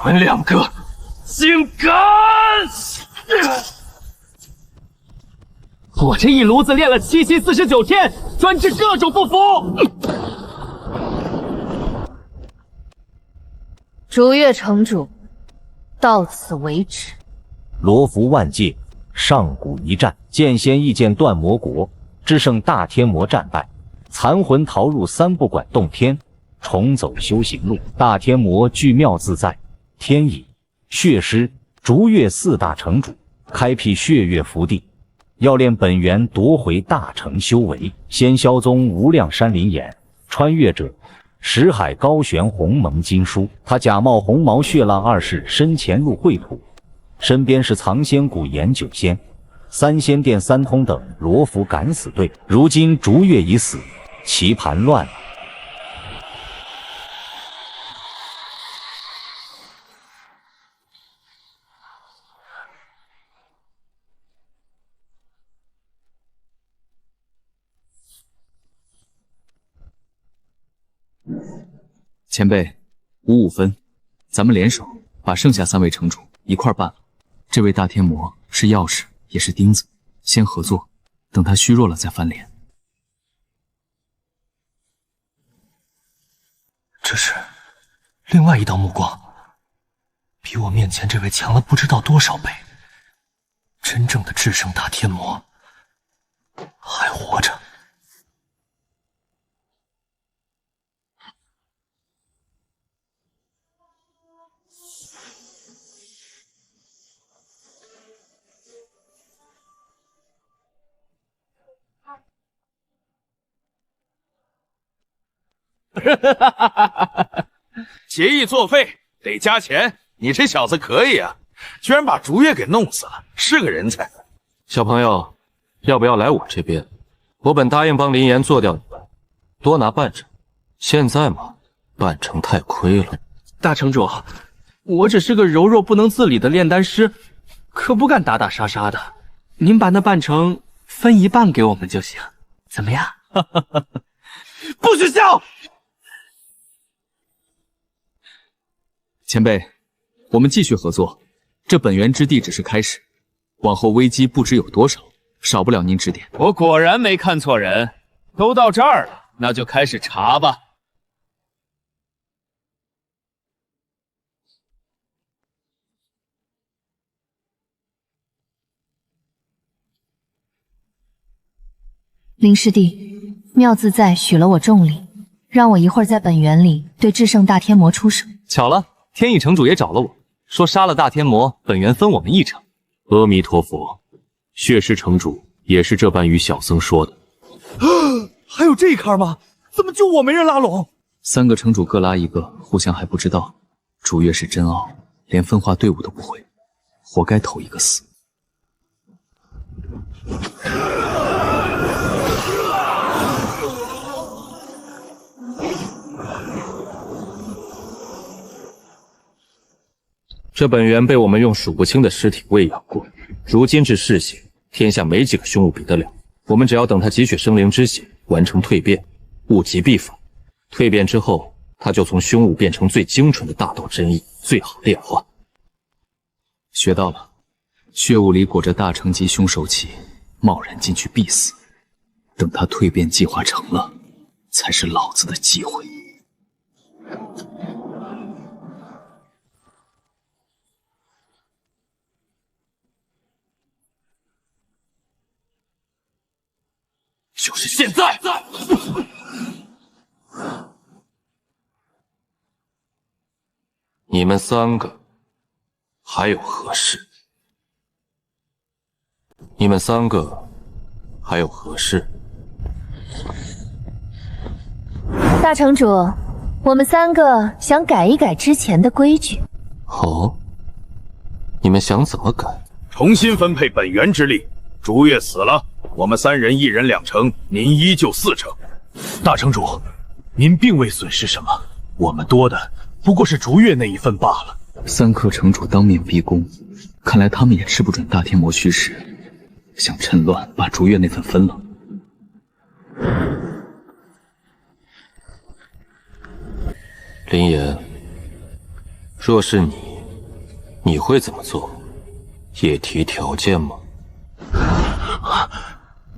们两个竟敢！我这一炉子练了7749天，专治各种不服。逐月城主，到此为止。罗浮万界，上古一战，剑仙义剑断魔国，只剩大天魔战败，残魂逃入三不管洞天，重走修行路。大天魔具妙自在，天乙、血师、逐月四大城主，开辟血月福地。要练本源夺回大成修为，仙霄宗无量山林眼，穿越者石海高悬鸿蒙经书。他假冒红毛血浪二世身潜入秽土，身边是藏仙谷研九仙、三仙殿三通等罗浮敢死队。如今逐月已死，棋盘乱了。前辈，55分，咱们联手把剩下3位城主一块办了。这位大天魔是钥匙，也是钉子，先合作，等他虚弱了再翻脸。这是另外一道目光，比我面前这位强了不知道多少倍。真正的至圣大天魔还活着。协议作废，得加钱。你这小子可以啊，居然把竹叶给弄死了，是个人才。小朋友，要不要来我这边？我本答应帮林岩做掉你们，多拿半成。现在嘛，半成太亏了。大城主，我只是个柔弱不能自理的炼丹师，可不敢打打杀杀的。您把那半成分一半给我们就行，怎么样？不许笑！前辈，我们继续合作。这本源之地只是开始，往后危机不知有多少，少不了您指点。我果然没看错人，都到这儿了，那就开始查吧。林师弟，妙自在许了我重礼，让我一会儿在本源里对至圣大天魔出手。巧了，天意城主也找了我，说杀了大天魔，本源分我们1成。阿弥陀佛，血尸城主也是这般与小僧说的。还有这一坎吗？怎么就我没人拉拢？3个城主各拉一个，互相还不知道。主月是真傲，连分化队伍都不会，活该头一个死。这本源被我们用数不清的尸体喂养过，如今至嗜血，天下没几个凶物比得了。我们只要等他积血生灵之血，完成蜕变，物极必反。蜕变之后，他就从凶物变成最精纯的大道真意，最好炼化。学到了，血雾里裹着大成级凶手气，贸然进去必死。等他蜕变计划成了，才是老子的机会。就是现在！你们3个还有何事？你们3个还有何事？大城主，我们3个想改一改之前的规矩。哦，你们想怎么改？重新分配本源之力。竹月死了，我们3人1人2成，您依旧4成。大城主，您并未损失什么，我们多的不过是竹月那一份罢了。3颗城主当面逼宫，看来他们也吃不准大天魔虚实，想趁乱把竹月那份分了。林岩，若是你，你会怎么做？也提条件吗？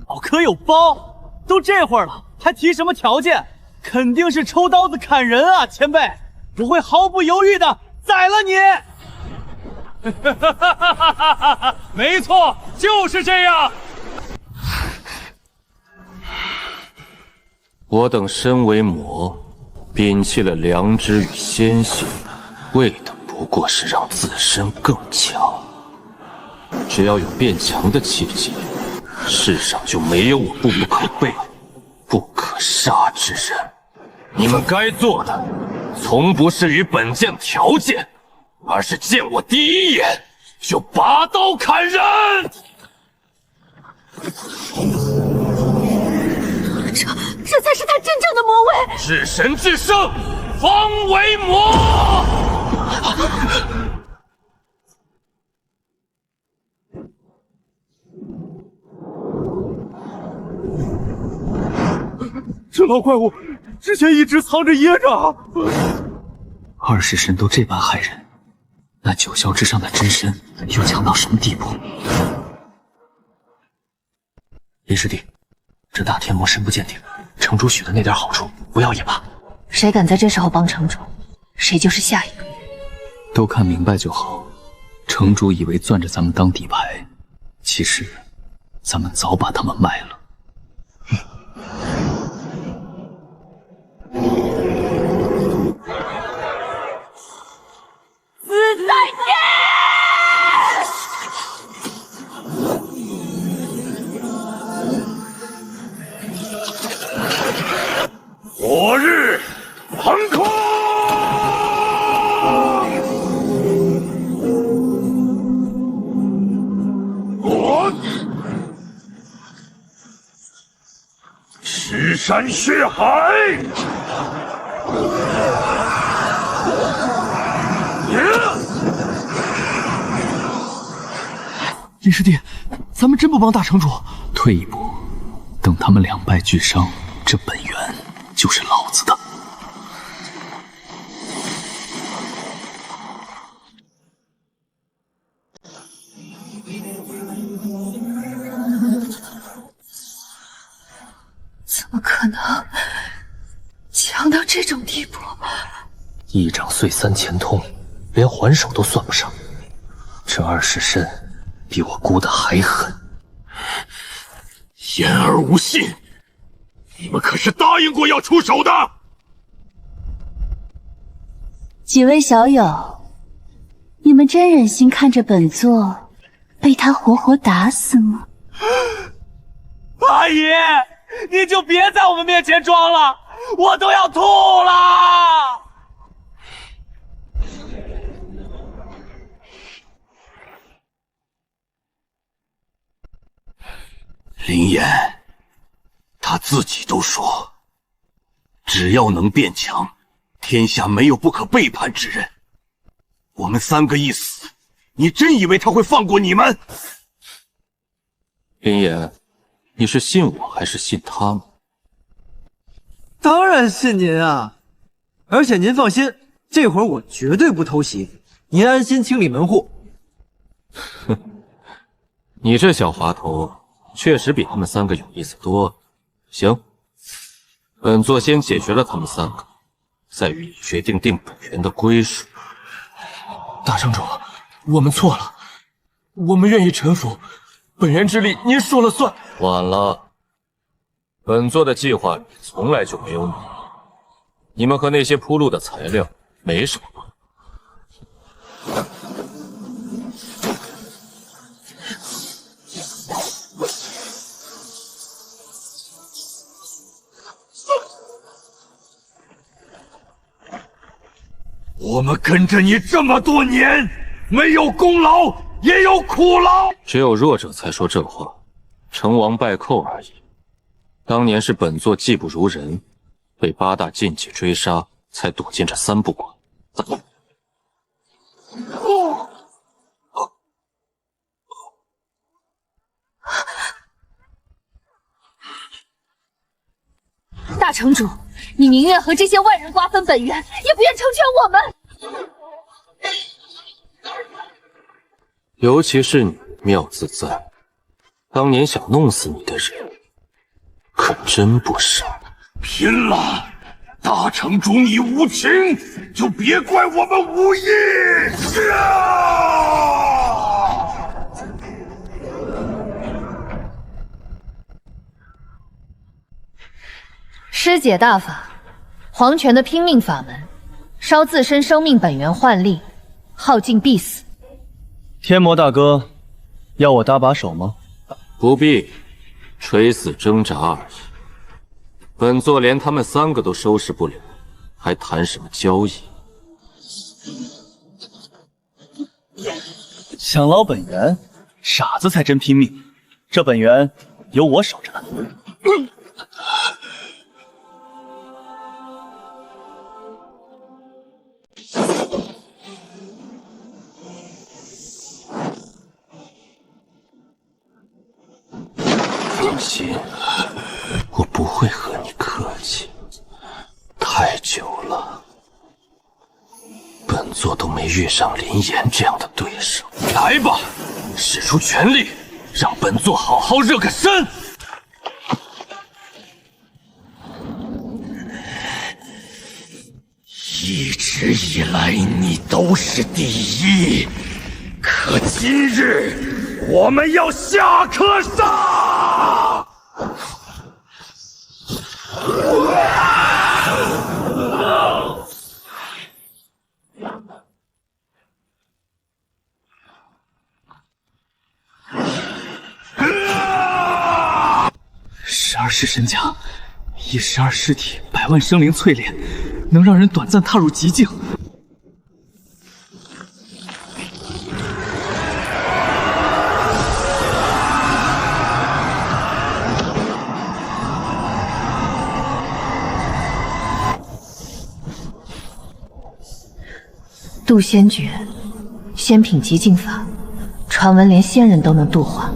老柯有包，都这会儿了，还提什么条件？肯定是抽刀子砍人啊，前辈！我会毫不犹豫的宰了你！没错，就是这样。我等身为魔，摒弃了良知与鲜血，为的不过是让自身更强。只要有变强的契机，世上就没有我不可背、不可杀之人。你们该做的，从不是与本将条件，而是见我第一眼就拔刀砍人。这才是他真正的魔威。至神至圣，方为魔。这老怪物之前一直藏着掖着。二世神都这般害人，那九霄之上的真身又强到什么地步？林师弟，这大天魔深不见底，城主许的那点好处不要也罢。谁敢在这时候帮城主，谁就是下一个。都看明白就好。城主以为攥着咱们当底牌，其实咱们早把他们卖了。火日腾空！我尸山血海！林师弟，咱们真不帮大城主？退一步，等他们两败俱伤，这本源就是老子的。怎么可能强到这种地步？一掌碎3000通，连还手都算不上。这二世身比我估的还狠。言而无信，你们可是答应过要出手的。几位小友，你们真忍心看着本座被他活活打死吗？阿姨，你就别在我们面前装了，我都要吐了。林岩，他自己都说，只要能变强，天下没有不可背叛之人。我们3个一死，你真以为他会放过你们？林岩，你是信我还是信他吗？当然信您啊，而且您放心，这会儿我绝对不偷袭，您安心清理门户。哼，你这小滑头确实比他们3个有意思多。行，本座先解决了他们3个，再与你决定本源的归属。大城主，我们错了，我们愿意臣服，本源之力您说了算。晚了，本座的计划里从来就没有你，你们和那些铺路的材料没什么关系。我们跟着你这么多年，没有功劳也有苦劳。只有弱者才说这话，成王败寇而已。当年是本座技不如人，被8大禁忌追杀，才躲进这3不管。大城主，你宁愿和这些外人瓜分本源，也不愿成全我们。尤其是你妙自在，当年想弄死你的人可真不少。拼了！大城主你无情，就别怪我们无义！师姐大法，黄泉的拼命法门，烧自身生命本源换力，耗尽必死。天魔大哥，要我搭把手吗？不必，垂死挣扎而已。本座连他们3个都收拾不了，还谈什么交易？想捞本源，傻子才真拼命。这本源由我守着呢。放心，我不会和你客气。太久了，本座都没遇上林岩这样的对手。来吧，使出全力，让本座好好热个身。一直以来你都是第一，可今日我们要下课上！12世神甲，1石2尸体，100万生灵淬炼，能让人短暂踏入极境。渡仙诀，仙品极境法，传闻连仙人都能度化。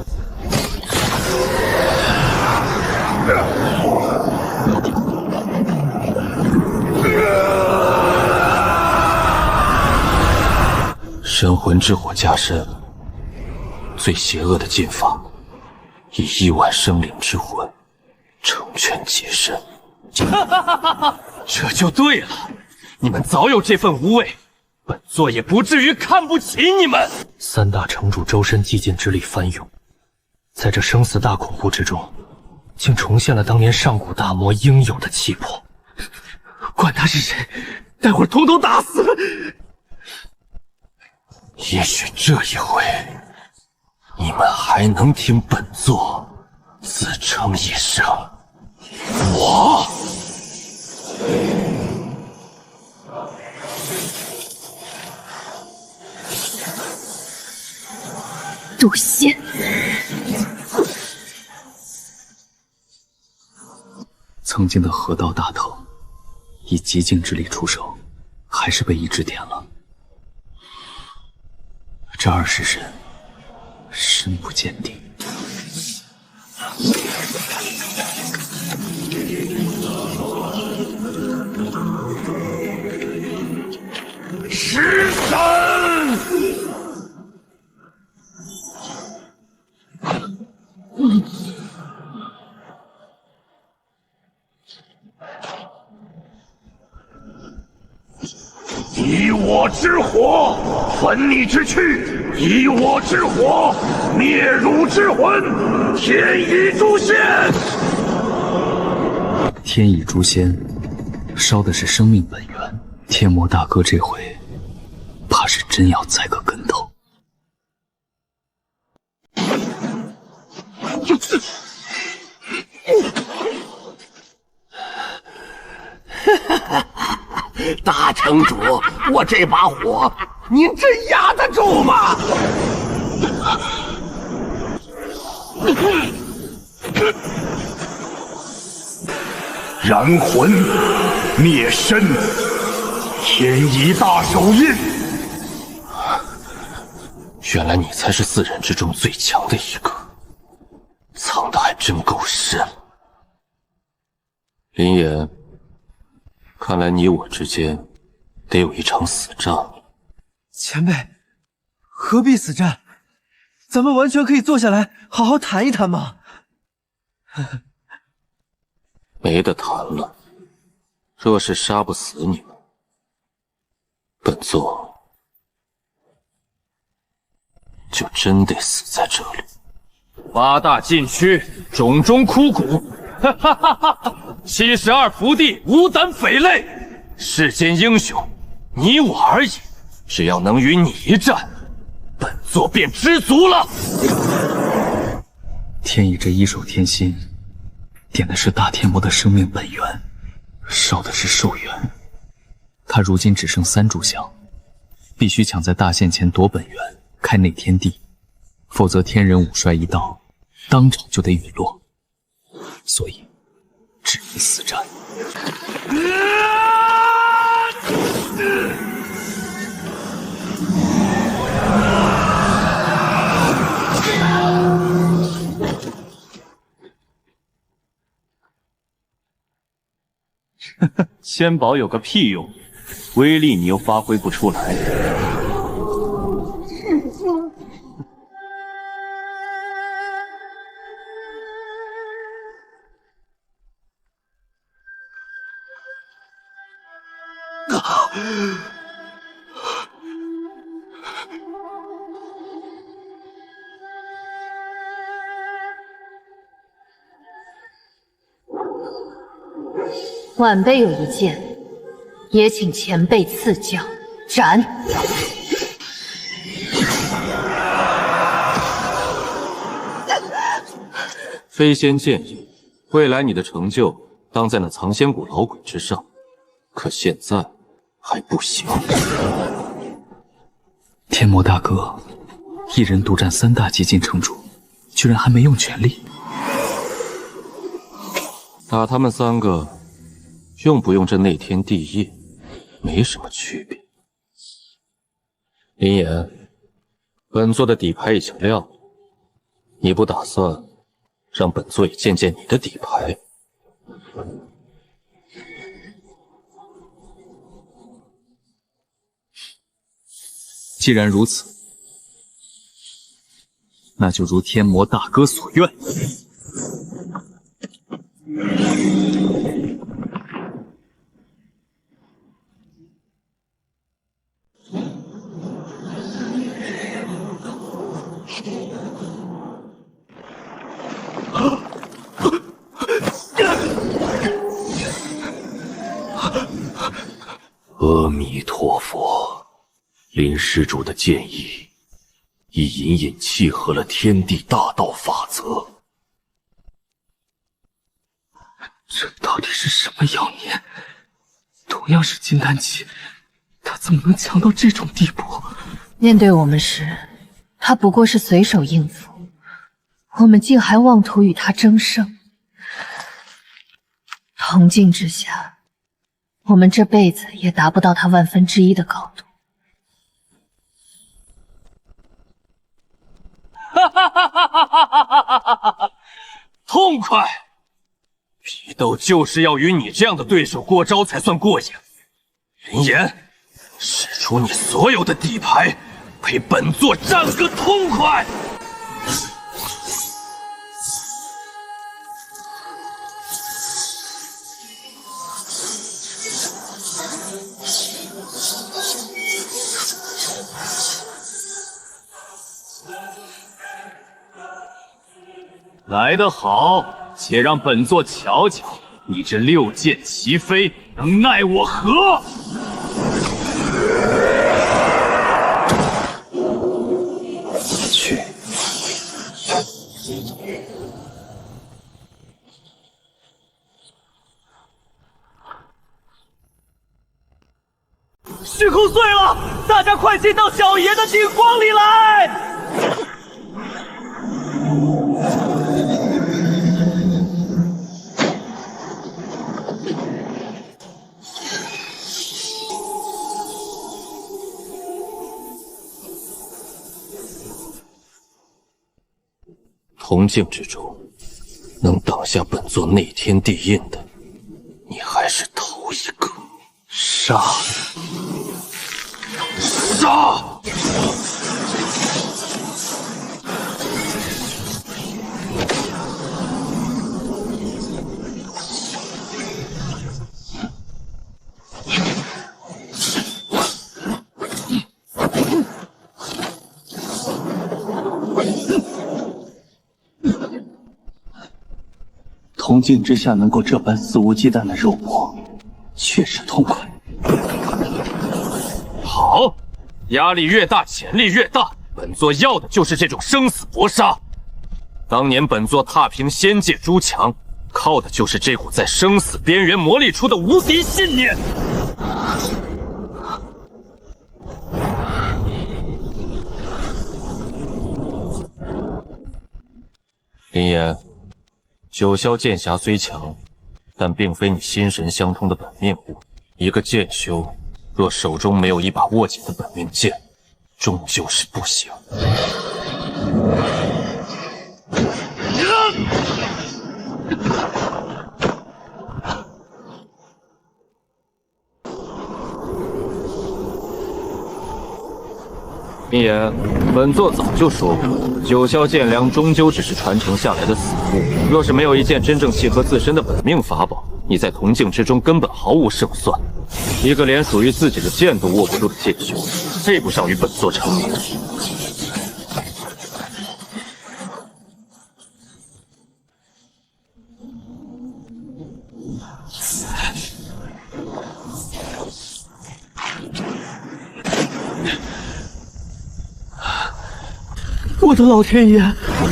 神魂之火加身，最邪恶的禁法，以1万生灵之魂成全己身。这就对了，你们早有这份无畏，本座也不至于看不起你们。3大城主周身寂静之力翻涌，在这生死大恐怖之中，竟重现了当年上古大魔应有的气魄。管他是谁，待会儿统统打死！也许这一回，你们还能听本座自称一声我。渡仙，曾经的河道大头，以极境之力出手，还是被一指点了。这20人深不见底。食神！以我之火焚你之躯，以我之火灭汝之魂，天意诛仙！天意诛仙，烧的是生命本源。天魔大哥这回，怕是真要栽个跟头。大城主，我这把火，您真压得住吗？燃魂，灭身，天意大手印。原来你才是4人之中最强的一个，藏得还真够深。林岩，看来你我之间得有一场死仗。前辈，何必死战？咱们完全可以坐下来好好谈一谈嘛。没得谈了。若是杀不死你们，本座就真得死在这里。8大禁区，种种枯骨，哈哈哈哈！72伏地，无胆匪类，世间英雄，你我而已。只要能与你一战，本座便知足了。天意这一手天心，点的是大天魔的生命本源，烧的是寿元。他如今只剩3炷香，必须抢在大限前夺本源，开内天地，否则天人五衰一到，当场就得陨落。所以，只能死战。仙宝有个屁用，威力你又发挥不出来。晚辈有一剑，也请前辈赐教。斩！飞仙剑意，未来你的成就当在那藏仙谷老鬼之上，可现在还不行。天魔大哥一人独占3大极境城主，居然还没用全力。打他们3个，用不用这内天地液，没什么区别。林岩，本座的底牌已经亮了，你不打算让本座也见见你的底牌？既然如此，那就如天魔大哥所愿。阿弥陀佛，林施主的建议已隐隐契合了天地大道法则。这到底是什么妖孽？同样是金丹期，他怎么能强到这种地步？面对我们时，他不过是随手应付，我们竟还妄图与他争胜。同境之下，我们这辈子也达不到他1/1000的高度。哈哈哈哈哈哈！痛快！批斗就是要与你这样的对手过招才算过瘾。林岩，使出你所有的底牌，陪本座战个痛快！来得好，且让本座瞧瞧，你这6剑齐飞能奈我何？去！虚空碎了，大家快进到小爷的顶光里来！同境之中，能挡下本座内天地印的，你还是头一个。杀！杀！铜镜之下能够这般肆无忌惮的肉搏，确实痛快。好，压力越大，潜力越大。本座要的就是这种生死搏杀。当年本座踏平仙界诸强，靠的就是这股在生死边缘磨砺出的无敌信念。林岩，九霄剑侠虽强，但并非你心神相通的本命物。一个剑修，若手中没有一把握紧的本命剑，终究是不行。林岩，本座早就说过，九霄剑梁终究只是传承下来的死物。若是没有一件真正契合自身的本命法宝，你在铜镜之中根本毫无胜算。一个连属于自己的剑都握不住的剑修，配不上与本座成名。我的老天爷，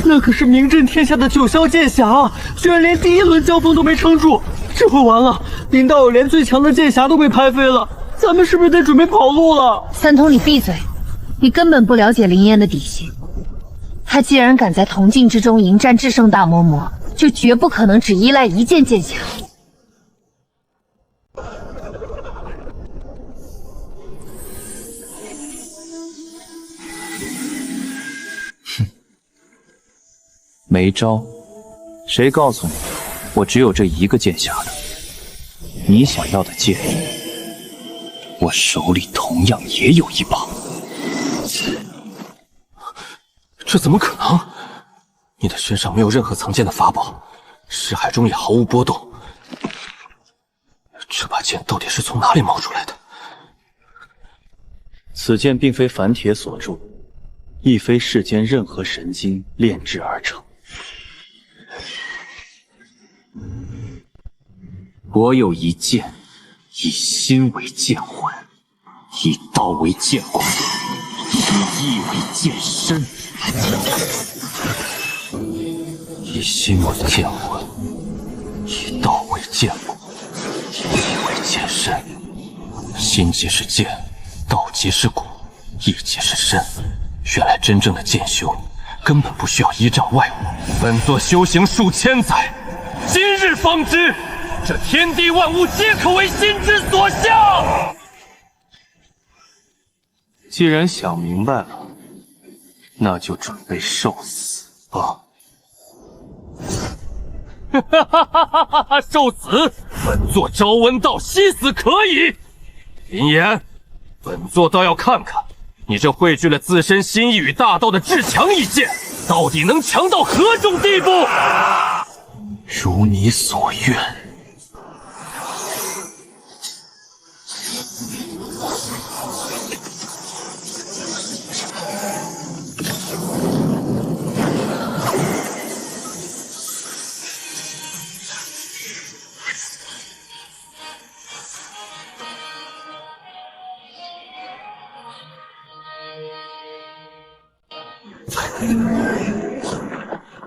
那可是名震天下的九霄剑侠啊！居然连第一轮交锋都没撑住，这回完了！林道友连最强的剑侠都被拍飞了，咱们是不是得准备跑路了？三通，你闭嘴！你根本不了解林烟的底细。他既然敢在铜镜之中迎战至圣大嬷嬷，就绝不可能只依赖一剑剑侠。没招，谁告诉你我只有这一个剑侠的？你想要的剑，我手里同样也有一把。这怎么可能？你的身上没有任何藏剑的法宝，识海中也毫无波动。这把剑到底是从哪里冒出来的？此剑并非凡铁所铸，亦非世间任何神经炼制而成。我有一剑，以心为剑魂，以道为剑骨，以意为剑身。以心为剑魂，以道为剑骨，以意为剑身。心即是剑，道即是骨，意即是身。原来真正的剑修根本不需要依仗外物。本座修行数千载，今日方知，这天地万物皆可为心之所向。既然想明白了，那就准备受死吧。受死！本座朝闻道，夕死可以。林岩，本座倒要看看你这汇聚了自身心意与大道的至强一剑，到底能强到何种地步？如你所愿。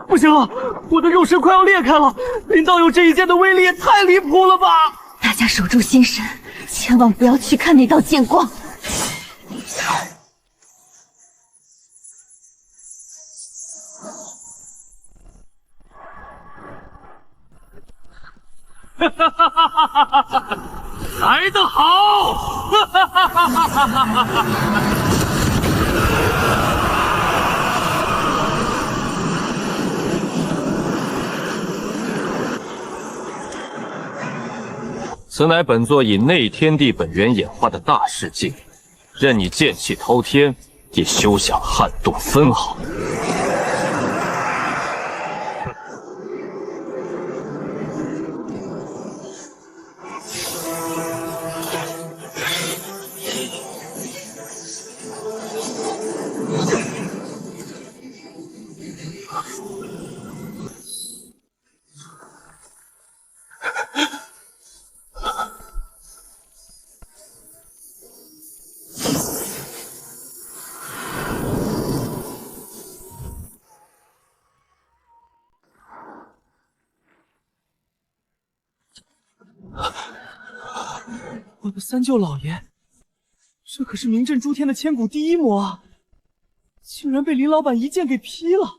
不行了，我的肉身快要裂开了！林道友这一剑的威力也太离谱了吧！大家守住心神，千万不要去看那道剑光。来得好！此乃本座以内天地本源演化的大世镜，任你剑气滔天，也休想撼动分毫。我的三舅老爷，这可是名震诸天的千古第一魔啊！竟然被林老板一剑给劈了！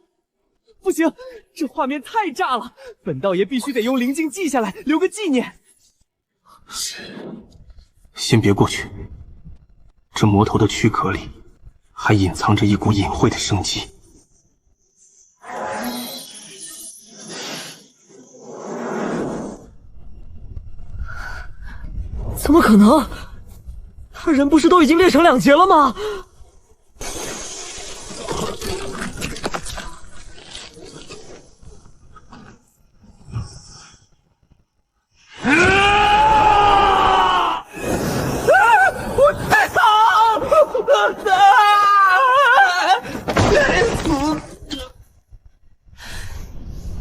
不行，这画面太炸了，本道爷必须得用灵镜记下来，留个纪念。先别过去，这魔头的躯壳里还隐藏着一股隐晦的生机。怎么可能？他人不是都已经裂成2截了吗？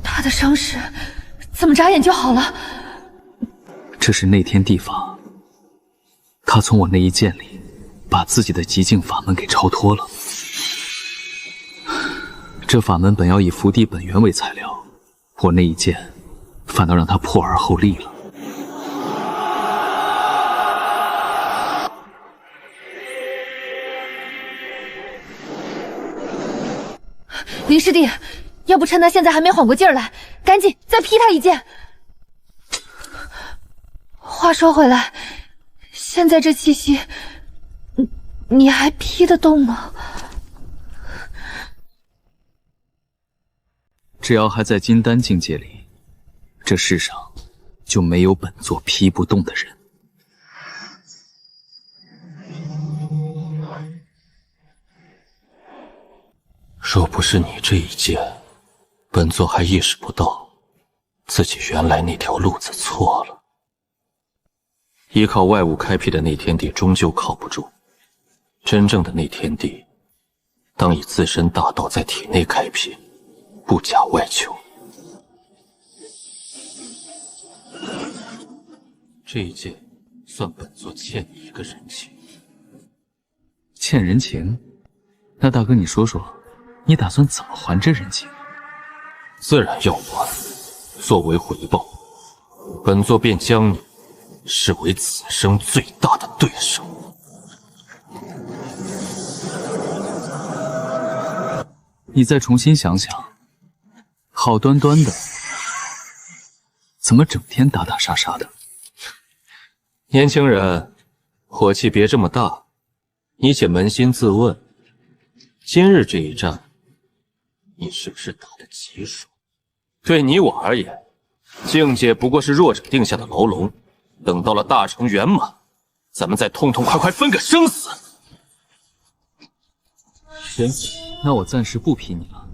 他的伤势怎么眨眼就好了？这是内天地法。他从我那一剑里，把自己的极境法门给超脱了。这法门本要以福地本源为材料，我那一剑，反倒让他破而后立了。林师弟，要不趁他现在还没缓过劲儿来，赶紧再劈他一剑。话说回来，现在这气息，你还劈得动吗？只要还在金丹境界里，这世上就没有本座劈不动的人。若不是你这一剑，本座还意识不到自己原来那条路子错了。依靠外物开辟的内天地终究靠不住，真正的内天地，当以自身大道在体内开辟，不假外求。这一剑算本座欠你一个人情。欠人情？那大哥你说说，你打算怎么还这人情？自然要还，作为回报，本座便将你视为此生最大的对手。你再重新想想，好端端的，怎么整天打打杀杀的？年轻人，火气别这么大，你且扪心自问，今日这一战，你是不是打得极爽？对你我而言，境界不过是弱者定下的牢笼，等到了大成圆满，咱们再痛痛快快分个生死。行，那我暂时不劈你了。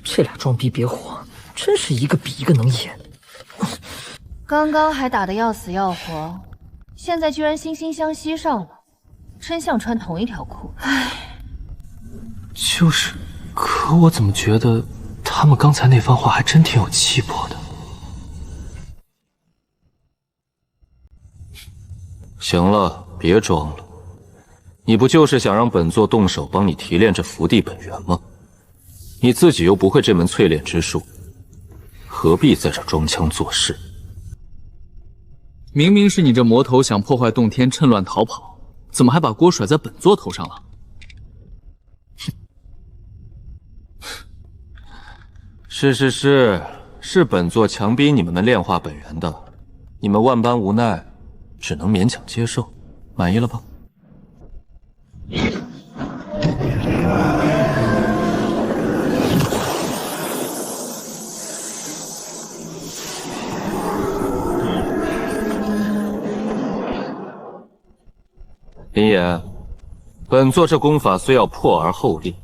这俩装逼别火，真是一个比一个能演。刚刚还打得要死要活，现在居然惺惺相惜上了，真像穿同一条裤。唉，就是，可我怎么觉得他们刚才那番话还真挺有气魄的。行了，别装了，你不就是想让本座动手帮你提炼这福地本源吗？你自己又不会这门淬炼之术，何必在这装腔作势？明明是你这魔头想破坏洞天，趁乱逃跑，怎么还把锅甩在本座头上了？是本座强逼你们炼化本源的，你们万般无奈，只能勉强接受，满意了吧？林岩，本座这功法虽要破而后立，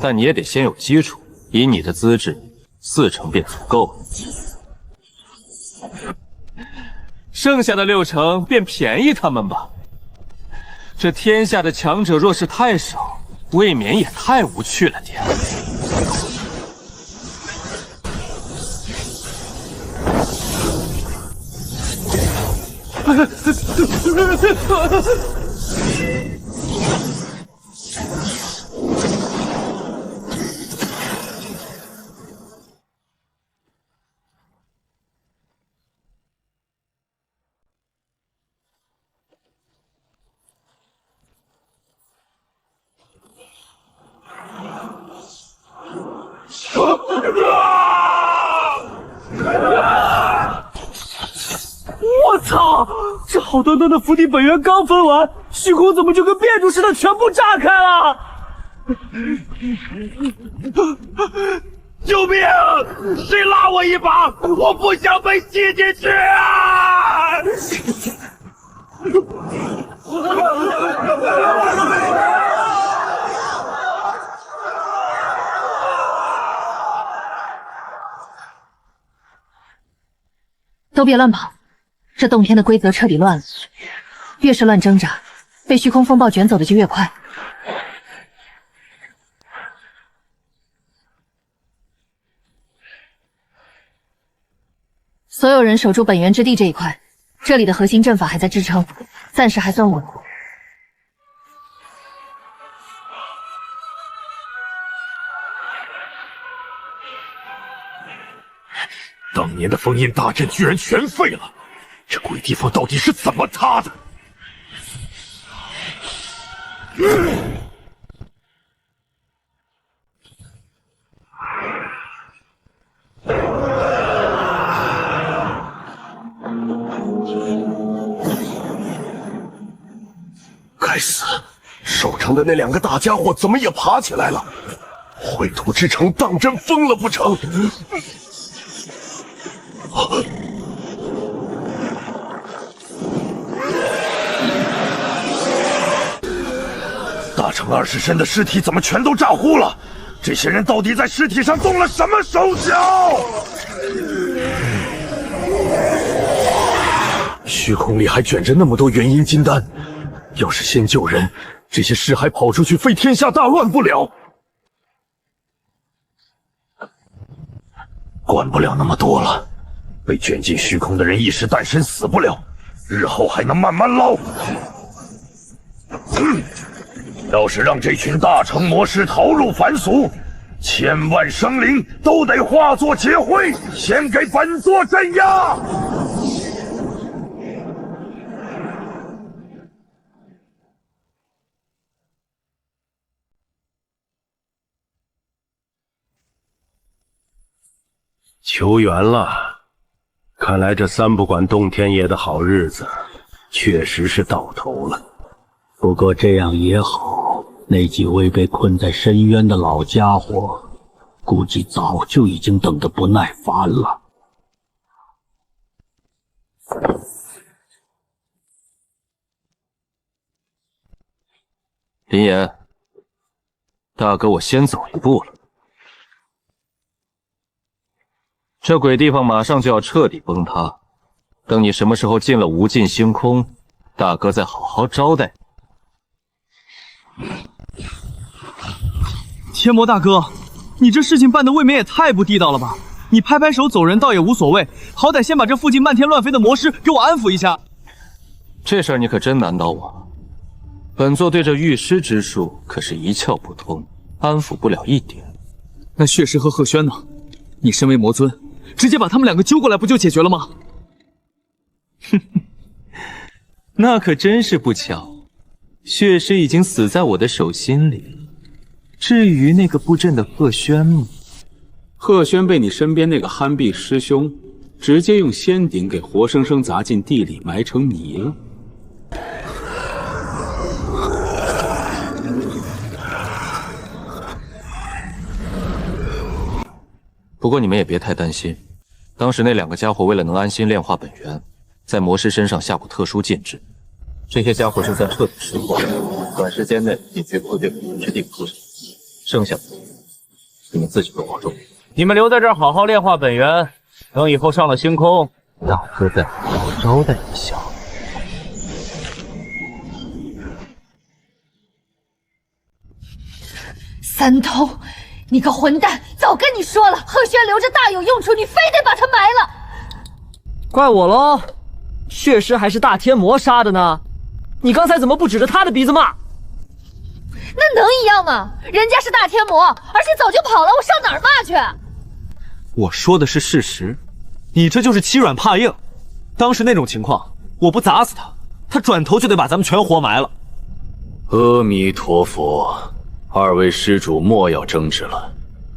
但你也得先有基础。以你的资质，4成便足够了。剩下的6成便便宜他们吧。这天下的强者若是太少，未免也太无趣了点。好端端的福地本源刚分完，虚空怎么就跟变种似的全部炸开了？救命！谁拉我一把？我不想被吸进去啊！都别乱跑，这洞天的规则彻底乱了。越是乱挣扎，被虚空风暴卷走的就越快。所有人守住本源之地这一块，这里的核心阵法还在支撑，暂时还算稳。当年的封印大阵居然全废了，这鬼地方到底是怎么塌的？该死！守城的那2个大家伙怎么也爬起来了？秽土之城当真疯了不成？大成20身的尸体怎么全都炸糊了？这些人到底在尸体上动了什么手脚？虚空里还卷着那么多元婴金丹，要是先救人，这些尸骸跑出去，非天下大乱不了。管不了那么多了，被卷进虚空的人一时诞生死不了，日后还能慢慢捞。要是让这群大成魔师逃入凡俗，千万生灵都得化作劫灰，先给本座镇压。求援了，看来这三不管洞天爷的好日子确实是到头了。不过这样也好，那几位被困在深渊的老家伙，估计早就已经等得不耐烦了。林岩，大哥，我先走一步了。这鬼地方马上就要彻底崩塌，等你什么时候进了无尽星空，大哥再好好招待你。天魔大哥，你这事情办得未免也太不地道了吧！你拍拍手走人倒也无所谓，好歹先把这附近漫天乱飞的魔师给我安抚一下。这事儿你可真难倒我，本座对这御师之术可是一窍不通，安抚不了一点。那血石和贺轩呢？你身为魔尊，直接把他们2个揪过来不就解决了吗？哼哼，那可真是不巧，血石已经死在我的手心里了。至于那个布阵的贺轩吗？贺轩被你身边那个憨婢师兄直接用仙鼎给活生生砸进地里，埋成泥了。不过你们也别太担心，当时那2个家伙为了能安心炼化本源，在魔师身上下过特殊禁制。这些家伙就算彻底石化，短时间内也绝不会对本源之地出手。剩下的你们自己多保重。你们留在这儿好好炼化本源，等以后上了星空，大哥再好好招待一下。三头，你个混蛋！早跟你说了，贺轩留着大有用处，你非得把他埋了。怪我喽，血尸还是大天魔杀的呢，你刚才怎么不指着他的鼻子骂？那能一样吗？人家是大天魔，而且早就跑了，我上哪儿骂去？我说的是事实，你这就是欺软怕硬。当时那种情况，我不砸死他，他转头就得把咱们全活埋了。阿弥陀佛，二位施主莫要争执了。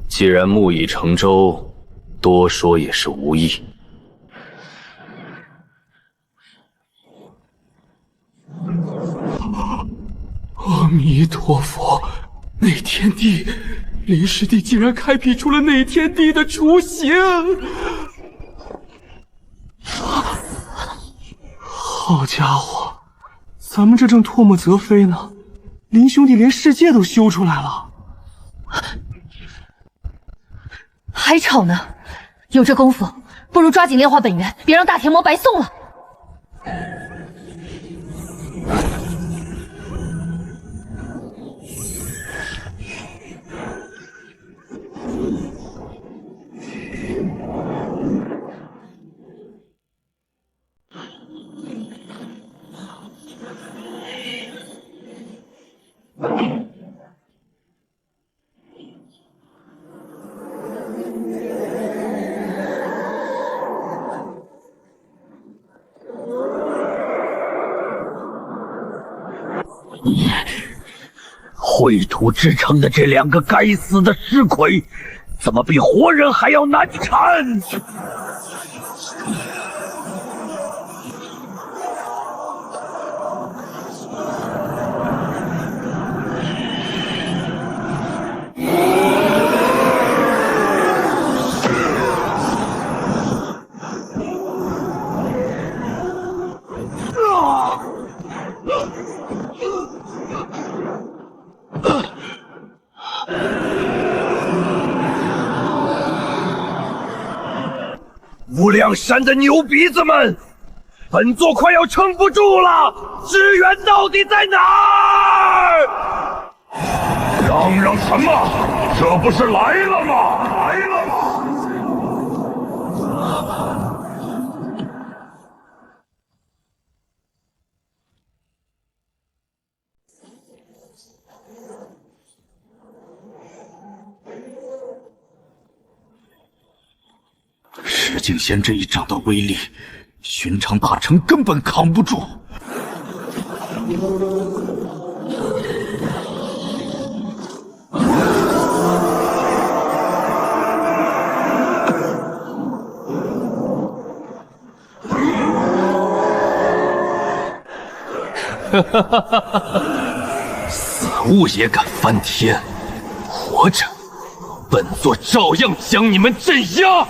既然木已成舟，多说也是无益。阿弥陀佛，内天帝，离师弟竟然开辟出了内天帝的雏形！好家伙，咱们这正唾沫则飞呢，林兄弟连世界都修出来了。还吵呢？有这功夫，不如抓紧炼化本源，别让大天魔白送了。秽土之城的这2个该死的尸魁，怎么比活人还要难缠？无量山的牛鼻子们，本座快要撑不住了，支援到底在哪儿？嚷嚷什么？这不是来了吗？来了吗？石境仙这一掌的威力，寻常大成根本扛不住。死物也敢翻天，活着，本座照样将你们镇压！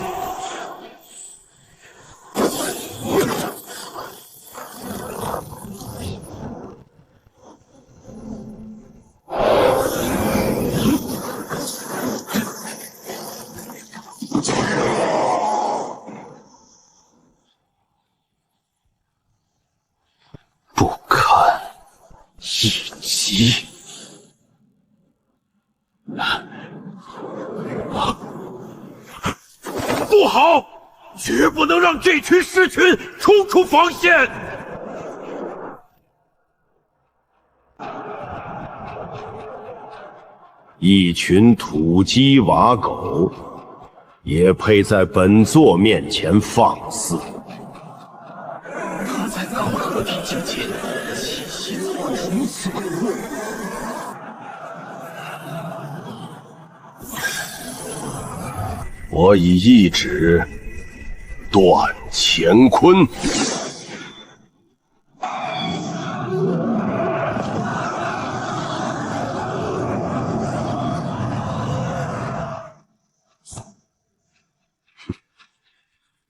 不堪一击！不好，绝不能让这群尸群冲出防线！一群土鸡瓦狗，也配在本座面前放肆？他才刚合体境界，气息怎么如此恐怖？我以一指断乾坤。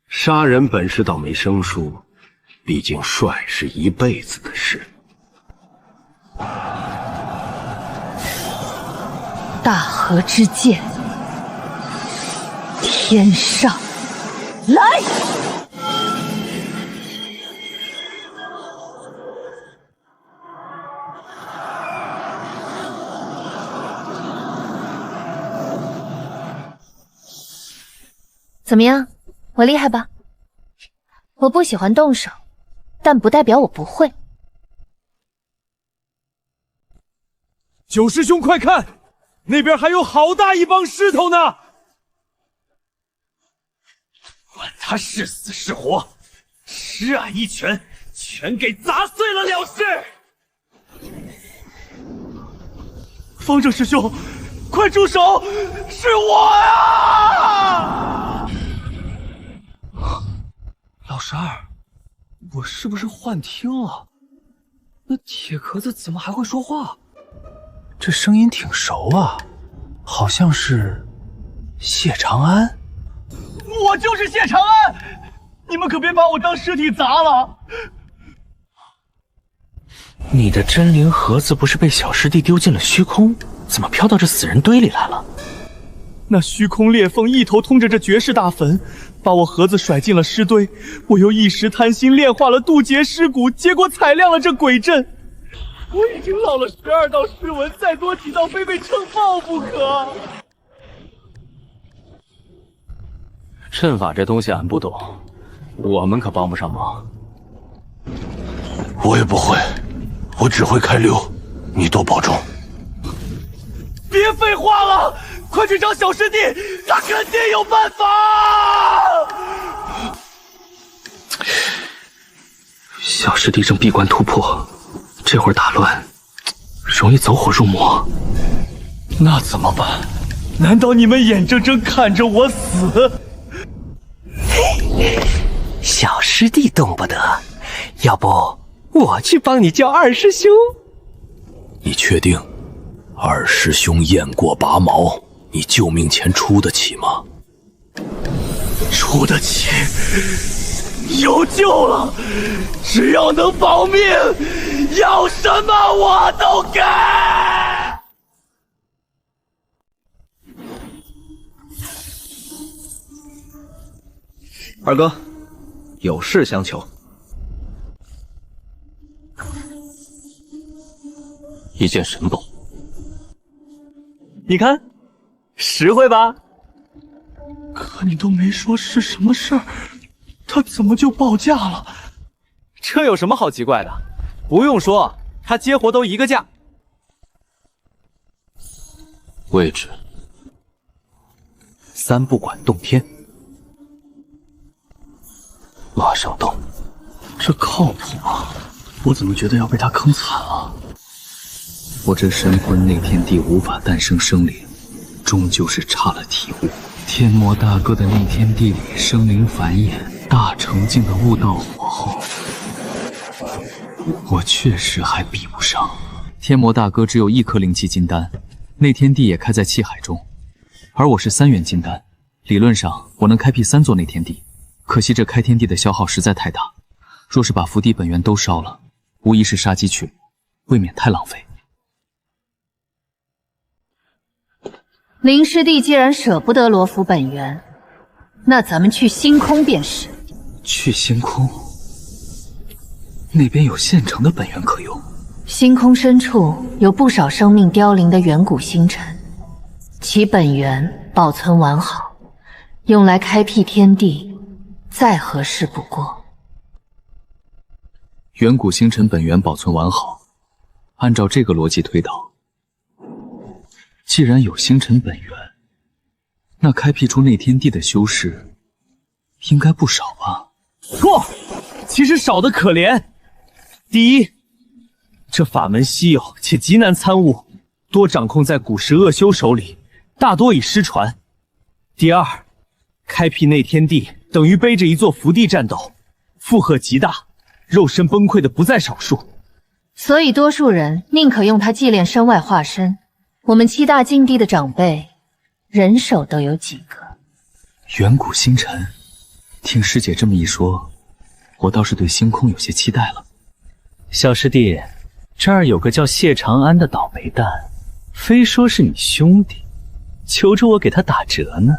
杀人本是倒没生疏，毕竟帅是一辈子的事。大河之剑，天上来！怎么样，我厉害吧？我不喜欢动手，但不代表我不会。九师兄，快看，那边还有好大一帮尸头呢！管他是死是活，施俺一拳，全给砸碎了了事！方正师兄，快住手！是我呀！老十二，我是不是幻听了？那铁壳子怎么还会说话？这声音挺熟啊，好像是谢长安。我就是谢长安，你们可别把我当尸体砸了。你的真灵盒子不是被小师弟丢进了虚空，怎么飘到这死人堆里来了？那虚空裂缝一头通着这绝世大坟，把我盒子甩进了尸堆，我又一时贪心炼化了渡劫尸骨，结果踩亮了这鬼阵。我已经烙了12道尸纹，再多几道非被撑爆不可。阵法这东西俺不懂，我们可帮不上忙。我也不会，我只会开溜，你多保重。别废话了，快去找小师弟，他肯定有办法。小师弟正闭关突破，这会儿打乱，容易走火入魔。那怎么办？难道你们眼睁睁看着我死？小师弟动不得，要不我去帮你叫二师兄？你确定二师兄雁过拔毛，你救命钱出得起吗？出得起，有救了，只要能保命，要什么我都给。二哥，有事相求。一件神宝。你看，实惠吧？可你都没说是什么事儿，他怎么就报价了？这有什么好奇怪的？不用说，他接活都一个价。位置：三不管洞天。马上到。这靠谱吗？我怎么觉得要被他坑惨了？我这神魂内天地无法诞生生灵，终究是差了体悟。天魔大哥的内天地里生灵繁衍，大成境的悟道火候，我确实还比不上。天魔大哥只有1颗灵气金丹，内天地也开在气海中，而我是3元金丹，理论上我能开辟3座内天地。可惜这开天地的消耗实在太大，若是把福地本源都烧了，无疑是杀鸡取，未免太浪费。林师弟既然舍不得罗浮本源，那咱们去星空便是。去星空？那边有现成的本源可用。星空深处有不少生命凋零的远古星辰，其本源保存完好，用来开辟天地，再合适不过。远古星辰本源保存完好，按照这个逻辑推导，既然有星辰本源，那开辟出内天地的修士应该不少吧？错，其实少得可怜。第一，这法门稀有且极难参悟，多掌控在古时恶修手里，大多已失传。第二，开辟内天地等于背着一座福地战斗，负荷极大，肉身崩溃的不在少数。所以多数人宁可用它祭炼身外化身。我们7大禁地的长辈，人手都有几个。远古星辰，听师姐这么一说，我倒是对星空有些期待了。小师弟，这儿有个叫谢长安的倒霉蛋，非说是你兄弟，求着我给他打折呢。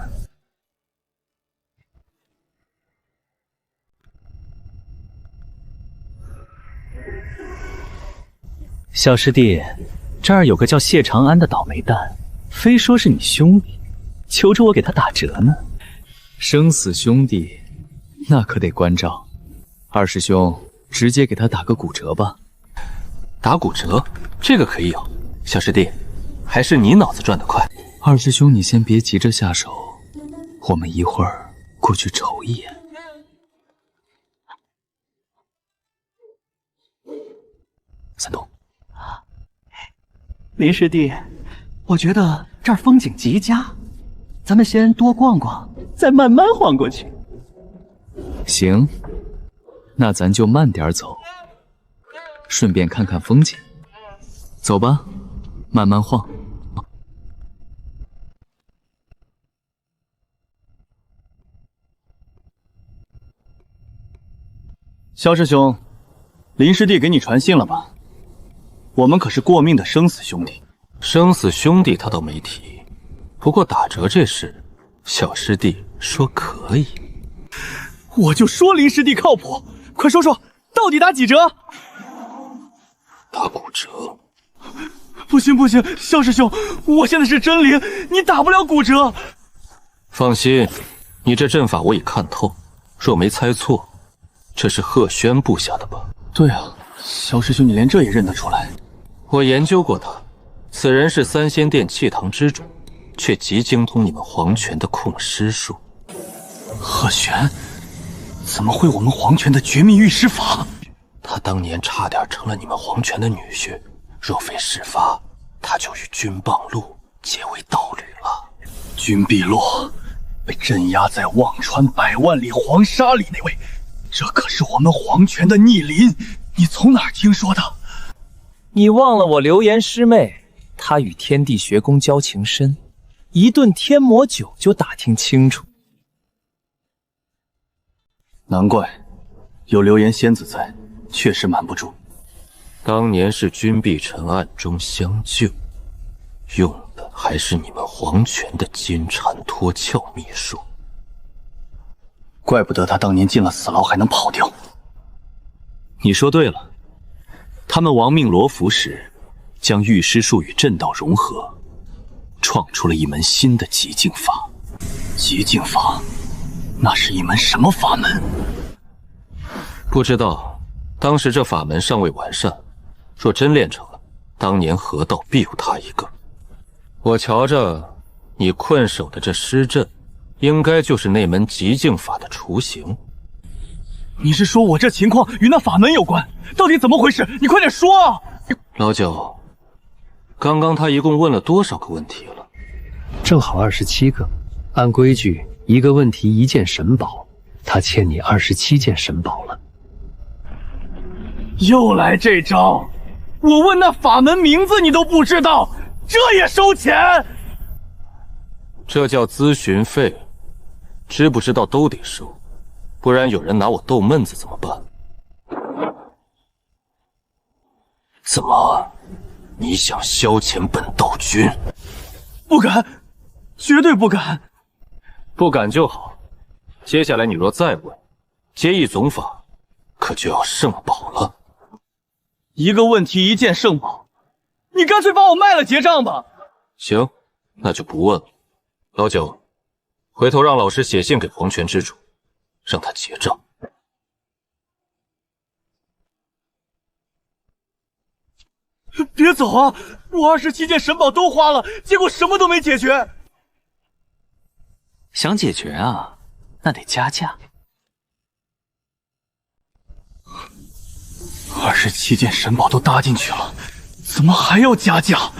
小师弟，这儿有个叫谢长安的倒霉蛋，非说是你兄弟，求着我给他打折呢。生死兄弟，那可得关照。二师兄，直接给他打个骨折吧。打骨折，这个可以有。小师弟，还是你脑子转得快。二师兄，你先别急着下手，我们一会儿过去瞅一眼。三洞。林师弟，我觉得这儿风景极佳，咱们先多逛逛，再慢慢晃过去。行，那咱就慢点走，顺便看看风景。走吧，慢慢晃。萧师兄，林师弟给你传信了吧？我们可是过命的生死兄弟。生死兄弟他倒没提，不过打折这事，小师弟说可以。我就说林师弟靠谱，快说说到底打几折？打骨折。不行不行，萧师兄，我现在是真灵，你打不了骨折。放心，你这阵法我已看透，若没猜错，这是贺轩布下的吧？对啊，萧师兄你连这也认得出来？我研究过他，此人是三仙殿气堂之主，却极精通你们黄泉的控尸术。贺玄，怎么会我们黄泉的绝密御尸法？他当年差点成了你们黄泉的女婿，若非事发，他就与君傍路结为道侣了。君碧落被镇压在忘川100万里黄沙里那位，这可是我们黄泉的逆鳞，你从哪儿听说的？你忘了我流言师妹，她与天地学宫交情深，一顿天魔酒就打听清楚。难怪，有流言仙子在，确实瞒不住。当年是君碧尘暗中相救，用的还是你们黄泉的金蝉脱壳秘术。怪不得他当年进了死牢还能跑掉。你说对了，他们亡命罗浮时，将御尸术与阵道融合，创出了一门新的极境法。极境法，那是一门什么法门？不知道，当时这法门尚未完善，若真练成了，当年河道必有他一个。我瞧着你困守的这尸阵，应该就是那门极境法的雏形。你是说我这情况与那法门有关？到底怎么回事？你快点说啊！老九，刚刚他一共问了多少个问题了？正好27个。按规矩，一个问题一件神宝，他欠你27件神宝了。又来这招！我问那法门名字你都不知道，这也收钱？这叫咨询费，知不知道都得收，不然有人拿我逗闷子怎么办？怎么，你想消遣本道君？不敢，绝对不敢。不敢就好。接下来你若再问，接一总法，可就要圣宝了。一个问题一件圣宝，你干脆把我卖了结账吧。行，那就不问了。老九，回头让老师写信给黄泉之主，让他结账。别走啊！我27件神宝都花了，结果什么都没解决。想解决啊，那得加价。27件神宝都搭进去了，怎么还要加价？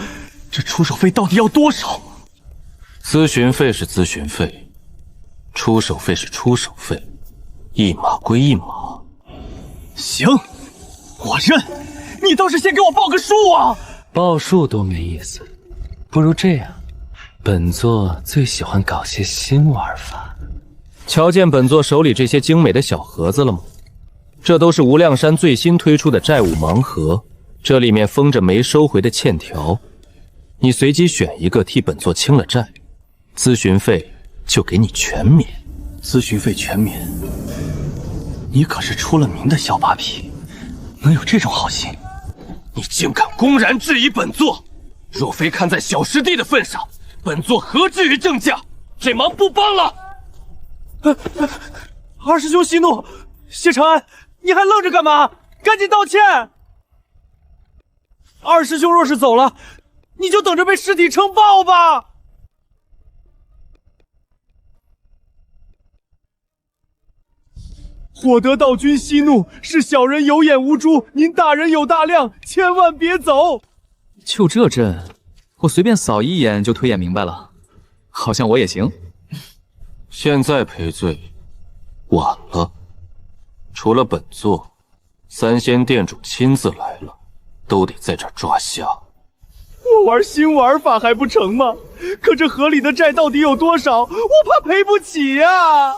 这出手费到底要多少？咨询费是咨询费，出手费是出手费，一码归一码。行，我认。你倒是先给我报个数啊！报数多没意思，不如这样，本座最喜欢搞些新玩法。瞧见本座手里这些精美的小盒子了吗？这都是无量山最新推出的债务盲盒，这里面封着没收回的欠条，你随机选一个替本座清了债，咨询费就给你全免。咨询费全免？你可是出了名的小扒皮，能有这种好心？你竟敢公然质疑本座！若非看在小师弟的份上，本座何至于正价？这忙不帮了。二师兄息怒，谢长安，你还愣着干嘛？赶紧道歉！二师兄若是走了，你就等着被尸体撑爆吧！火得道君息怒，是小人有眼无珠，您大人有大量，千万别走。就这阵，我随便扫一眼就推演明白了，好像我也行。现在赔罪，晚了。除了本座，三仙殿主亲自来了，都得在这儿抓瞎。我玩新玩法还不成吗？可这河里的债到底有多少？我怕赔不起呀！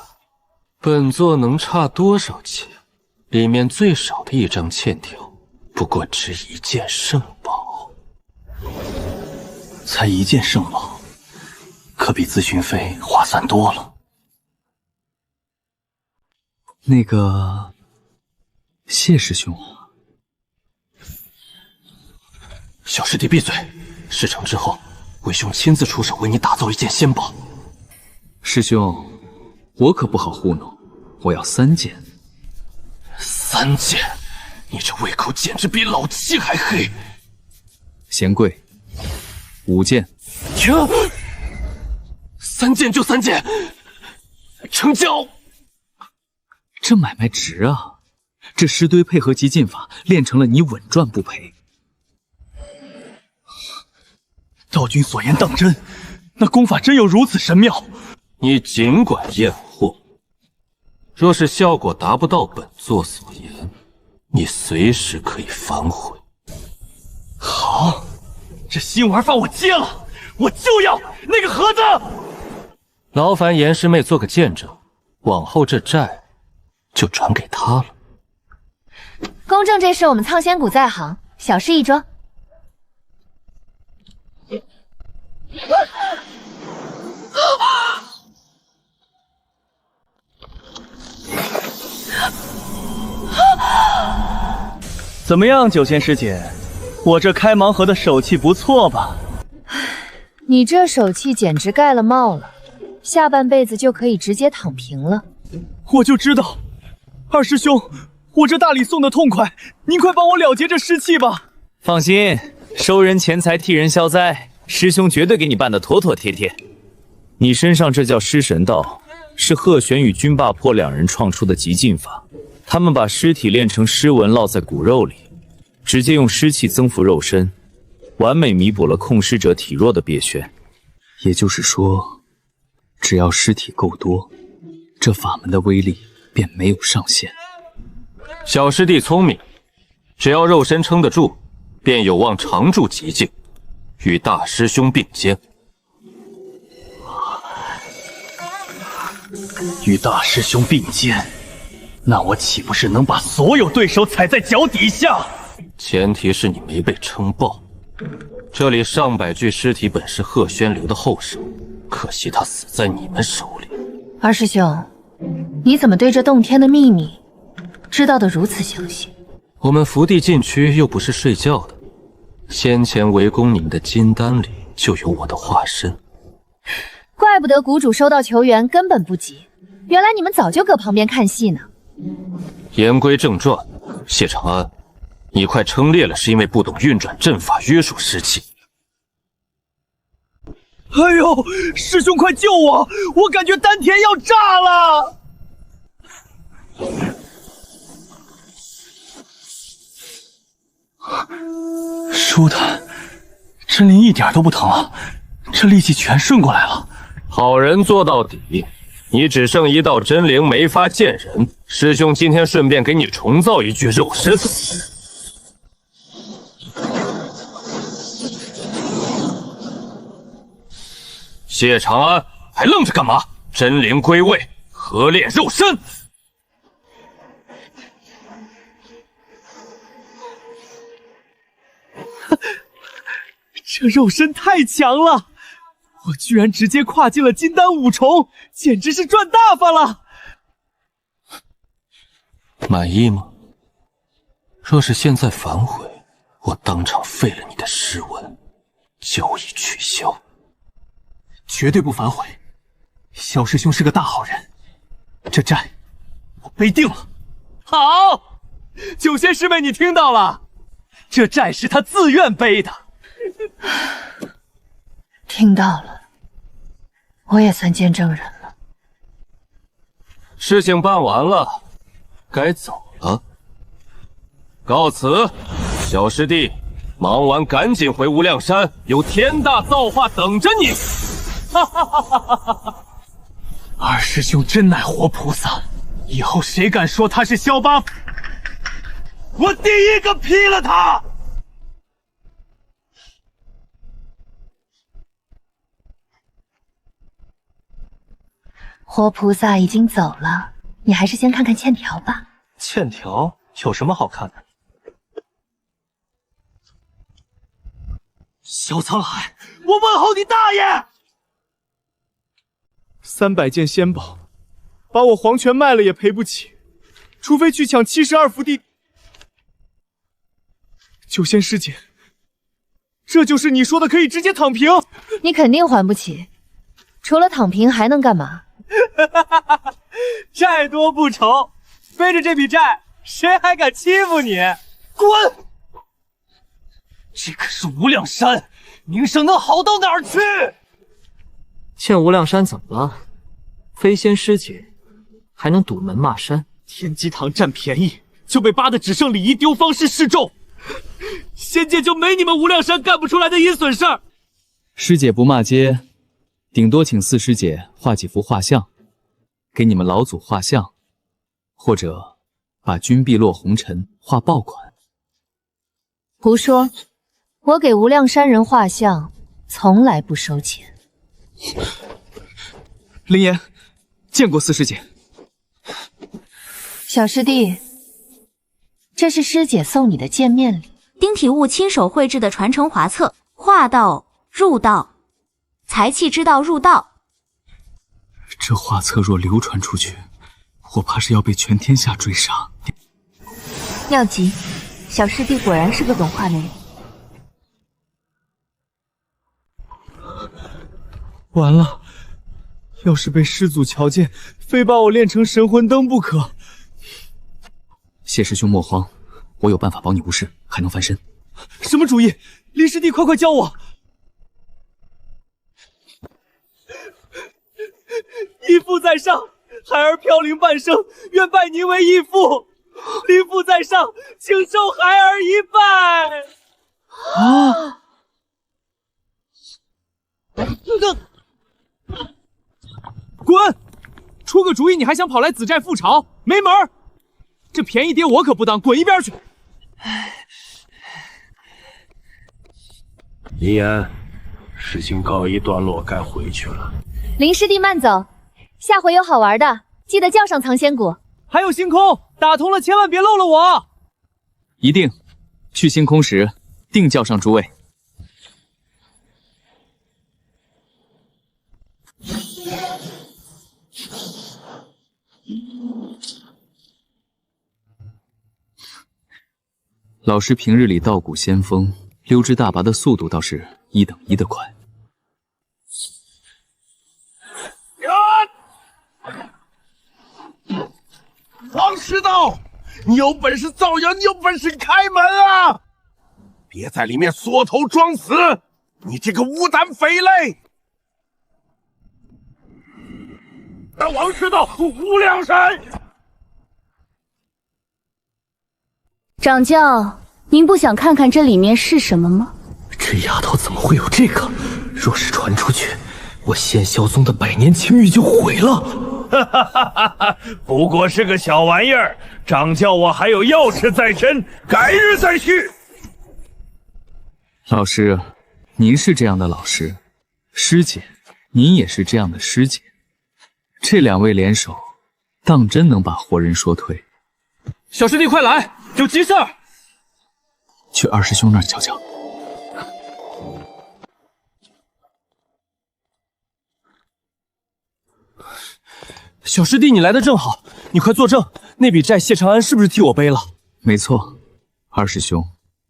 本座能差多少钱？里面最少的一张欠条，不过值1件圣宝。才1件圣宝，可比咨询费划算多了。那个，谢师兄，小师弟闭嘴！事成之后，为兄亲自出手为你打造一件仙宝。师兄，我可不好糊弄，我要3件。3件？你这胃口简直比老七还黑！嫌贵，5件。停！3件就3件，成交。这买卖值啊！这尸堆配合极进法，练成了你稳赚不赔。道君所言当真？那功法真有如此神妙？你尽管验货，若是效果达不到本座所言，你随时可以反悔。好，这新玩法我接了，我就要那个盒子。劳烦严师妹做个见证，往后这债就转给她了。公证这事我们苍仙谷在行，小事一桩。怎么样，九仙师姐，我这开盲盒的手气不错吧？你这手气简直盖了帽了，下半辈子就可以直接躺平了。我就知道，二师兄，我这大礼送的痛快，您快帮我了结这尸气吧。放心，收人钱财替人消灾，师兄绝对给你办得妥妥帖帖。你身上这叫尸神道，是贺玄与君霸破2人创出的极进法。他们把尸体炼成尸纹，烙在骨肉里，直接用尸气增幅肉身，完美弥补了控尸者体弱的别宣。也就是说，只要尸体够多，这法门的威力便没有上限。小师弟聪明，只要肉身撑得住，便有望常驻极境，与大师兄并肩。与大师兄并肩，那我岂不是能把所有对手踩在脚底下？前提是你没被撑爆。这里上百具尸体本是贺宣留的后手，可惜他死在你们手里。二师兄，你怎么对这洞天的秘密知道得如此详细？我们福地禁区又不是睡觉的，先前围攻你们的金丹里就有我的化身。怪不得谷主收到球员根本不急，原来你们早就搁旁边看戏呢。言归正传，谢长安，你快撑裂了，是因为不懂运转阵法约束尸气。哎呦，师兄快救我！我感觉丹田要炸了。舒坦，真灵一点都不疼啊，这力气全顺过来了。好人做到底，你只剩一道真灵没法见人。师兄今天顺便给你重造一具肉身。谢长安，还愣着干嘛？真灵归位，合炼肉身。这肉身太强了，我居然直接跨进了金丹5重，简直是赚大发了！满意吗？若是现在反悔，我当场废了你的尸纹，交易取消。绝对不反悔，萧师兄是个大好人，这债我背定了。好，九仙师妹，你听到了？这债是他自愿背的。听到了，我也算见证人了。事情办完了，该走了。告辞，小师弟，忙完赶紧回无量山，有天大造化等着你。哈哈哈哈哈哈！二师兄真乃活菩萨，以后谁敢说他是萧八，我第一个劈了他！活菩萨已经走了，你还是先看看欠条吧。欠条有什么好看的？萧沧海，我问候你大爷！300件仙宝，把我黄泉卖了也赔不起，除非去抢72福地。九仙师姐，这就是你说的可以直接躺平？你肯定还不起，除了躺平还能干嘛？债多不愁，背着这笔债，谁还敢欺负你？滚！这可是无量山，名声能好到哪儿去？欠无量山怎么了？飞仙师姐还能堵门骂山？天机堂占便宜，就被扒得只剩礼仪丢方式示众。仙界就没你们无量山干不出来的阴损事儿。师姐不骂街，顶多请四师姐画几幅画像，给你们老祖画像，或者把君碧落红尘画爆款。胡说！我给无量山人画像，从来不收钱。灵言，见过四师姐。小师弟，这是师姐送你的见面礼。丁体悟亲手绘制的传承画册，画道入道，才气之道入道。这画册若流传出去，我怕是要被全天下追杀。妙极，小师弟果然是个懂画的人。完了，要是被师祖瞧见，非把我炼成神魂灯不可。谢师兄莫慌，我有办法保你无事，还能翻身。什么主意？林师弟，快教我！义父在上，孩儿飘零半生，愿拜您为义父。林父在上，请受孩儿一拜。啊！滚！出个主意，你还想跑来子寨覆巢？没门儿！这便宜爹我可不当，滚一边去！林言，事情告一段落，该回去了。林师弟慢走，下回有好玩的，记得叫上藏仙谷。还有星空，打通了千万别漏了我。一定，去星空时定叫上诸位。老师平日里道骨仙风，溜之大拔的速度倒是1等1的快。王师道，你有本事造谣，你有本事开门啊！别在里面缩头装死，你这个无胆匪类！王师道，无量山！掌教，您不想看看这里面是什么吗？这丫头怎么会有这个？若是传出去，我仙霄宗的100年清誉就毁了。哈哈哈哈哈！不过是个小玩意儿，掌教我还有要事在身，改日再续。老师，您是这样的老师，师姐，您也是这样的师姐，这2位联手，当真能把活人说退。小师弟快来，有急事儿！去二师兄那儿瞧瞧。小师弟，你来的正好，你快作证，那笔债谢长安是不是替我背了？没错，二师兄，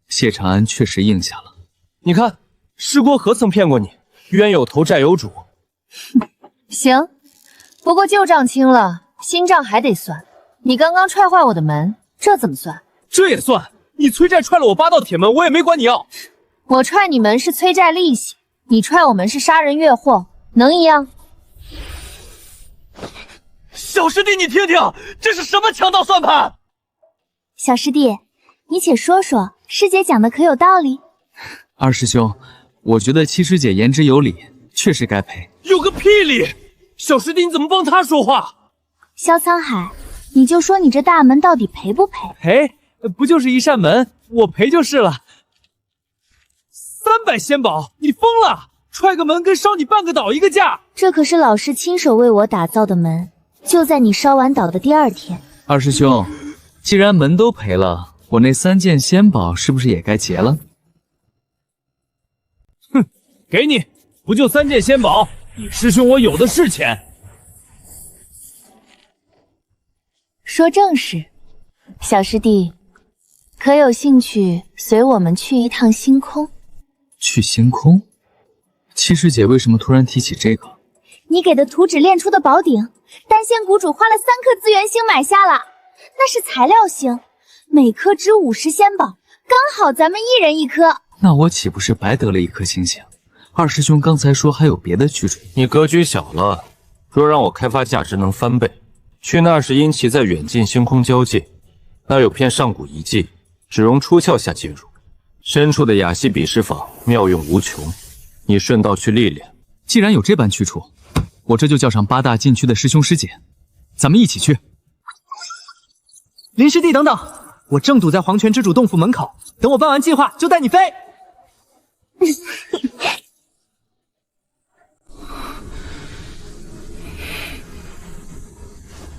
谢长安确实应下了。你看，师郭何曾骗过你？冤有头，债有主。行，不过旧账清了，新账还得算。你刚刚踹坏我的门，这怎么算？这也算？你催债踹了我8道铁门，我也没管你要。我踹你门是催债利息，你踹我门是杀人越货，能一样？小师弟，你听听，这是什么强盗算盘？小师弟，你且说说，师姐讲的可有道理？二师兄，我觉得七师姐言之有理，确实该赔。有个屁理！小师弟，你怎么帮他说话？萧沧海，你就说你这大门到底赔不赔？赔？不就是一扇门，我赔就是了。300仙宝，你疯了！踹个门跟烧你半个岛一个价。这可是老师亲手为我打造的门，就在你烧完岛的第2天。二师兄，既然门都赔了，我那3件仙宝是不是也该结了？哼，给你，不就3件仙宝？你师兄我有的是钱。说正事，小师弟，可有兴趣随我们去一趟星空？去星空？七师姐为什么突然提起这个？你给的图纸炼出的宝鼎，丹仙谷主花了3颗资源星买下了，那是材料星，每颗值50仙宝，刚好咱们1人1颗。那我岂不是白得了1颗星星？二师兄刚才说还有别的去处，你格局小了。若让我开发价值能翻倍，去那是因其在远近星空交界，那有片上古遗迹，只容出窍下介入。深处的雅系比试法妙用无穷，你顺道去历练。既然有这般去处，我这就叫上8大禁区的师兄师姐，咱们一起去。林师弟等等，我正堵在黄泉之主洞府门口，等我办完计划就带你飞。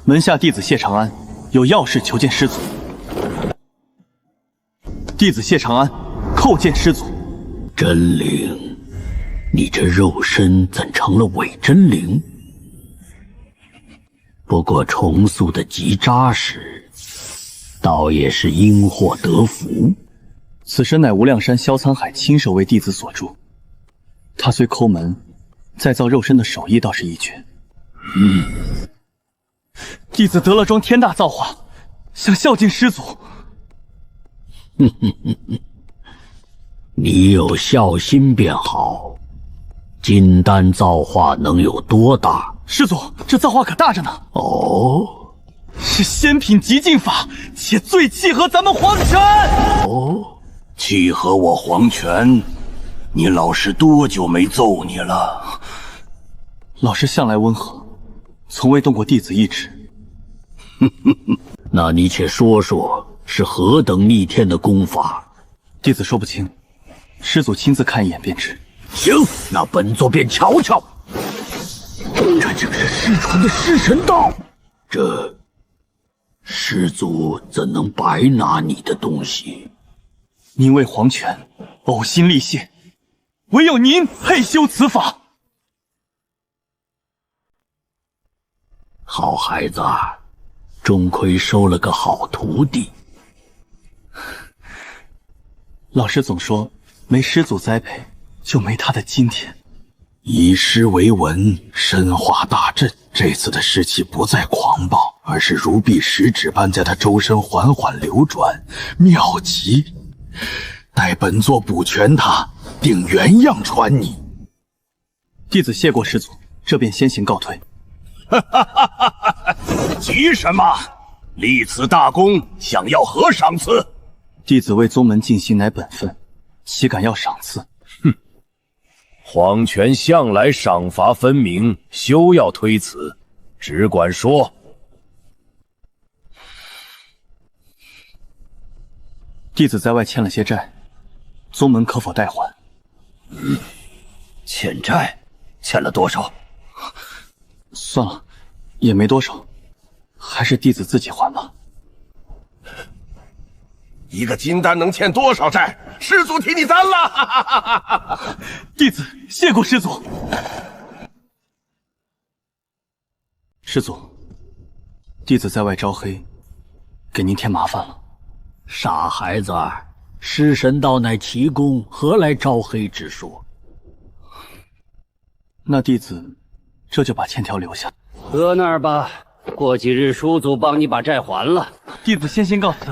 门下弟子谢长安有要事求见师祖。弟子谢长安叩见师祖。真灵，你这肉身怎成了伪真灵？不过重塑的极扎实，倒也是因祸得福。此身乃无量山萧沧海亲手为弟子所铸，他虽抠门，再造肉身的手艺倒是一绝。弟子得了桩天大造化，想孝敬师祖。你有孝心便好。金丹造化能有多大？师祖，这造化可大着呢。哦，是仙品极进法，且最契合咱们黄泉。哦，契合我黄泉？你老师多久没揍你了？老师向来温和，从未动过弟子一指。那你且说说是何等逆天的功法？弟子说不清，师祖亲自看一眼便知。行，那本座便瞧瞧。这竟是师传的尸神道，这师祖怎能白拿你的东西？您为黄泉呕心沥血，唯有您配修此法。好孩子，终亏收了个好徒弟。老师总说，没师祖栽培，就没他的今天。以师为文，身化大阵。这次的尸气不再狂暴，而是如臂食指般在他周身缓缓流转，妙极。待本座补全他，定原样传你。弟子谢过师祖，这便先行告退。急什么？立此大功，想要何赏赐？弟子为宗门尽心乃本分，岂敢要赏赐？哼！黄泉向来赏罚分明，休要推辞，只管说。弟子在外欠了些债，宗门可否代还？欠债，欠了多少？算了，也没多少，还是弟子自己还吧。一个金丹能欠多少债？师祖替你担了。弟子谢过师祖。师祖，弟子在外招黑，给您添麻烦了。傻孩子，尸神道乃奇功，何来招黑之说？那弟子这就把欠条留下。搁那儿吧，过几日叔祖帮你把债还了。弟子先行告辞。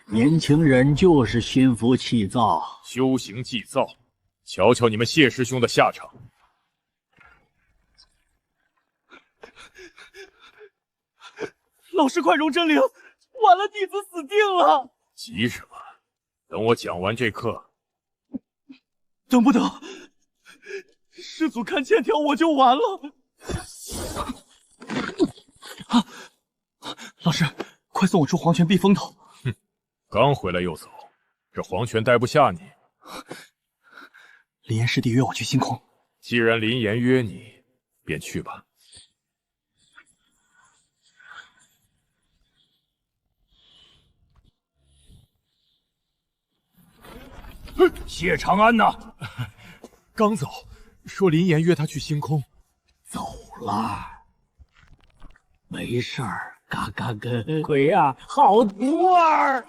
年轻人就是心浮气躁，修行既躁，瞧瞧你们谢师兄的下场。老师快容真灵，晚了弟子死定了。急什么？等我讲完这课。等不得，师祖看欠条我就完了。老师，快送我出黄泉避风头。刚回来又走，这黄泉待不下你。林岩师弟约我去星空。既然林岩约你，便去吧。谢长安呐，刚走，说林岩约他去星空。走了，没事儿，嘎嘎跟鬼啊，好徒儿。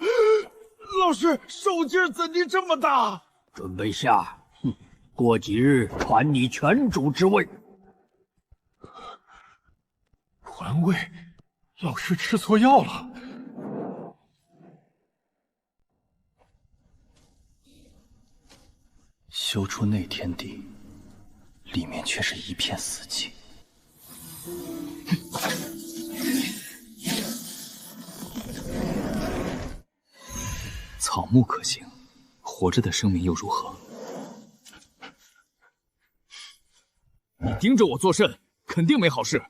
老师，手劲怎地这么大？准备下，过几日传你全主之位。传位？老师吃错药了。修出内天地，里面却是一片死寂。草木可行，活着的生命又如何？你盯着我作甚？肯定没好事。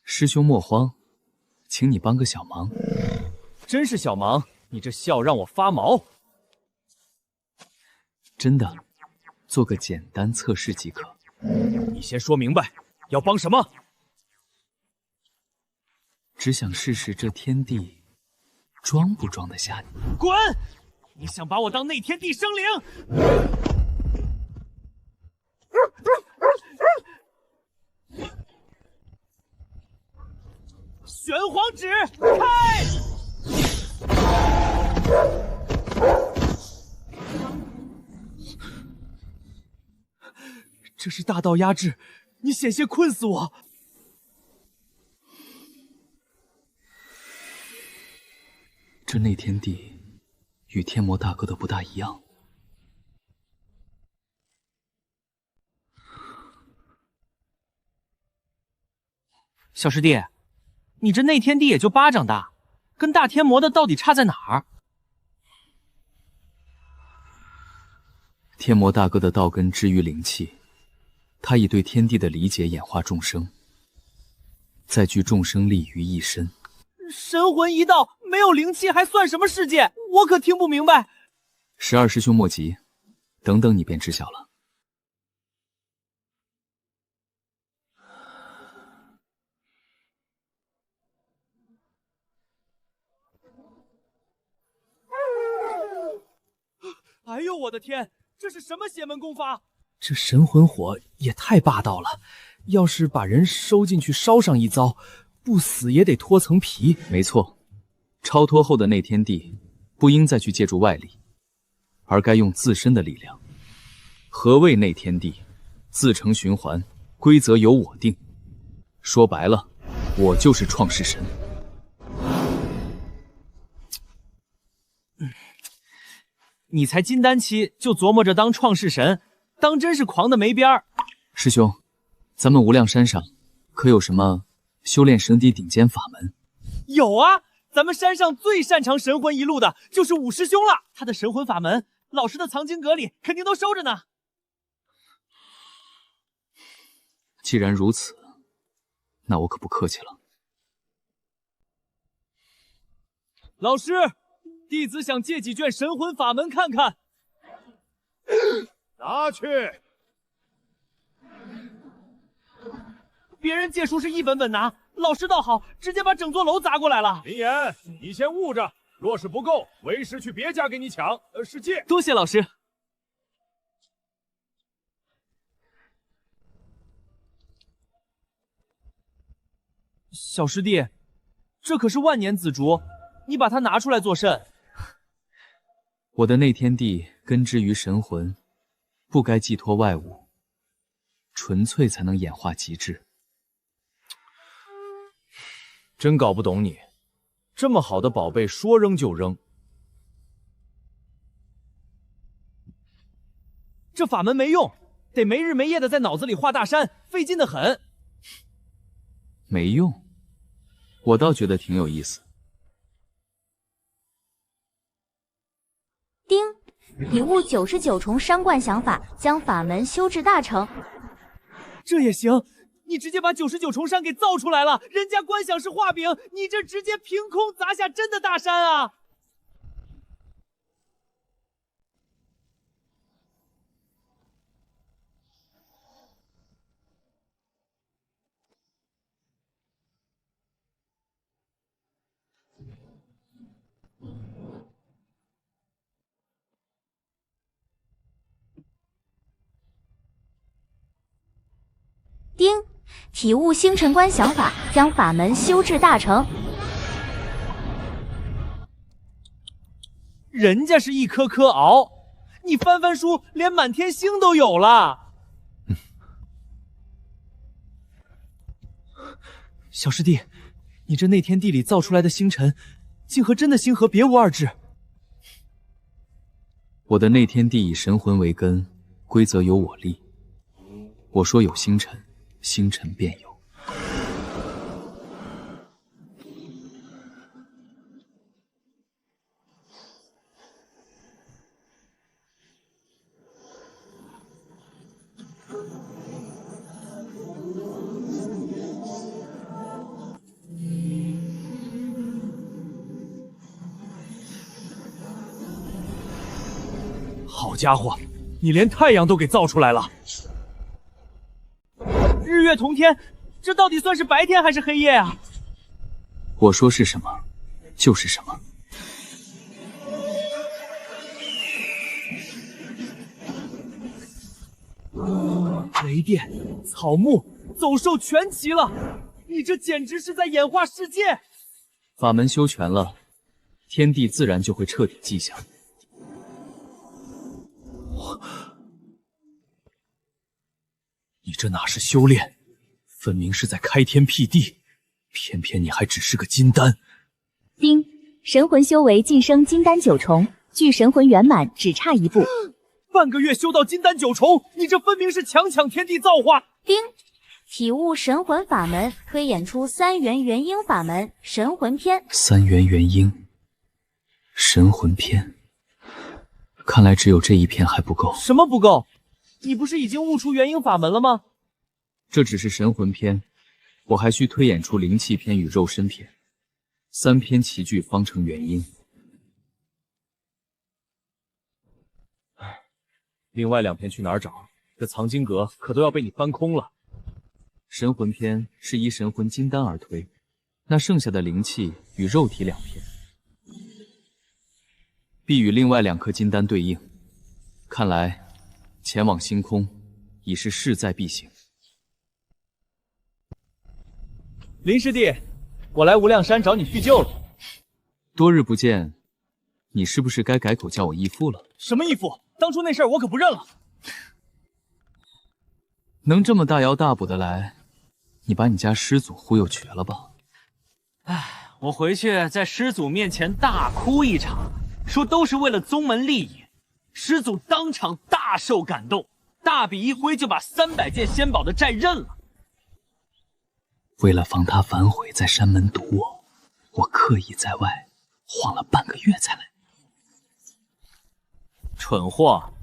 师兄莫慌，请你帮个小忙。真是小忙，你这笑让我发毛。真的，做个简单测试即可。你先说明白，要帮什么？只想试试这天地装不装得下你。滚！你想把我当内天地生灵？玄黄纸开！这是大道压制，你险些困死我。这内天地与天魔大哥的不大一样。小师弟，你这内天地也就巴掌大，跟大天魔的到底差在哪儿？天魔大哥的道根之于灵气，他以对天地的理解演化众生，再聚众生力于一身。神魂一道，没有灵气还算什么世界？我可听不明白。12师兄莫急，等等你便知晓了。哎呦我的天，这是什么邪门功法？这神魂火也太霸道了，要是把人收进去烧上一遭，不死也得脱层皮。没错，超脱后的内天地不应再去借助外力，而该用自身的力量。何谓内天地？自成循环，规则由我定。说白了，我就是创世神。你才金丹期就琢磨着当创世神，当真是狂的没边儿。师兄，咱们无量山上可有什么修炼神敌顶尖法门？有啊，咱们山上最擅长神魂一路的就是五师兄了。他的神魂法门，老师的藏经阁里肯定都收着呢。既然如此，那我可不客气了。老师，弟子想借几卷神魂法门看看。拿去。别人借书是一本本拿，老师倒好，直接把整座楼砸过来了。林岩，你先捂着，若是不够，为师去别家给你抢。是借。多谢老师。小师弟，这可是万年紫竹，你把它拿出来作甚？我的内天地根植于神魂，不该寄托外物，纯粹才能演化极致。真搞不懂你，这么好的宝贝说扔就扔。这法门没用，得没日没夜的在脑子里画大山，费劲的很。没用，我倒觉得挺有意思。丁，领悟99重山观想法，将法门修至大成。这也行，你直接把99重山给造出来了，人家观想是画饼，你这直接凭空砸下真的大山啊！体悟星辰观想法，将法门修至大成。人家是一颗颗熬，你翻翻书，连满天星都有了。小师弟，你这内天地里造出来的星辰，竟和真的星河别无二致。我的内天地以神魂为根，规则由我立。我说有星辰，星辰便有。好家伙，你连太阳都给造出来了！日月同天，这到底算是白天还是黑夜啊？我说是什么，就是什么。雷电、草木、走兽全齐了，你这简直是在演化世界！法门修全了，天地自然就会彻底记下。你这哪是修炼，分明是在开天辟地，偏偏你还只是个金丹。丁，神魂修为晋升金丹9重，距神魂圆满只差1步。半个月修到金丹9重，你这分明是强抢天地造化。丁，体悟神魂法门，推演出3元元婴法门神魂篇。3元元婴，神魂篇。看来只有这一篇还不够。什么不够？你不是已经悟出元婴法门了吗？这只是神魂篇，我还需推演出灵气篇与肉身篇，3篇齐聚方成元婴。另外2篇去哪儿找？这藏经阁可都要被你翻空了。神魂篇是依神魂金丹而推，那剩下的灵气与肉体2篇，必与另外2颗金丹对应。看来前往星空已是势在必行。林师弟，我来无量山找你叙旧了。多日不见，你是不是该改口叫我义父了？什么义父？当初那事儿我可不认了。能这么大摇大补的来，你把你家师祖忽悠瘸了吧？唉，我回去在师祖面前大哭一场，说都是为了宗门利益。师祖当场大受感动，大笔一挥就把300件仙宝的债认了。为了防他反悔在山门堵我，我刻意在外晃了半个月才来。蠢货，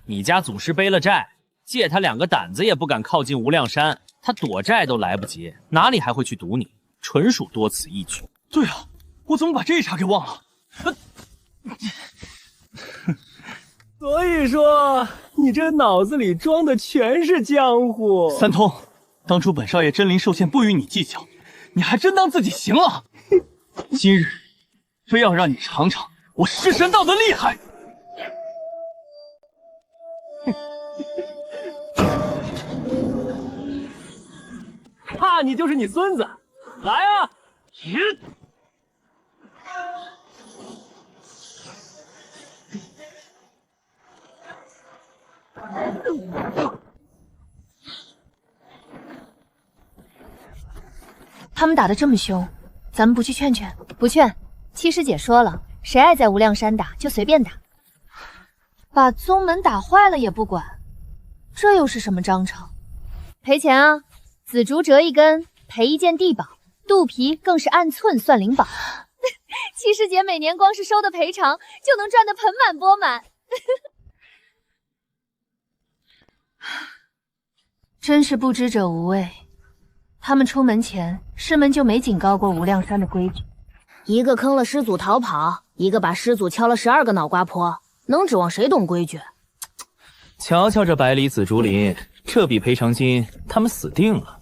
你家祖师背了债，借他2个胆子也不敢靠近无量山，他躲债都来不及，哪里还会去堵你？纯属多此一举。对啊，我怎么把这一茬给忘了？所以说，你这脑子里装的全是江湖。三通，当初本少爷真灵受限，不与你计较，你还真当自己行了。今日非要让你尝尝我噬神道的厉害。怕你就是你孙子，来啊！他们打得这么凶，咱们不去劝劝？不劝，七师姐说了，谁爱在无量山打就随便打，把宗门打坏了也不管，这又是什么章程？赔钱啊！紫竹折1根，赔1件地宝，肚皮更是按寸算灵宝。七师姐每年光是收的赔偿就能赚得盆满钵满。真是不知者无畏。他们出门前，师门就没警告过无量山的规矩。一个坑了师祖逃跑，一个把师祖敲了12个脑瓜婆，能指望谁懂规矩？瞧瞧这百里紫竹林，这笔赔偿金他们死定了。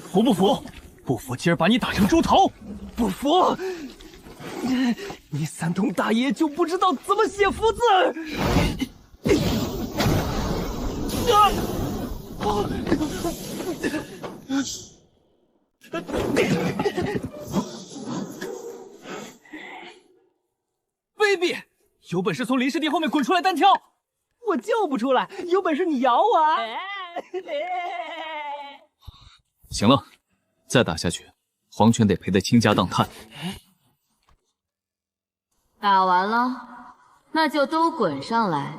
服不服？不服，今儿把你打成猪头！不服！你三通大爷就不知道怎么写福字！有本事从林师弟后面滚出来单挑！我救不出来，有本事你咬我啊！行了，再打下去，黄泉得赔得倾家荡产。打完了，那就都滚上来，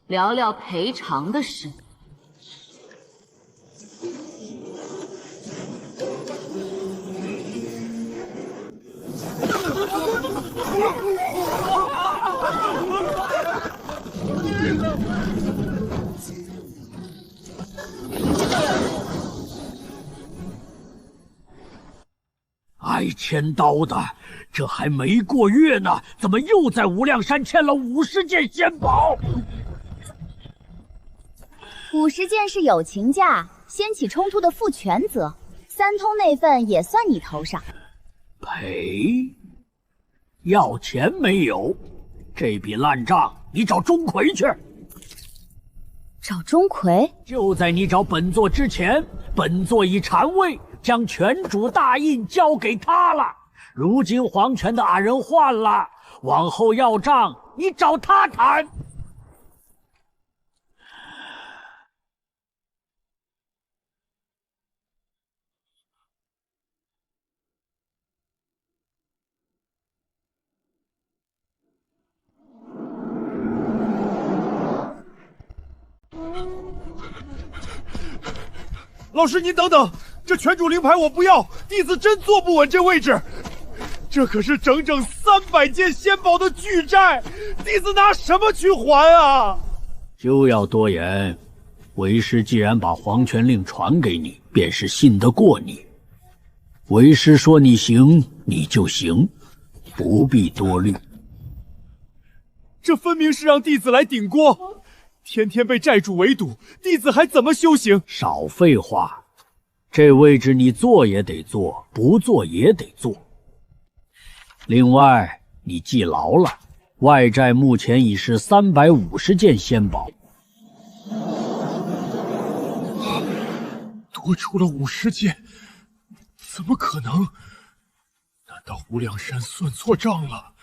聊聊赔偿的事。挨千刀的，这还没过月呢，怎么又在无量山欠了50件仙宝？50件是友情价，掀起冲突的负全责。三通那份也算你头上。赔？要钱没有？这笔烂账你找钟馗去。找钟馗？就在你找本座之前，本座已禅位，将泉主大印交给他了。如今黄泉的俺人换了，往后要账你找他谈。老师，您等等，这泉主灵牌我不要，弟子真坐不稳这位置。这可是整整300件仙宝的巨债，弟子拿什么去还啊？休要多言，为师既然把黄泉令传给你，便是信得过你。为师说你行，你就行，不必多虑。这分明是让弟子来顶锅，天天被债主围堵，弟子还怎么修行？少废话，这位置你做也得做，不做也得做。另外，你记牢了，外债目前已是350件仙宝，多出了50件，怎么可能？难道无量山算错账了？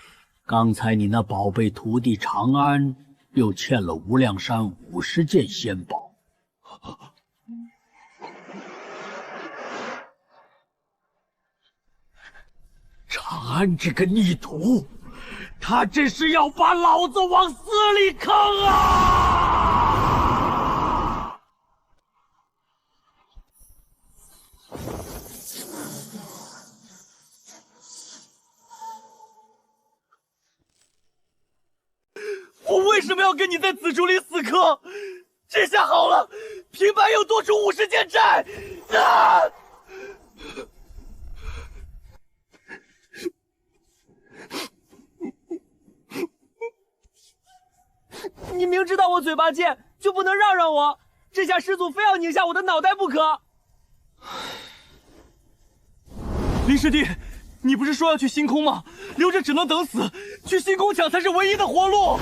刚才你那宝贝徒弟长安又欠了无量山50件仙宝。长安这个逆徒，他这是要把老子往死里坑啊！我为什么要跟你在紫竹林死磕？这下好了，平白又多出50件债啊！你明知道我嘴巴贱，就不能让我？这下师祖非要拧下我的脑袋不可！林师弟，你不是说要去星空吗？留着只能等死，去星空抢才是唯一的活路。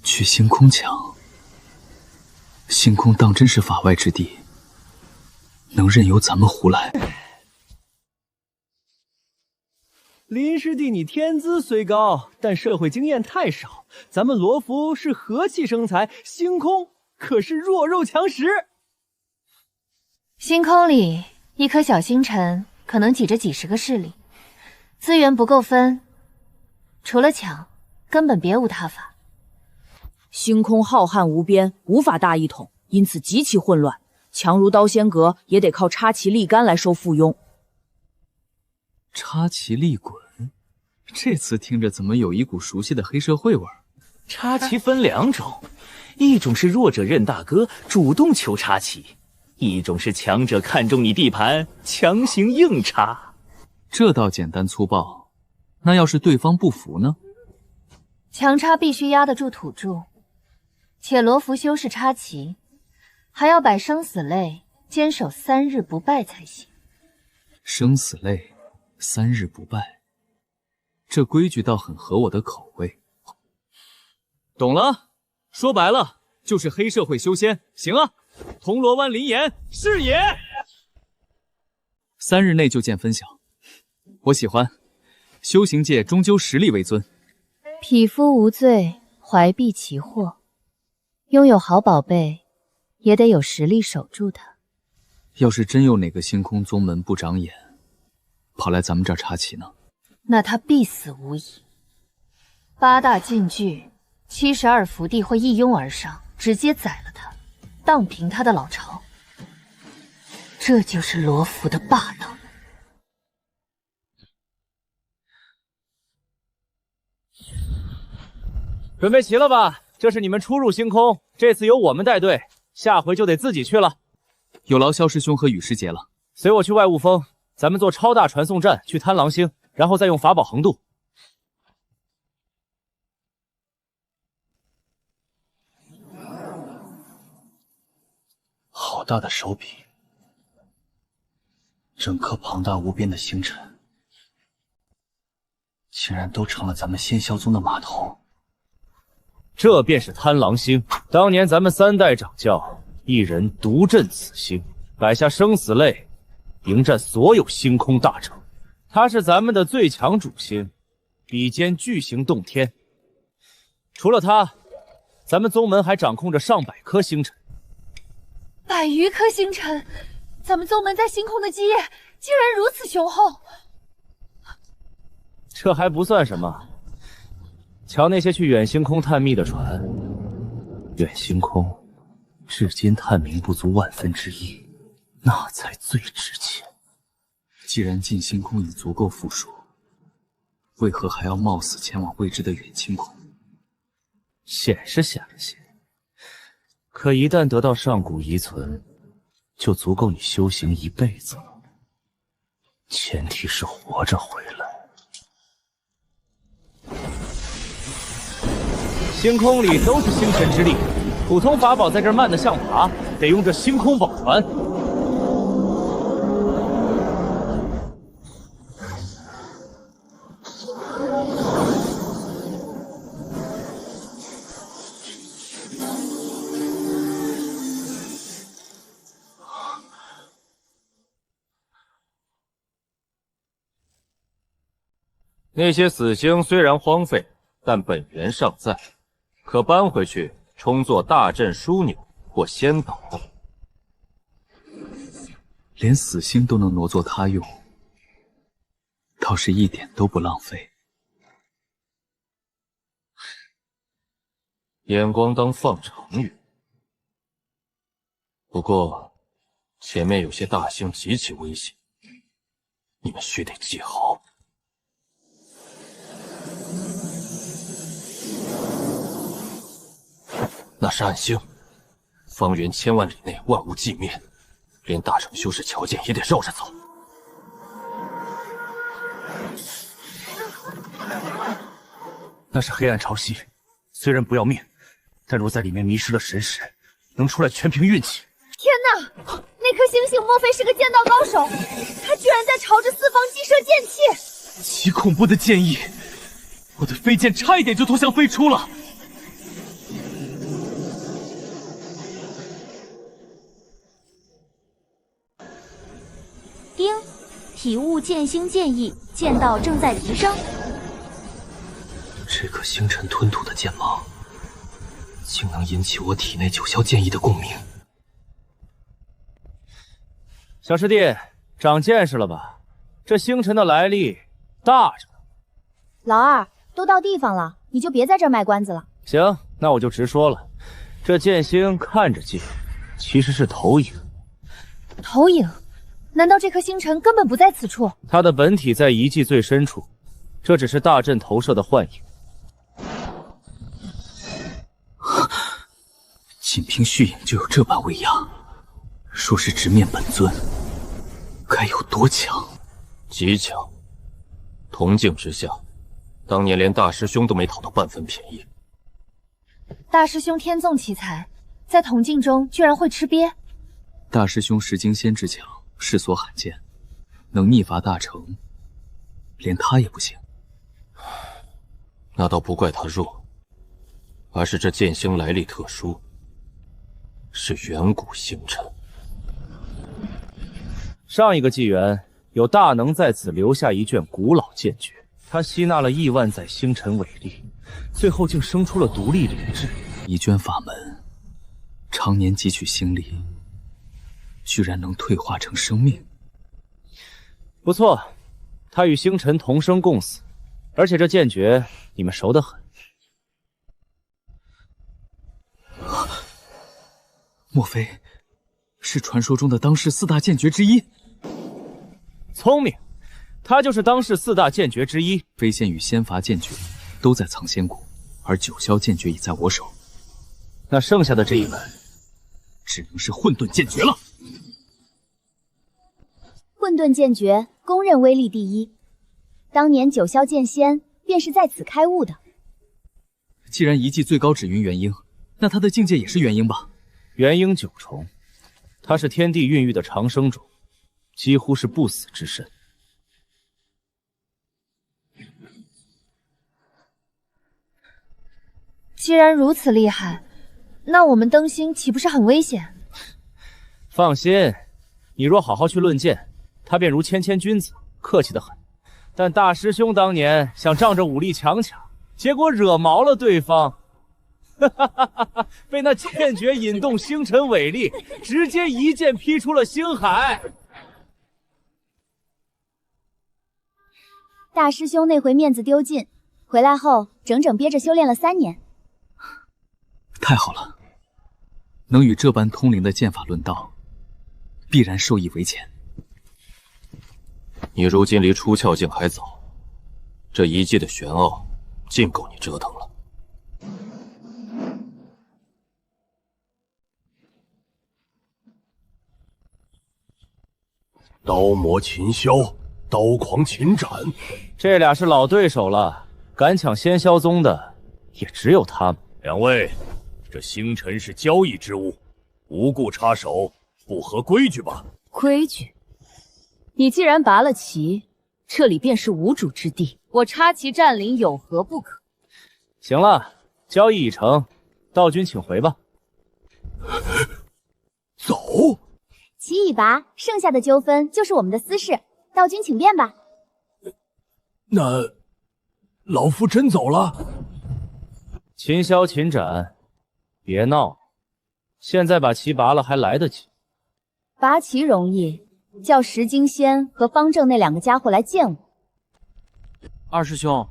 去星空抢？星空当真是法外之地，能任由咱们胡来？林师弟，你天资虽高，但社会经验太少。咱们罗浮是和气生财，星空可是弱肉强食。星空里一颗小星辰可能挤着几10个势力，资源不够分，除了抢，根本别无他法。星空浩瀚无边，无法大一统，因此极其混乱。强如刀仙阁，也得靠插旗立竿来收附庸。插旗立滚，这词听着怎么有一股熟悉的黑社会味儿？插旗分2种，一种是弱者认大哥，主动求插旗；一种是强者看中你地盘，强行硬插。这倒简单粗暴，那要是对方不服呢？强插必须压得住土著，且罗浮修士插旗，还要摆生死类，坚守3日不败才行。生死类，3日不败，这规矩倒很合我的口味。懂了，说白了就是黑社会修仙。行啊，铜锣湾林岩是也。3日内就见分晓，我喜欢。修行界终究实力为尊，匹夫无罪，怀璧其祸。拥有好宝贝，也得有实力守住它。要是真有哪个星空宗门不长眼，跑来咱们这儿插旗呢？那他必死无疑。8大禁具，72伏地会一拥而上，直接宰了他，荡平他的老巢。这就是罗浮的霸道。准备齐了吧？这是你们初入星空，这次由我们带队，下回就得自己去了。有劳萧师兄和雨师姐了。随我去外雾峰，咱们坐超大传送站去贪狼星，然后再用法宝横渡。好大的手笔！整颗庞大无边的星辰，竟然都成了咱们仙霄宗的码头。这便是贪狼星，当年咱们3代掌教一人独镇此星，摆下生死擂，迎战所有星空大城。他是咱们的最强主星，比肩巨星洞天。除了他，咱们宗门还掌控着上百颗星辰。100余颗星辰，咱们宗门在星空的基业竟然如此雄厚。这还不算什么，瞧那些去远星空探秘的船，远星空至今探明不足1/1000，那才最值钱。既然近星空已足够富庶，为何还要冒死前往未知的远星空？险是险了些，可一旦得到上古遗存，就足够你修行一辈子了。前提是活着回来。星空里都是星辰之力，普通法宝在这儿慢得像爬，得用这星空宝船。那些死星虽然荒废，但本源尚在，可搬回去充作大阵枢纽或仙岛。连死星都能挪作他用，倒是一点都不浪费。眼光当放长远。不过，前面有些大星极其危险，你们须得记好。那是暗星，方圆1000万里内万物寂灭，连大成修士瞧见也得绕着走。那是黑暗潮汐，虽然不要命，但若在里面迷失了神识，能出来全凭运气。天哪，那颗星星莫非是个剑道高手？他居然在朝着四方激射剑气！极恐怖的剑意，我的飞剑差一点就脱向飞出了。丁，体悟剑星剑意，剑道正在提升。这颗星辰吞吐的剑芒，竟能引起我体内9霄剑意的共鸣。小师弟，长见识了吧？这星辰的来历大着呢。老二，都到地方了，你就别在这儿卖关子了。行，那我就直说了。这剑星看着近，其实是投影。投影？难道这颗星辰根本不在此处？它的本体在遗迹最深处，这只是大阵投射的幻影。仅凭虚影就有这般威压，若是直面本尊，该有多强？极强。铜镜之下，当年连大师兄都没讨到半分便宜。大师兄天纵奇才，在铜镜中居然会吃瘪。大师兄石经仙之强，世所罕见，能逆伐大成，连他也不行。那倒不怪他弱，而是这剑星来历特殊，是远古星辰。上一个纪元，有大能在此留下一卷古老剑诀，他吸纳了亿万载星辰伟力，最后竟生出了独立灵智。一卷法门，常年汲取心力，居然能退化成生命。不错，他与星辰同生共死，而且这剑诀你们熟得很。莫非是传说中的当世4大剑诀之一？聪明，他就是当世4大剑诀之一。飞仙与仙伐剑诀都在藏仙谷，而九霄剑诀已在我手。那剩下的这一门，只能是混沌剑诀了。混沌剑诀公认威力第一，当年九霄剑仙便是在此开悟的。既然一技最高只云元婴，那他的境界也是元婴吧？元婴9重，他是天地孕育的长生种，几乎是不死之身。既然如此厉害，那我们登星岂不是很危险？放心，你若好好去论剑，他便如谦谦君子，客气得很。但大师兄当年想仗着武力强抢，结果惹毛了对方，被那剑诀引动星辰伟力，直接一剑劈出了星海。大师兄那回面子丢尽，回来后整整憋着修炼了3年。太好了，能与这般通灵的剑法论道，必然受益匪浅。你如今离出窍境还早，这一技的玄奥，尽够你折腾了。刀魔秦霄，刀狂秦斩，这俩是老对手了，敢抢仙霄宗的也只有他们。两位，这星辰是交易之物，无故插手，不合规矩吧？规矩？你既然拔了旗，这里便是无主之地，我插旗占领有何不可？行了，交易已成，道君请回吧。走。旗已拔，剩下的纠纷就是我们的私事，道君请便吧。那老夫真走了。秦霄、秦斩，别闹，现在把旗拔了还来得及。拔旗容易，叫石金仙和方正那2个家伙来见我。二师兄，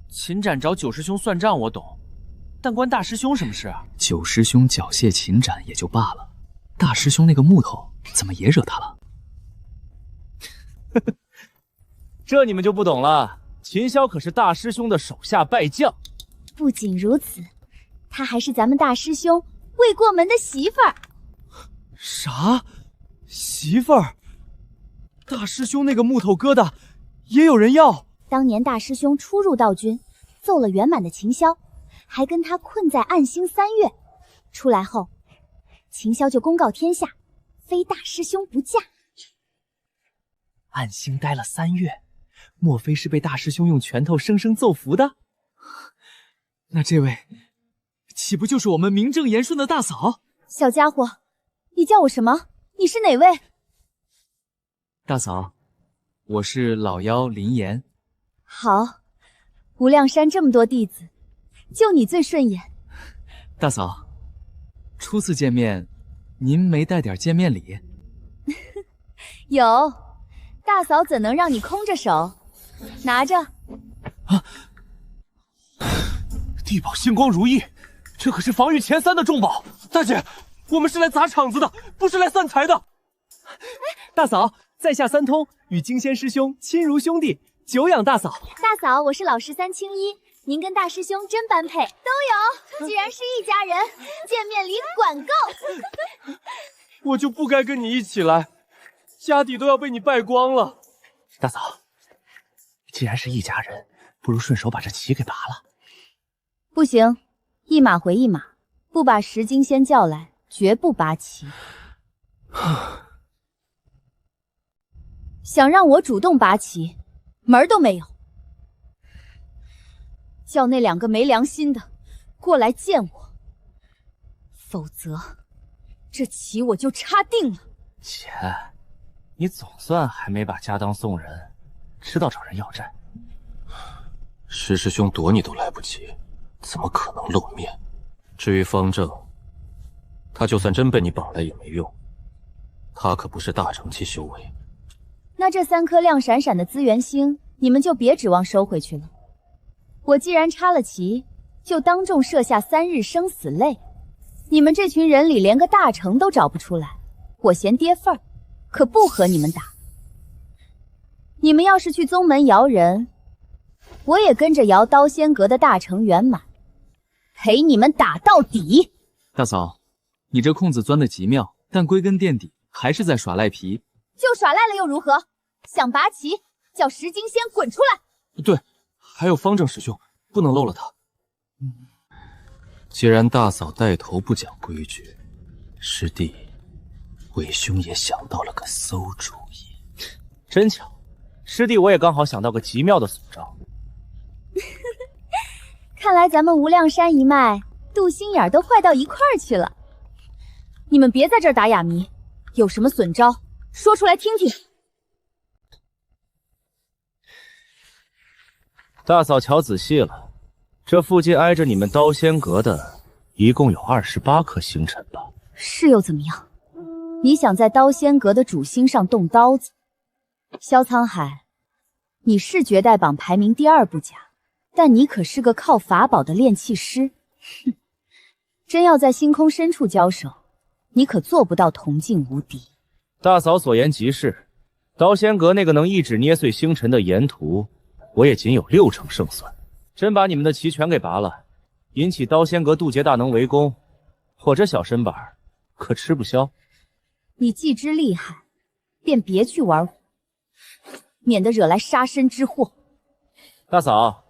秦斩找九师兄算账我懂，但关大师兄什么事啊？九师兄缴械秦斩也就罢了，大师兄那个木头怎么也惹他了？这你们就不懂了。秦霄可是大师兄的手下败将。不仅如此，她还是咱们大师兄未过门的媳妇儿。啥？媳妇儿？大师兄那个木头疙瘩也有人要？当年大师兄初入道君，揍了圆满的秦霄，还跟他困在暗星3月。出来后，秦霄就公告天下，非大师兄不嫁。暗星待了3月，莫非是被大师兄用拳头生生揍服的？那这位岂不就是我们名正言顺的大嫂？小家伙，你叫我什么？你是哪位？大嫂，我是老妖林岩。好，无量山这么多弟子，就你最顺眼。大嫂，初次见面，您没带点见面礼？有，大嫂怎能让你空着手？拿着。地宝星光如意，这可是防御前3的重宝。大姐，我们是来砸场子的，不是来散财的。大嫂，在下三通，与金仙师兄亲如兄弟，久仰大嫂。大嫂，我是老13青衣，您跟大师兄真般配，都有。既然是一家人，见面礼管够。我就不该跟你一起来，家底都要被你败光了。大嫂，既然是一家人，不如顺手把这旗给拔了。不行，一码回一码，不把石金仙叫来，绝不拔旗。想让我主动拔旗，门儿都没有。叫那2个没良心的过来见我，否则这旗我就插定了。姐，你总算还没把家当送人，知道找人要债。石师兄躲你都来不及，怎么可能露面？至于方正，他就算真被你绑来也没用，他可不是大成期修为。那这3颗亮闪闪的资源星，你们就别指望收回去了。我既然插了旗，就当众设下3日生死擂。你们这群人里连个大成都找不出来，我嫌跌份儿，可不和你们打。你们要是去宗门摇人，我也跟着摇刀仙阁的大成圆满，陪你们打到底。大嫂，你这空子钻得极妙，但归根垫底还是在耍赖皮。就耍赖了又如何？想拔旗，叫石金仙滚出来！对，还有方正师兄，不能漏了他。既然大嫂带头不讲规矩，师弟为兄也想到了个馊主意。真巧，师弟我也刚好想到个极妙的损招。看来咱们无量山一脉镀心眼都坏到一块儿去了。你们别在这儿打哑谜，有什么损招说出来听听。大嫂瞧仔细了，这附近挨着你们刀仙阁的，一共有28颗星辰吧？是又怎么样？你想在刀仙阁的主星上动刀子？萧沧海，你是绝代榜排名第2不假，但你可是个靠法宝的炼器师。哼，真要在星空深处交手，你可做不到同进无敌。大嫂所言极是，刀仙阁那个能一指捏碎星辰的岩图，我也仅有6成胜算。真把你们的旗全给拔了，引起刀仙阁渡劫大能围攻，我这小身板可吃不消。你既知厉害，便别去玩火，免得惹来杀身之祸。大嫂，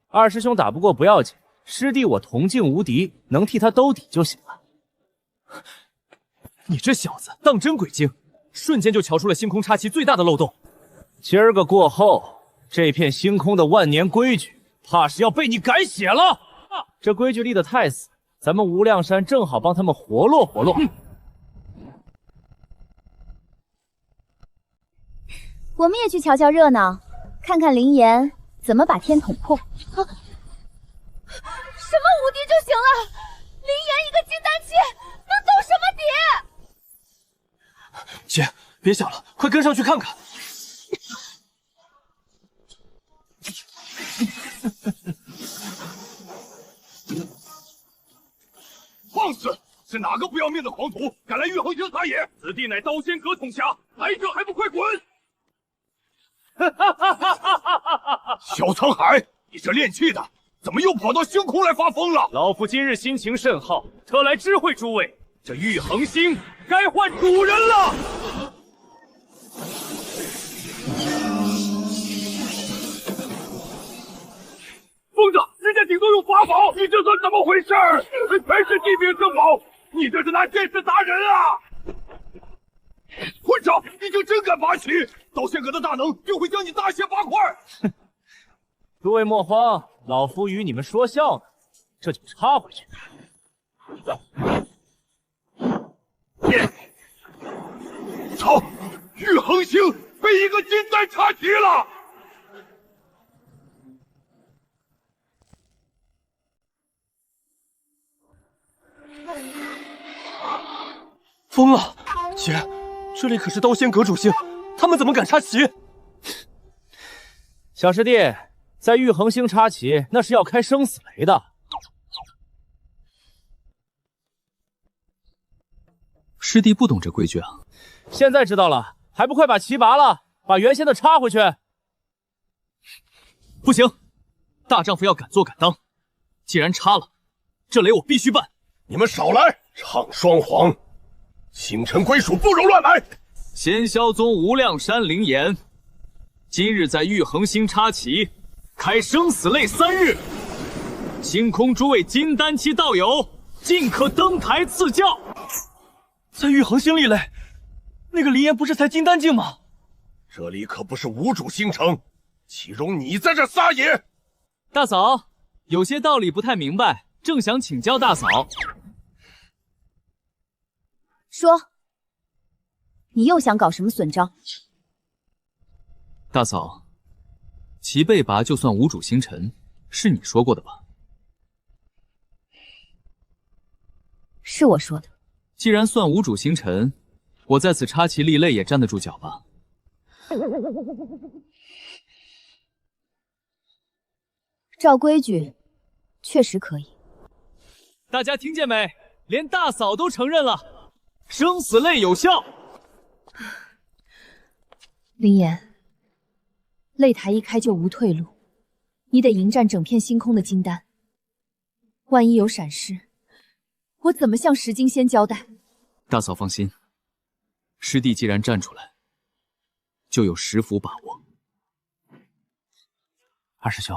二师兄打不过不要紧，师弟我同境无敌，能替他兜底就行了。你这小子当真鬼精，瞬间就瞧出了星空插旗最大的漏洞。今儿个过后，这片星空的万年规矩，怕是要被你改写了。这规矩立得太死，咱们无量山正好帮他们活络活络。我们也去瞧瞧热闹，看看林岩怎么把天捅破。什么无敌就行了？林岩一个金丹期能斗什么敌？姐，别想了，快跟上去看看。放肆！是哪个不要命的狂徒敢来玉衡星撒野？此地乃刀仙阁统辖，来者还不快滚！小沧海，你这练气的，怎么又跑到星空来发疯了？老夫今日心情甚好，特来知会诸位，这玉衡星该换主人了。疯子，人家顶多用法宝，你这算怎么回事？全是地禀圣宝，你这是拿剑士砸人啊！混账！你就真敢拔旗，刀仙阁的大能定会将你大卸八块！诸位莫慌，老夫与你们说笑呢，这就插回去。操！玉衡星被一个金丹插旗了！疯了！姐，这里可是刀仙阁主星，他们怎么敢插旗？小师弟，在玉衡星插旗，那是要开生死雷的。师弟不懂这规矩啊！现在知道了，还不快把旗拔了，把原先的插回去？不行，大丈夫要敢做敢当。既然插了，这雷我必须办。你们少来，唱双簧！星辰归属，不容乱来。仙霄宗无量山灵岩，今日在玉衡星插旗，开生死擂3日。星空诸位金丹期道友，尽可登台赐教。在玉衡星里嘞，那个林岩不是才金丹境吗？这里可不是无主星城，岂容你在这撒野？大嫂，有些道理不太明白，正想请教大嫂。说，你又想搞什么损招？大嫂，旗被拔就算无主星辰，是你说过的吧？是我说的。既然算无主星辰，我在此插旗立擂也站得住脚吧？照规矩，确实可以。大家听见没？连大嫂都承认了，生死擂有效。林言，擂台一开就无退路，你得迎战整片星空的金丹。万一有闪失，我怎么向石金仙交代？大嫂放心，师弟既然站出来，就有10伏把握。二师兄，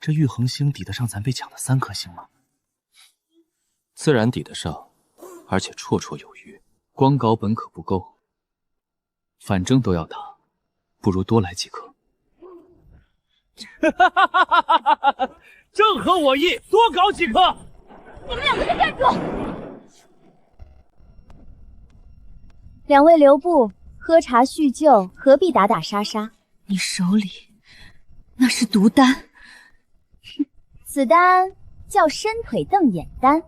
这玉衡星抵得上咱被抢的3颗星吗？自然抵得上，而且绰绰有余。光稿本可不够，反正都要打，不如多来几颗。正合我意，多搞几颗。你们两个人站住！两位留步，喝茶叙旧，何必打打杀杀？你手里那是毒丹。此丹叫伸腿瞪眼丹，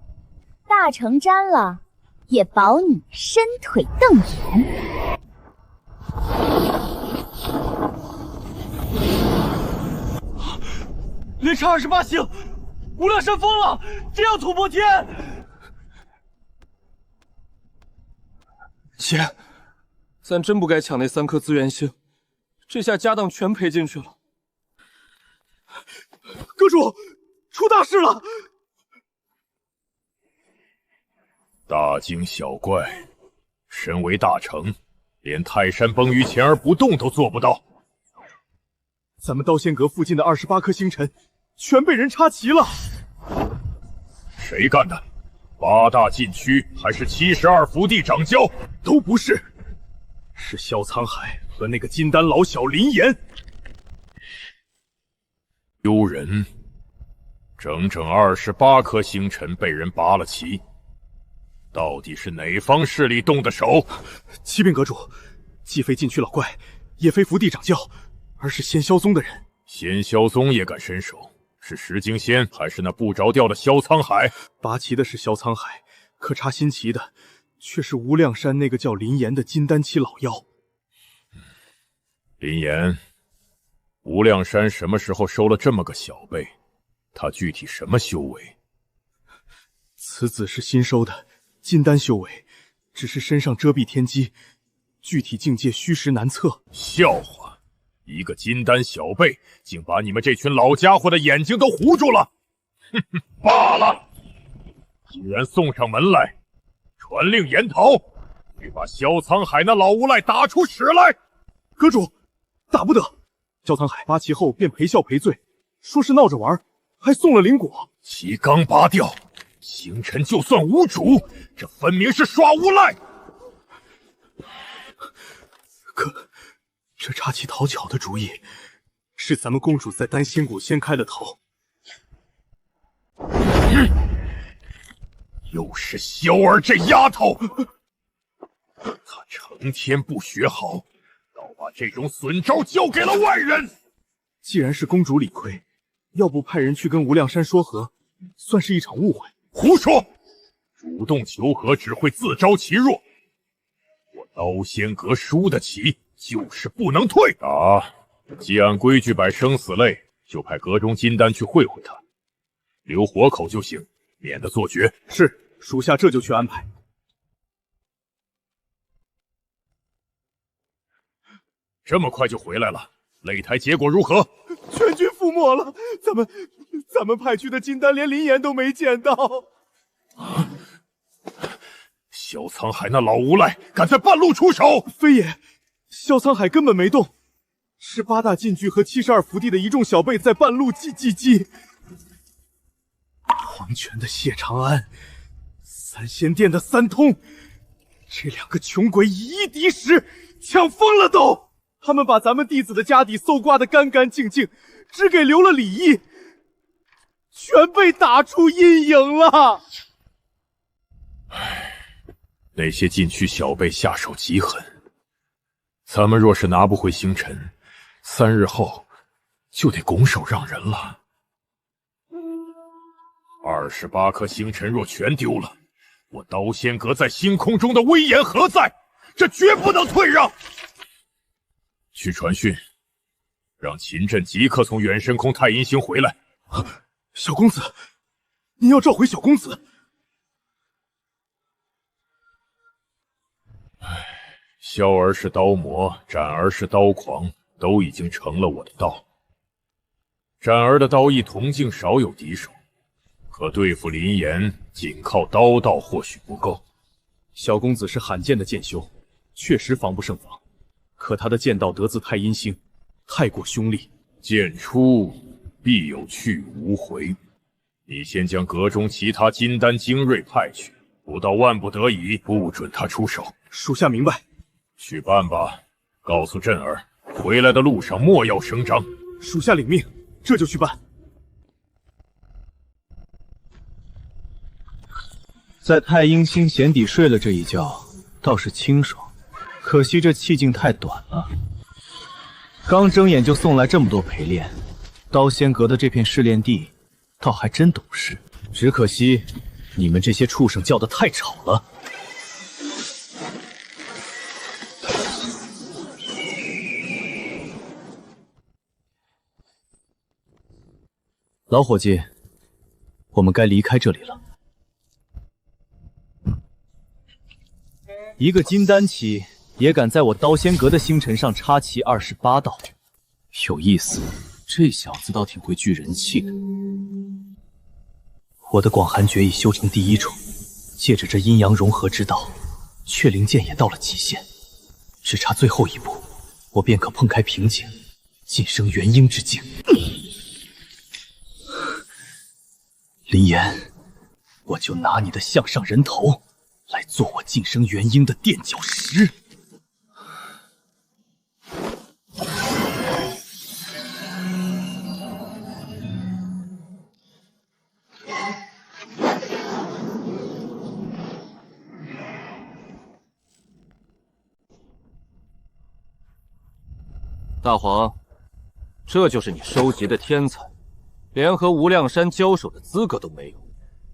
大成沾了，也保你伸腿瞪眼。连插28星，无量山疯了，这样吐破天！姐，咱真不该抢那3颗资源星，这下家当全赔进去了。阁主，出大事了！大惊小怪，身为大成，连泰山崩于前而不动都做不到。咱们刀仙阁附近的28颗星辰，全被人插齐了。谁干的？8大禁区还是72伏地掌教？都不是，是萧沧海和那个金丹老小林岩。丢人！整整28颗星辰被人拔了旗，到底是哪方势力动的手？启禀阁主，既非禁区老怪，也非伏地掌教，而是仙霄宗的人。仙霄宗也敢伸手？是石经仙还是那不着调的萧沧海？拔旗的是萧沧海，可插新旗的却是无量山那个叫林岩的金丹期老妖。林岩，无量山什么时候收了这么个小辈？他具体什么修为？此子是新收的金丹修为，只是身上遮蔽天机，具体境界虚实难测。笑话！一个金丹小辈，竟把你们这群老家伙的眼睛都糊住了！哼哼，罢了。既然送上门来，传令严讨，去把萧沧海那老无赖打出屎来！阁主，打不得！萧沧海拔旗后便赔笑赔罪，说是闹着玩，还送了灵果。旗刚拔掉，星辰就算无主，这分明是耍无赖！可这插旗讨巧的主意，是咱们公主在丹仙谷先开的头。又是萧儿这丫头，她成天不学好，倒把这种损招交给了外人。既然是公主理亏，要不派人去跟无量山说和，算是一场误会。胡说！主动求和只会自招其弱。我刀仙阁输得起，就是不能退。打！既按规矩摆生死擂，就派阁中金丹去会会他，留活口就行，免得做绝。是，属下这就去安排。这么快就回来了，擂台结果如何？全军覆没了，咱们派去的金丹连林岩都没见到。萧沧海那老无赖敢在半路出手！非也，萧沧海根本没动，是8大禁区和72伏地的一众小辈在半路击。黄泉的谢长安，三仙殿的三通，这2个穷鬼以一敌10，抢疯了都！他们把咱们弟子的家底搜刮得干干净净，只给留了礼义，全被打出阴影了。那些禁区小辈下手极狠，咱们若是拿不回星辰，3日后就得拱手让人了。28颗星辰若全丢了，我刀仙阁在星空中的威严何在？这绝不能退让！去传讯，让秦震即刻从远深空太阴星回来。小公子，您要召回小公子。萧儿是刀魔，展儿是刀狂，都已经成了我的道。展儿的刀艺铜镜少有敌手，可对付林岩，仅靠刀道或许不够。小公子是罕见的剑修，确实防不胜防。可他的剑道得自太阴星，太过凶厉，剑出必有去无回。你先将阁中其他金丹精锐派去，不到万不得已，不准他出手。属下明白。去办吧，告诉震儿，回来的路上莫要声张。属下领命，这就去办。在太阴星险底睡了这一觉，倒是清爽。可惜这气劲太短了，刚睁眼就送来这么多陪练，刀仙阁的这片试炼地，倒还真懂事。只可惜你们这些畜生叫得太吵了。老伙计，我们该离开这里了。一个金丹期也敢在我刀仙阁的星辰上插旗28道，有意思。这小子倒挺会聚人气的。我的广寒诀已修成第1重，借着这阴阳融合之道，雀灵剑也到了极限，只差最后一步，我便可碰开瓶颈，晋升元婴之境。林岩，我就拿你的项上人头来做我晋升元婴的垫脚石。大黄，这就是你收集的天才，连和无量山交手的资格都没有，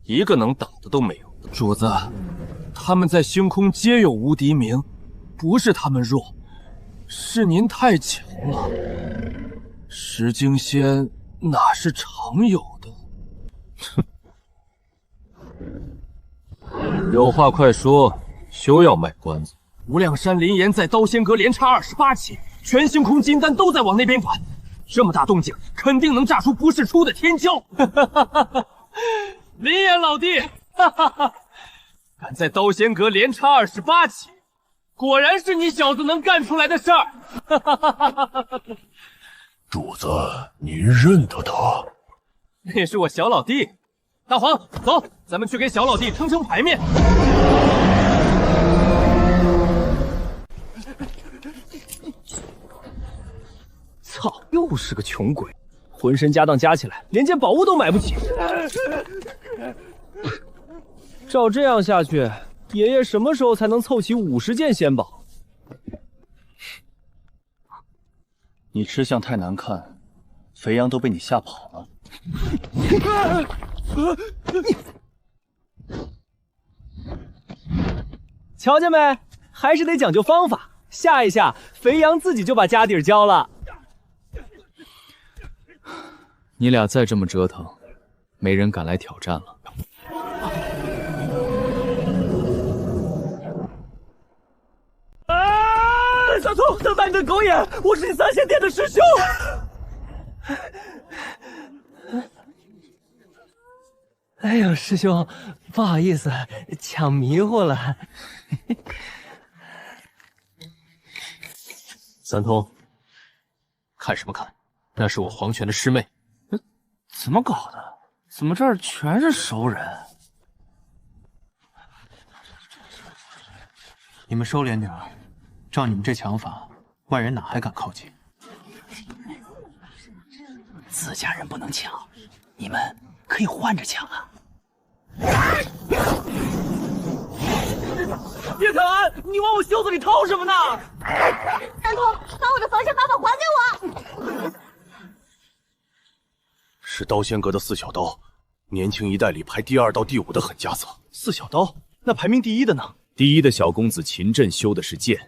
一个能打的都没有。主子，他们在星空皆有无敌名，不是他们弱，是您太强了。石经仙哪是常有的？哼，有话快说，休要卖关子。无量山林岩在刀仙阁连插28期，全星空金丹都在往那边赶，这么大动静，肯定能炸出不世出的天骄。林岩老弟，敢在刀仙阁连插28期，果然是你小子能干出来的事儿。主子，您认得他？那是我小老弟。大黄，走，咱们去给小老弟撑撑牌面。操，又是个穷鬼，浑身家当加起来，连件宝物都买不起。照这样下去，爷爷什么时候才能凑齐50件仙宝？你吃相太难看，肥羊都被你吓跑了。瞧见没？还是得讲究方法，吓一下，肥羊自己就把家底交了。你俩再这么折腾，没人敢来挑战了。小兔，瞪大你的狗眼！我是你3仙殿的师兄。哎呦，师兄，不好意思，抢迷糊了。三通，看什么看？那是我黄泉的师妹。怎么搞的？怎么这儿全是熟人？你们收敛点儿，照你们这抢法，外人哪还敢靠近？自家人不能抢，你们可以换着抢啊！叶可安，你往我袖子里掏什么呢？三通，把我的防身法宝还给我！是刀仙阁的4小刀，年轻一代里排第2到第5的狠家子。4小刀，那排名第一的呢？第一的小公子秦震修的是剑，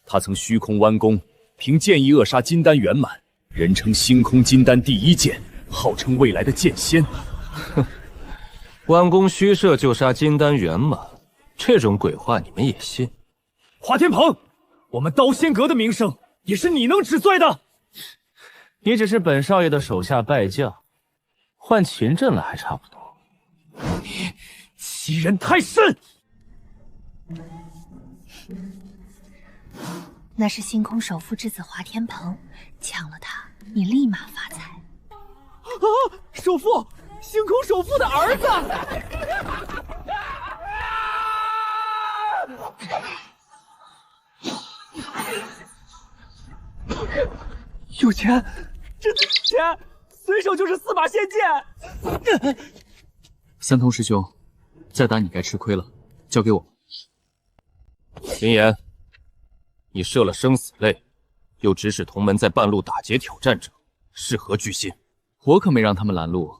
他曾虚空弯弓，凭剑意扼杀金丹圆满，人称星空金丹第一剑，号称未来的剑仙。哼，弯弓虚射就杀金丹圆满，这种鬼话你们也信？华天鹏，我们刀仙阁的名声也是你能指罪的。你只是本少爷的手下败将，换秦震了还差不多。欺人太甚！那是星空首富之子华天鹏，抢了他，你立马发财。啊！首富，星空首富的儿子！有钱，真的有钱，随手就是4把仙剑。三通师兄，再打你该吃亏了，交给我。林岩，你设了生死类，又指使同门在半路打劫挑战者，是何居心？我可没让他们拦路，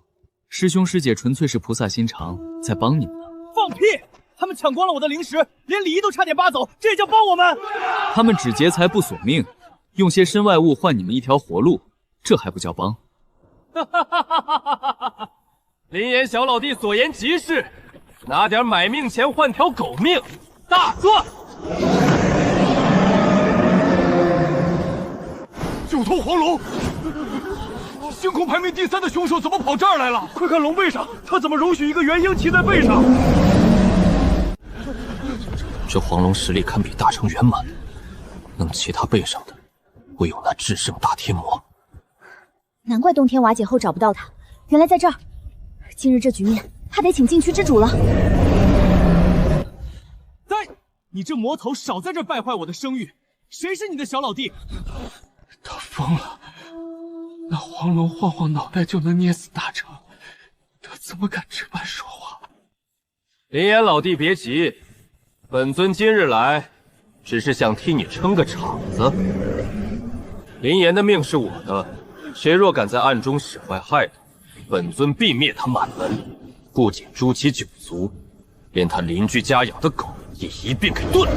师兄师姐纯粹是菩萨心肠，在帮你们呢。放屁！他们抢光了我的灵石，连礼仪都差点扒走，这也叫帮我们？他们只劫财不索命，用些身外物换你们一条活路，这还不叫帮？林岩小老弟所言极是，拿点买命钱换条狗命，大赚！九头黄龙，星空排名第3的凶手怎么跑这儿来了？快看龙背上，他怎么容许一个元婴骑在背上？这黄龙实力堪比大成圆满，能骑他背上的，唯有那至圣大天魔。难怪冬天瓦解后找不到他，原来在这儿。今日这局面，他得请禁区之主了。你这魔头少在这败坏我的声誉！谁是你的小老弟？他疯了！那黄龙晃晃脑袋就能捏死大成，他怎么敢这般说话？林岩老弟别急，本尊今日来，只是想替你撑个场子。林岩的命是我的，谁若敢在暗中使坏害他，本尊必灭他满门，不仅诛其9族，连他邻居家养的狗也一并给炖了。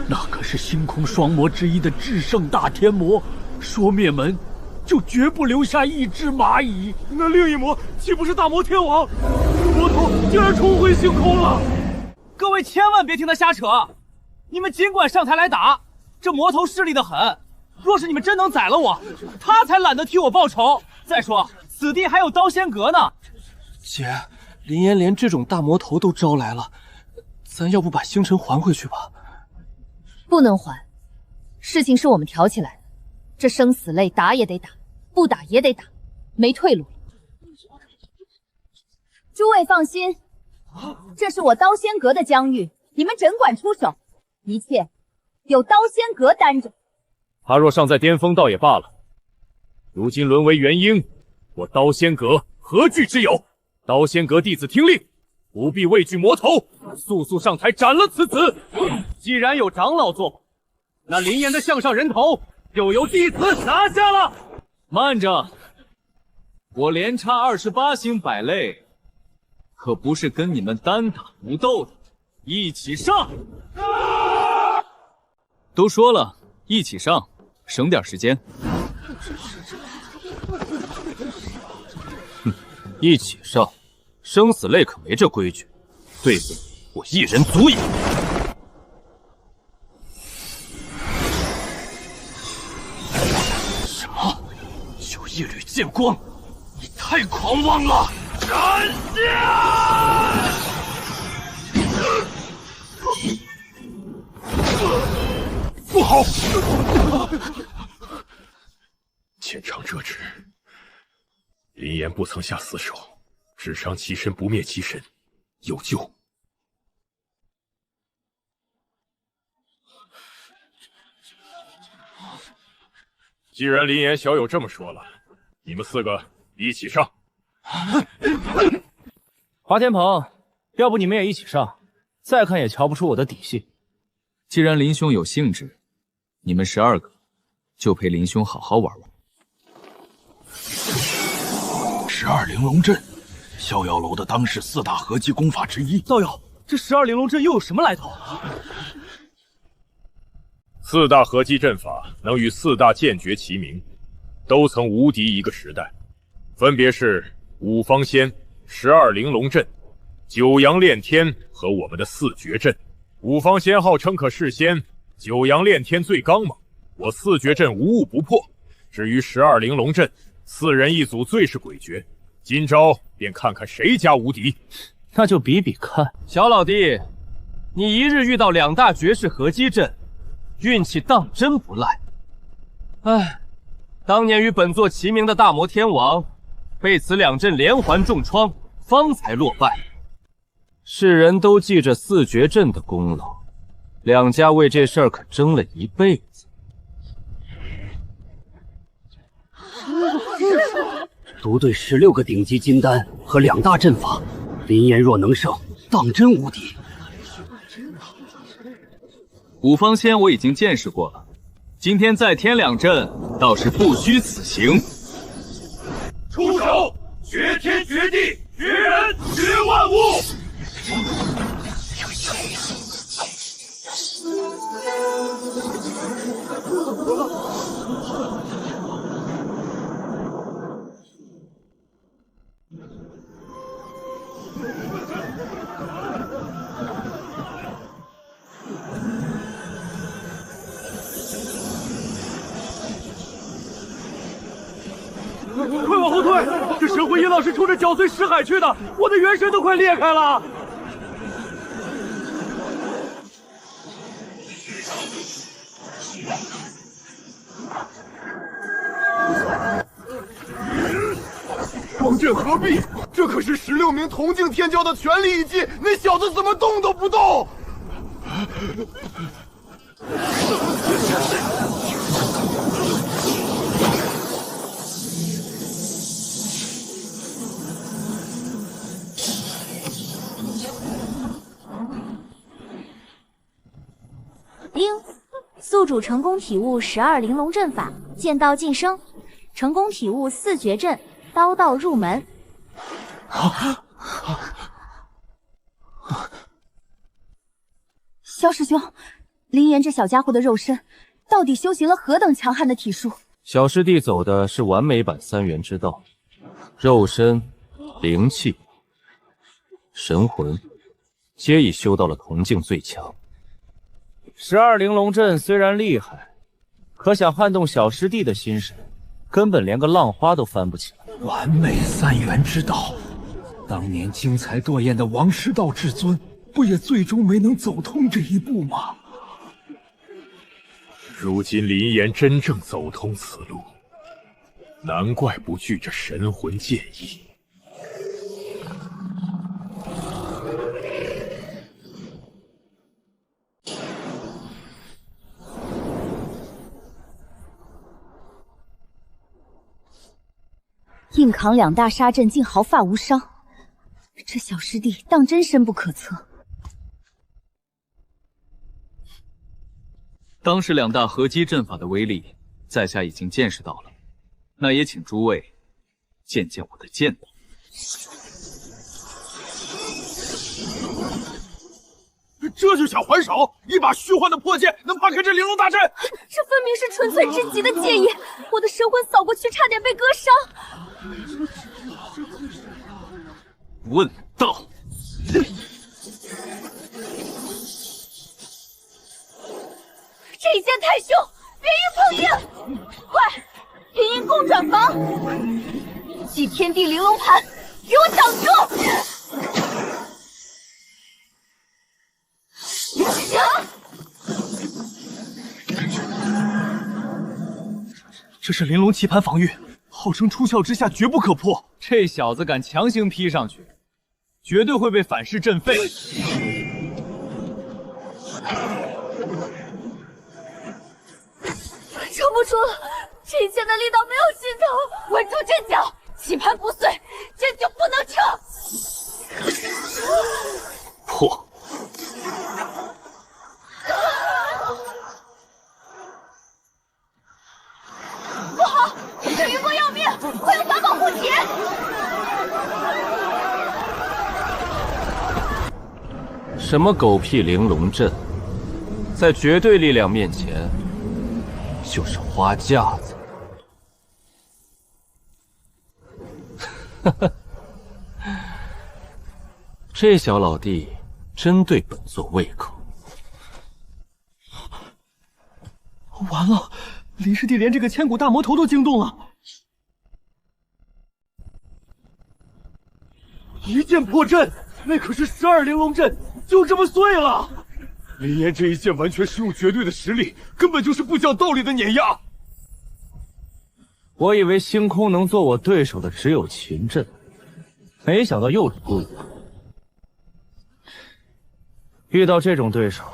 那可是星空双魔之一的至圣大天魔，说灭门就绝不留下一只蚂蚁。那另一魔岂不是大魔天王？魔头竟然重回星空了！各位千万别听他瞎扯，你们尽管上台来打，这魔头势利得很。若是你们真能宰了我，他才懒得替我报仇。再说，此地还有刀仙阁呢。姐，林岩连这种大魔头都招来了，咱要不把星辰还回去吧？不能还，事情是我们挑起来的，这生死类打也得打，不打也得打，没退路了。诸位放心，这是我刀仙阁的疆域，你们只管出手，一切有刀仙阁担着。他若尚在巅峰倒也罢了，如今沦为元婴，我刀仙阁何惧之有？刀仙阁弟子听令，不必畏惧魔头，速速上台斩了此子。既然有长老做，那林岩的项上人头就由弟子拿下了。慢着，我连插28星百类，可不是跟你们单打独斗的，一起上！都说了，一起上，省点时间。哼，一起上，生死类可没这规矩，对付我一人足矣。什么？就一缕剑光？你太狂妄了！斩下！不好！浅尝辄止。林岩不曾下死手，只伤其身不灭其神，有救。既然林岩小友这么说了，你们4个一起上。华天鹏，要不你们也一起上？再看也瞧不出我的底细。既然林兄有兴致，你们12个就陪林兄好好玩玩。12玲珑阵，逍遥楼的当世4大合击功法之一。道友，这12玲珑阵又有什么来头？4大合击阵法能与4大剑诀齐名，都曾无敌一个时代，分别是五方仙、12玲珑阵、九阳炼天和我们的4绝阵。五方仙号称可弑仙，九阳炼天最刚猛，我4绝阵无物不破。至于12玲珑阵，4人一组最是诡谲。今朝便看看谁家无敌。那就比比看。小老弟，你一日遇到2大绝世合击阵，运气当真不赖。唉，当年与本座齐名的大魔天王，被此2阵连环重创，方才落败。世人都记着4绝阵的功劳，2家为这事儿可争了一辈子。独对16个顶级金丹和2大阵法，林岩若能胜，当真无敌。五方仙我已经见识过了，今天再添2阵，倒是不虚此行。出手！绝天绝地，绝人绝万物！快往后退！这神魂阴浪是冲着搅碎石海去的，我的元神都快裂开了。光剑合璧，这可是16名铜镜天骄的全力一击，那小子怎么动都不动？丁，宿主成功体悟12玲珑阵法，剑道晋升，成功体悟4绝阵，刀道入门。萧师兄，林岩这小家伙的肉身，到底修行了何等强悍的体术？小师弟走的是完美版3元之道，肉身、灵气、神魂，皆已修到了铜镜最强。12玲珑阵虽然厉害，可想撼动小师弟的心神，根本连个浪花都翻不起来。完美3元之道，当年惊才夺艳的王师道至尊，不也最终没能走通这一步吗？如今林岩真正走通此路，难怪不惧这神魂剑意。硬扛2大杀阵，竟毫发无伤，这小师弟当真深不可测。当时2大合击阵法的威力，在下已经见识到了，那也请诸位见见我的剑道。这就想还手？一把虚幻的破剑能扒开这玲珑大阵？这分明是纯粹至极的剑意，我的神魂扫过去，差点被割伤。问道。这一剑太凶，别硬碰硬！快，天阴共转房，祭天地玲珑盘，给我挡住！这是玲珑棋盘防御，号称出鞘之下绝不可破。这小子敢强行劈上去，绝对会被反噬震废。撑不住了，这一剑的力道没有尽头，稳住阵脚，棋盘不碎，剑就不能撤。破！不好，这余波要命，快用法宝护体！什么狗屁玲珑阵，在绝对力量面前，就是花架子。这小老弟真对本座胃口。完了，林师弟连这个千古大魔头都惊动了。一剑破阵，那可是12玲珑阵，就这么碎了。林岩这一剑完全是用绝对的实力，根本就是不讲道理的碾压。我以为星空能做我对手的只有秦阵，没想到又是顾家。遇到这种对手，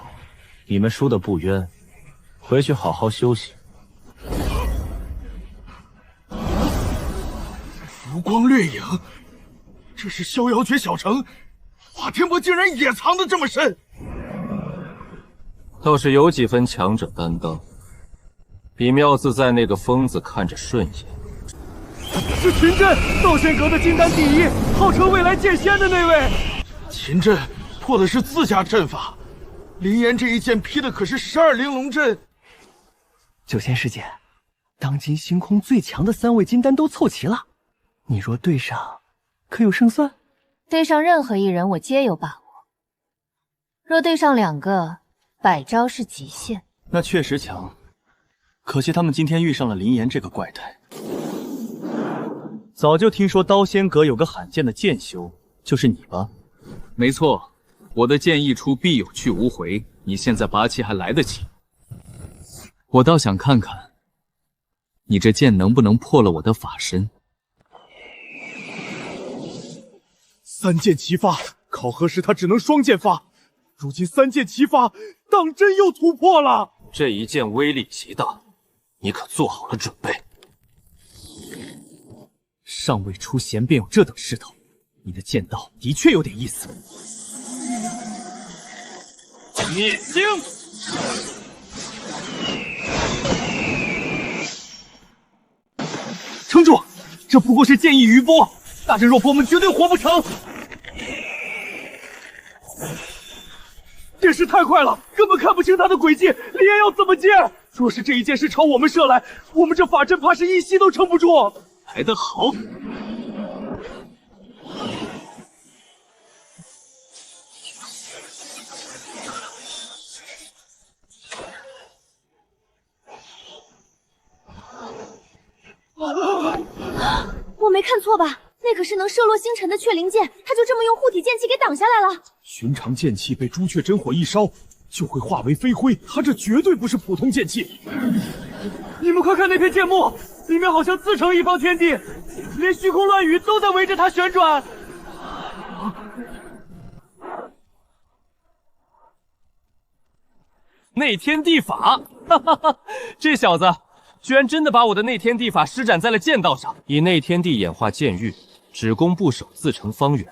你们输的不冤，回去好好休息。浮光掠影，这是逍遥诀小城，华天魔竟然也藏得这么深，倒是有几分强者担当，比妙自在那个疯子看着顺眼。是秦阵，道仙阁的金丹第一，号称未来剑仙的那位。秦阵破的是自家阵法，林岩这一剑劈的可是12玲珑阵。九仙师姐，当今星空最强的3位金丹都凑齐了，你若对上，可有胜算？对上任何一人，我皆有把握。若对上2个，百招是极限。那确实强，可惜他们今天遇上了林岩这个怪胎。早就听说刀仙阁有个罕见的剑修，就是你吧？没错，我的剑一出必有去无回，你现在拔气还来得及。我倒想看看，你这剑能不能破了我的法身。3剑齐发，考核时他只能双剑发，如今3剑齐发，当真又突破了。这一剑威力极大，你可做好了准备？尚未出弦便有这等势头，你的剑道的确有点意思。灭星！撑住，这不过是剑意余波，大阵若破，我们绝对活不成。这势太快了，根本看不清他的轨迹，林岩要怎么接？若是这一箭是朝我们射来，我们这法阵怕是一息都撑不住。来得好！我没看错吧？那可是能射落星辰的雀灵剑，他就这么用护体剑气给挡下来了。寻常剑气被朱雀真火一烧，就会化为飞灰，他这绝对不是普通剑气。你们快看那片剑幕，里面好像自成一方天地，连虚空乱雨都在围着它旋转。内天地法，哈哈哈！这小子居然真的把我的内天地法施展在了剑道上。以内天地演化剑域，只攻不守，自成方圆。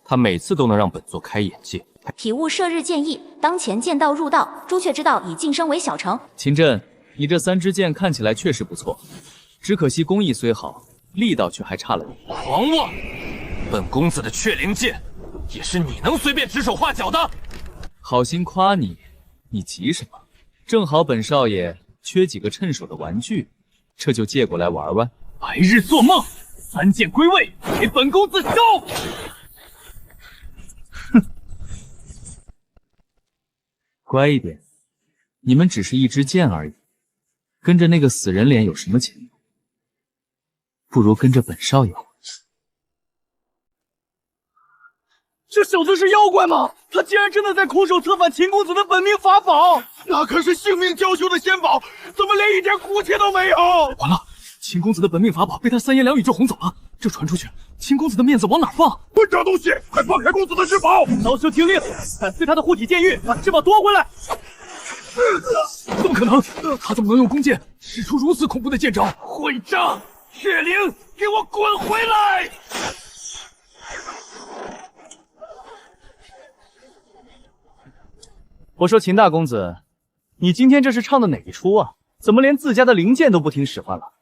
他每次都能让本座开眼界。体悟射日剑意，当前剑道入道，朱雀之道已晋升为小成。秦阵，你这3支剑看起来确实不错，只可惜工艺虽好，力道却还差了点。狂妄！本公子的雀灵剑，也是你能随便指手画脚的？好心夸你，你急什么？正好本少爷缺几个趁手的玩具，这就借过来玩玩。白日做梦，3剑归位，给本公子收！乖一点，你们只是一支箭而已，跟着那个死人脸有什么前途？不如跟着本少爷混。这小子是妖怪吗？他竟然真的在空手策反秦公子的本命法宝，那可是性命交修的仙宝，怎么连一点骨气都没有？完了，秦公子的本命法宝被他3言2语就哄走了，这传出去，秦公子的面子往哪放？混账东西，快放开公子的至宝！老朽听令，砍碎他的护体剑域，把至宝夺回来！怎么可能？他怎么能用弓箭使出如此恐怖的剑招？混账！血灵，给我滚回来！我说秦大公子，你今天这是唱的哪一出啊？怎么连自家的灵剑都不听使唤了？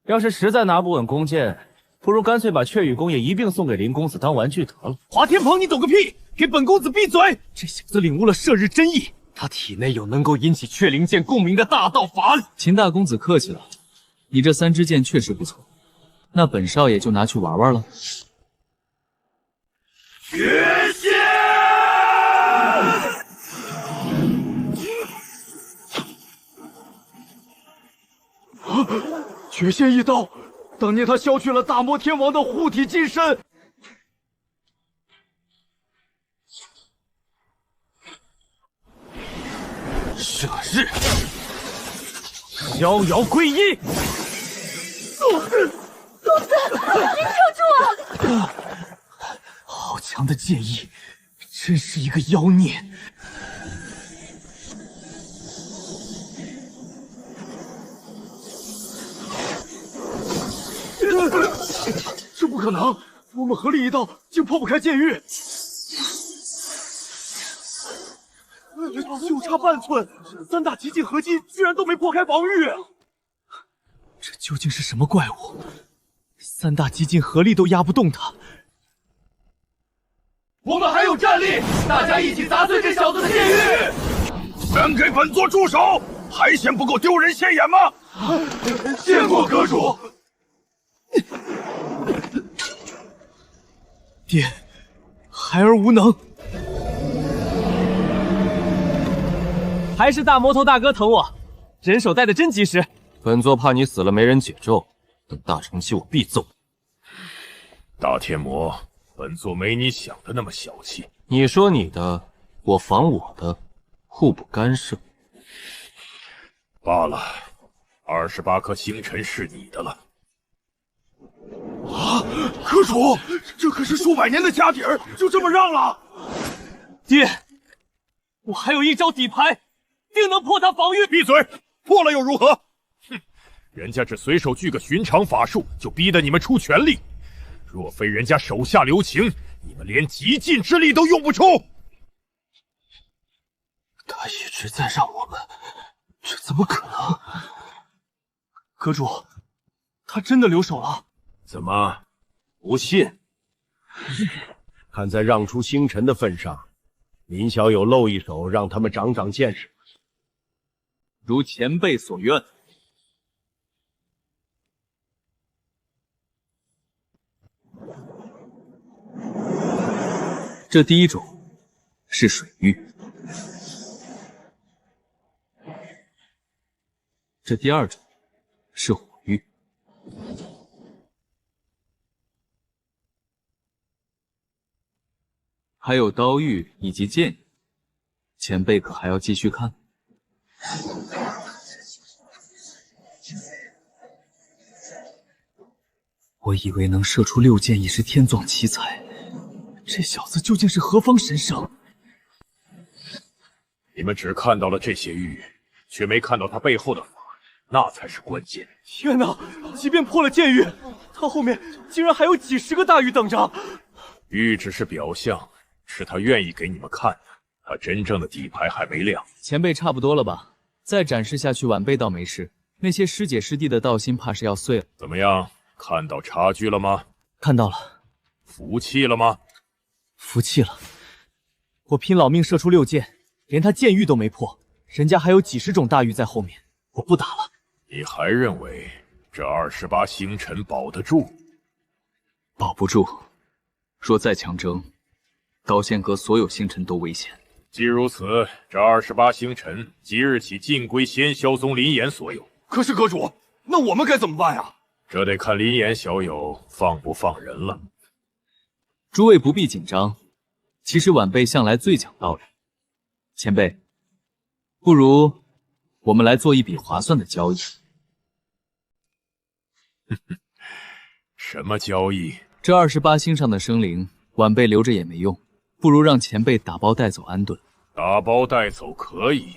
要是实在拿不稳弓箭，不如干脆把雀羽宫也一并送给林公子当玩具得了。华天鹏，你懂个屁！给本公子闭嘴！这小子领悟了射日真意，他体内有能够引起雀灵剑共鸣的大道法力。秦大公子客气了，你这3支箭确实不错，那本少爷就拿去玩玩了。绝仙！绝仙一刀，当年他削去了大魔天王的护体金身。射日，逍遥归一。公子，您救助我！好强的剑意，真是一个妖孽。这不可能！我们合力一刀，竟破不开剑域，就差半寸，3大极境合击居然都没破开防御。这究竟是什么怪物？3大极境合力都压不动他。我们还有战力，大家一起砸碎这小子的剑域！全给本座住手！还嫌不够丢人现眼吗？见过阁主。爹，孩儿无能，还是大魔头大哥疼我，人手带的真及时。本座怕你死了没人解咒，等大成期我必揍。大天魔，本座没你想的那么小气。你说你的，我防我的，互不干涉。罢了，28颗星辰是你的了。啊，阁主，这可是数百年的家底儿，就这么让了？爹，我还有一招底牌，定能破他防御。闭嘴！破了又如何？哼，人家只随手聚个寻常法术，就逼得你们出全力。若非人家手下留情，你们连极尽之力都用不出。他一直在让我们，这怎么可能？阁主，他真的留手了。怎么，不信？看在让出星辰的份上，林小友露一手，让他们长长见识。如前辈所愿。这第一种是水域，这第2种是火域，还有刀域以及剑域，前辈可还要继续看？我以为能射出6箭已是天壮奇才，这小子究竟是何方神圣？你们只看到了这些域，却没看到他背后的法，那才是关键。天哪！即便破了剑域，他后面竟然还有几10个大域等着。域只是表象，是他愿意给你们看的，他真正的底牌还没亮。前辈差不多了吧？再展示下去，晚辈倒没事，那些师姐师弟的道心怕是要碎了。怎么样？看到差距了吗？看到了。服气了吗？服气了。我拼老命射出6箭，连他剑域都没破，人家还有几10种大域在后面，我不打了。你还认为这28星辰保得住？保不住。若再强争，刀仙阁所有星辰都危险。既如此，这28星辰即日起尽归仙霄宗林岩所有。可是阁主，那我们该怎么办呀？这得看林岩小友放不放人了。诸位不必紧张，其实晚辈向来最讲道理。前辈，不如我们来做一笔划算的交易。什么交易？这28星上的生灵，晚辈留着也没用，不如让前辈打包带走安顿。打包带走可以，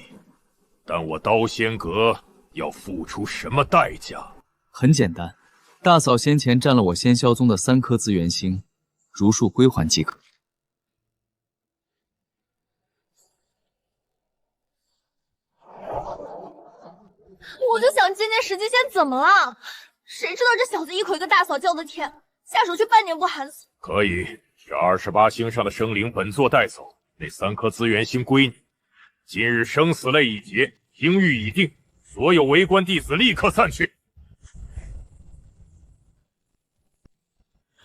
但我刀仙阁要付出什么代价？很简单，大嫂先前占了我仙霄宗的3颗资源星，如数归还即可。我就想见见石机仙怎么了？谁知道这小子一口一个大嫂叫的甜，下手却半点不寒酸。可以，这28星上的生灵本座带走，那3颗资源星归你。今日生死类已结，应谕已定，所有围观弟子立刻散去。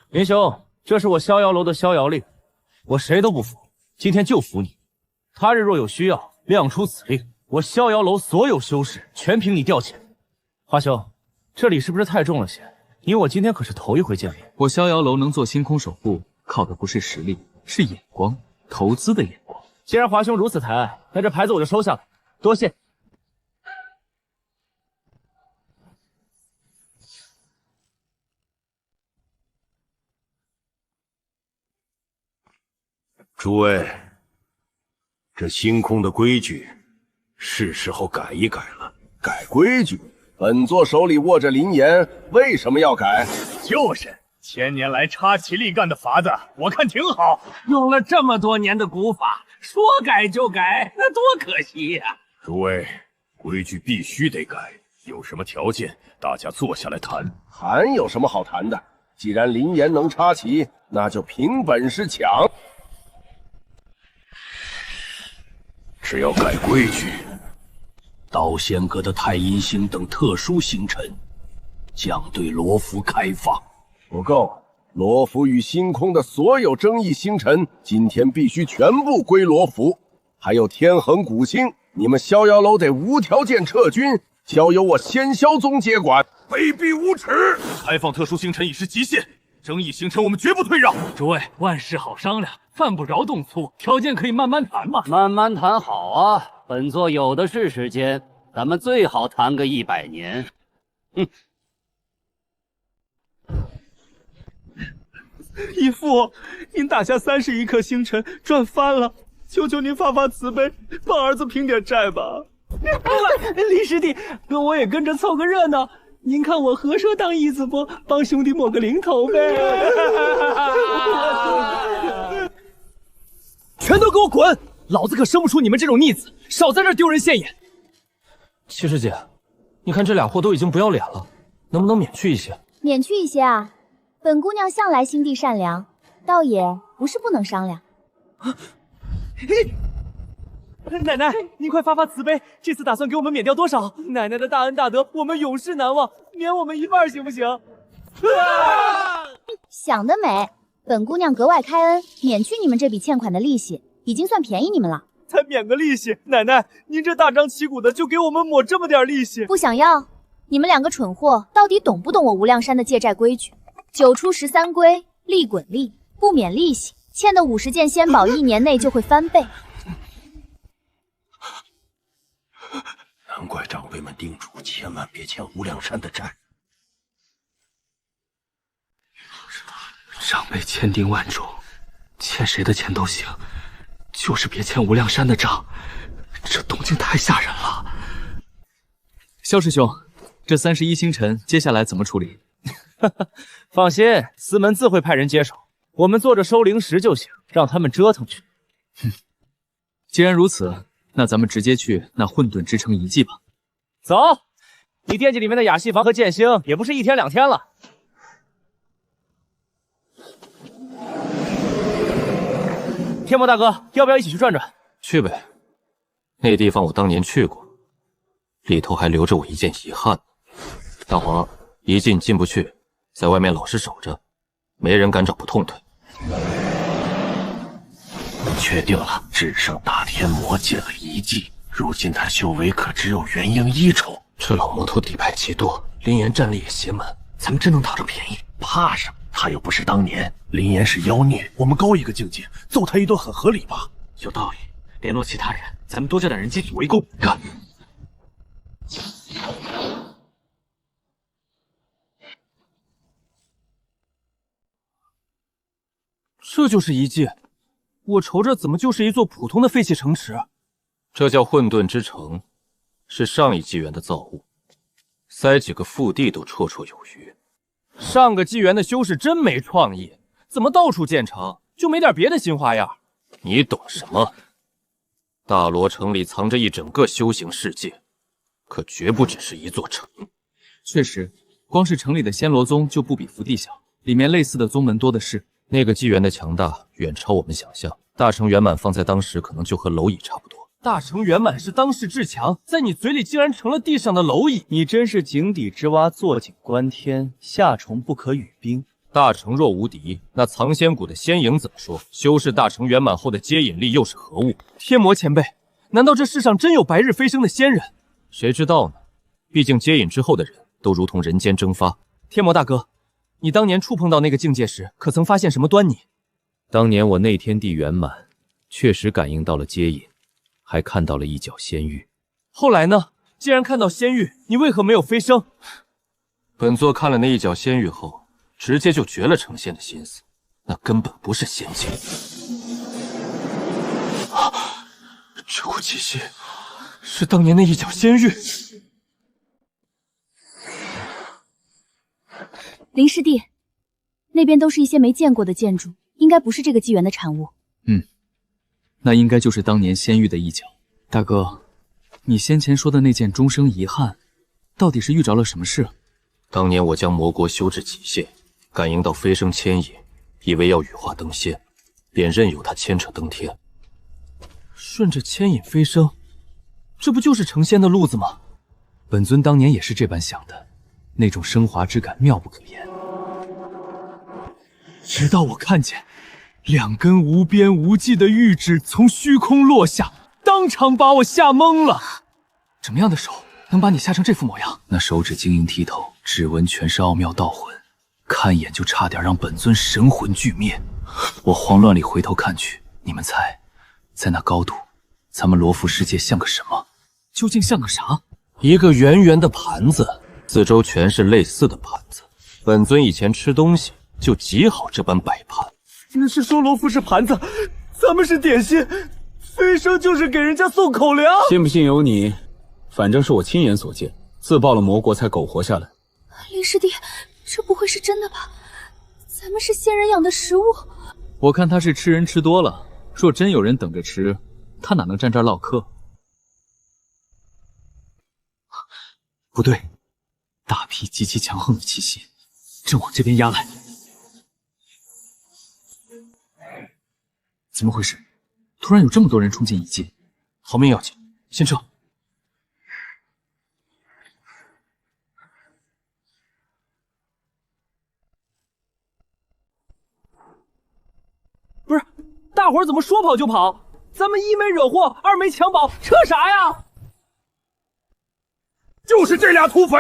林兄，这是我逍遥楼的逍遥令，我谁都不服，今天就服你。他日若有需要，亮出此令，我逍遥楼所有修士全凭你调遣。华兄，这礼是不是太重了些？你我今天可是头一回见面。我逍遥楼能做星空守护，靠的不是实力，是眼光，投资的眼光。既然华兄如此抬爱，那这牌子我就收下了，多谢。诸位，这星空的规矩是时候改一改了。改规矩？本座手里握着灵岩，为什么要改？就是1000年来插旗立干的法子，我看挺好。用了这么多年的古法，说改就改，那多可惜呀！诸位，规矩必须得改，有什么条件，大家坐下来谈。谈有什么好谈的？既然灵岩能插旗，那就凭本事抢。只要改规矩，刀仙阁的太阴星等特殊星辰将对罗浮开放。不够，罗浮与星空的所有争议星辰，今天必须全部归罗浮。还有天恒古星，你们逍遥楼得无条件撤军，交由我仙霄宗接管。卑鄙无耻！开放特殊星辰已是极限，争议星辰我们绝不退让。诸位，万事好商量，犯不着动粗，条件可以慢慢谈嘛。慢慢谈好啊，本座有的是时间，咱们最好谈个100年。义父，您打下31颗星辰，赚翻了，求求您发发慈悲，帮儿子平点债吧。李师弟，我也跟着凑个热闹。您看我何说当义子不？帮兄弟抹个零头呗！全都给我滚！老子可生不出你们这种逆子，少在这丢人现眼。七师姐，你看这俩货都已经不要脸了，能不能免去一些？免去一些啊！本姑娘向来心地善良，倒也不是不能商量。奶奶，您快发发慈悲，这次打算给我们免掉多少？奶奶的大恩大德，我们永世难忘，免我们一半行不行？想得美！本姑娘格外开恩，免去你们这笔欠款的利息，已经算便宜你们了。才免个利息，奶奶，您这大张旗鼓的就给我们抹这么点利息？不想要？你们两个蠢货，到底懂不懂我无量山的借债规矩？9出13归，利滚利，不免利息，欠的50件仙宝1年内就会翻倍。难怪长辈们叮嘱千万别欠无量山的债。长辈千叮万嘱，欠谁的钱都行，就是别欠无量山的账。这动静太吓人了。萧师兄，这31星辰接下来怎么处理？放心，司门自会派人接手，我们坐着收灵石就行，让他们折腾去。既然如此，那咱们直接去那混沌之城遗迹吧。走，你惦记里面的雅戏房和剑星，也不是1天2天了。天魔大哥，要不要一起去转转？去呗，那地方我当年去过，里头还留着我一件遗憾。大黄，一进不去，在外面老实守着，没人敢找不痛快。确定了，至圣大天魔借了遗迹，如今他修为可只有元婴1丑。这老魔头底牌极多，林岩战力也邪门，咱们真能讨着便宜？怕什么？他又不是当年林岩是妖孽，我们高一个境界，揍他一顿很合理吧？有道理，联络其他人，咱们多叫点人集体围攻。干！这就是遗迹，我瞅着怎么就是一座普通的废弃城池？这叫混沌之城，是上一纪元的造物，塞几个腹地都绰绰有余。上个纪元的修士真没创意，怎么到处建城，就没点别的新花样？你懂什么？大罗城里藏着一整个修行世界，可绝不只是一座城。确实，光是城里的仙罗宗就不比伏地小，里面类似的宗门多的是。那个纪元的强大远超我们想象，大成圆满放在当时可能就和蝼蚁差不多。大成圆满是当世至强，在你嘴里竟然成了地上的蝼蚁。你真是井底之蛙，坐井观天，夏虫不可语冰。大成若无敌，那藏仙谷的仙影怎么说？修士大成圆满后的接引力又是何物？天魔前辈，难道这世上真有白日飞升的仙人？谁知道呢？毕竟接引之后的人都如同人间蒸发。天魔大哥，你当年触碰到那个境界时，可曾发现什么端倪？当年我内天地圆满，确实感应到了接引，还看到了一角仙域。后来呢？既然看到仙域，你为何没有飞升？本座看了那一角仙域后，直接就绝了成仙的心思，那根本不是仙境。这股气息是当年那一角仙域。林师弟，那边都是一些没见过的建筑，应该不是这个纪元的产物。那应该就是当年仙域的一角。大哥，你先前说的那件终生遗憾，到底是遇着了什么事？当年我将魔国修至极限，感应到飞升牵引，以为要羽化登仙，便任由它牵扯登天。顺着牵引飞升，这不就是成仙的路子吗？本尊当年也是这般想的，那种升华之感妙不可言。直到我看见2根无边无际的玉指从虚空落下，当场把我吓懵了。怎么样的手能把你吓成这副模样？那手指晶莹剔透，指纹全是奥妙道魂，看一眼就差点让本尊神魂俱灭。我慌乱里回头看去，你们猜，在那高度，咱们罗浮世界像个什么？究竟像个啥？一个圆圆的盘子，四周全是类似的盘子。本尊以前吃东西就极好这般摆盘。你是说罗浮是盘子，咱们是点心，飞升就是给人家送口粮？信不信由你，反正是我亲眼所见，自爆了魔国才苟活下来。林师弟，这不会是真的吧？咱们是仙人养的食物。我看他是吃人吃多了，若真有人等着吃，他哪能站这儿唠嗑？不对，大批极其强横的气息正往这边压来。怎么回事？突然有这么多人冲进一界，逃命要紧，先撤。不是，大伙儿怎么说跑就跑？咱们一没惹祸，二没抢宝，撤啥呀？就是这俩土匪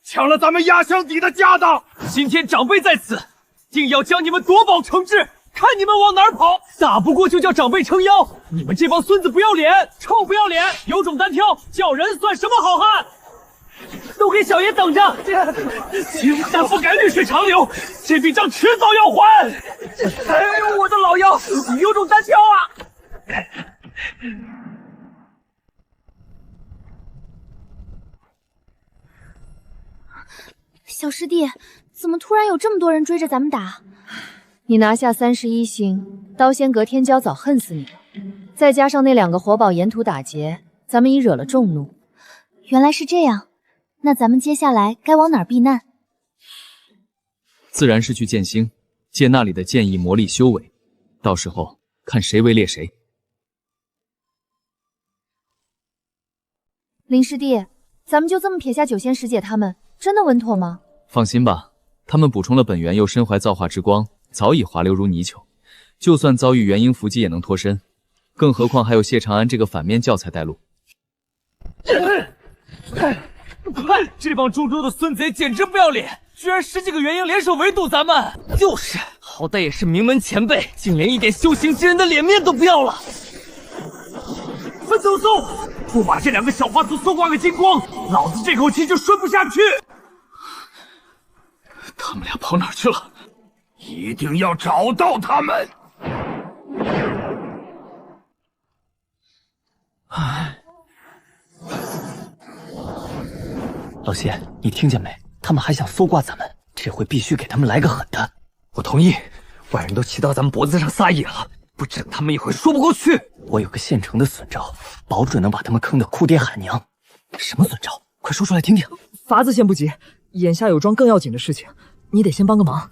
抢了咱们压箱底的家当。今天长辈在此，定要将你们夺宝惩治。看你们往哪儿跑！打不过就叫长辈撑腰！你们这帮孙子不要脸，臭不要脸！有种单挑，叫人算什么好汉？都给小爷等着！金丹不改绿水长流，这笔账迟早要还！哎呦，我的老妖，你有种单挑啊！小师弟，怎么突然有这么多人追着咱们打？你拿下31星，刀仙阁天骄早恨死你了。再加上那2个活宝沿途打劫，咱们已惹了众怒。原来是这样，那咱们接下来该往哪儿避难？自然是去剑星，借那里的剑意魔力修为，到时候看谁位列谁。林师弟，咱们就这么撇下九仙师姐他们，真的稳妥吗？放心吧，他们补充了本源，又身怀造化之光，早已滑溜如泥鳅，就算遭遇元婴伏击也能脱身，更何况还有谢长安这个反面教材带路。这帮猪猪的孙贼简直不要脸，居然10几个元婴联手围堵咱们！就是，好歹也是名门前辈，竟连一点修行之人的脸面都不要了。分头搜，不把这2个小花头搜刮个精光，老子这口气就顺不下去。他们俩跑哪儿去了？一定要找到他们！老谢，你听见没？他们还想搜刮咱们，这回必须给他们来个狠的。我同意，外人都骑到咱们脖子上撒野了，不整他们一会说不过去。我有个现成的损招，保准能把他们坑得哭爹喊娘。什么损招？快说出来听听。法子先不急，眼下有桩更要紧的事情，你得先帮个忙。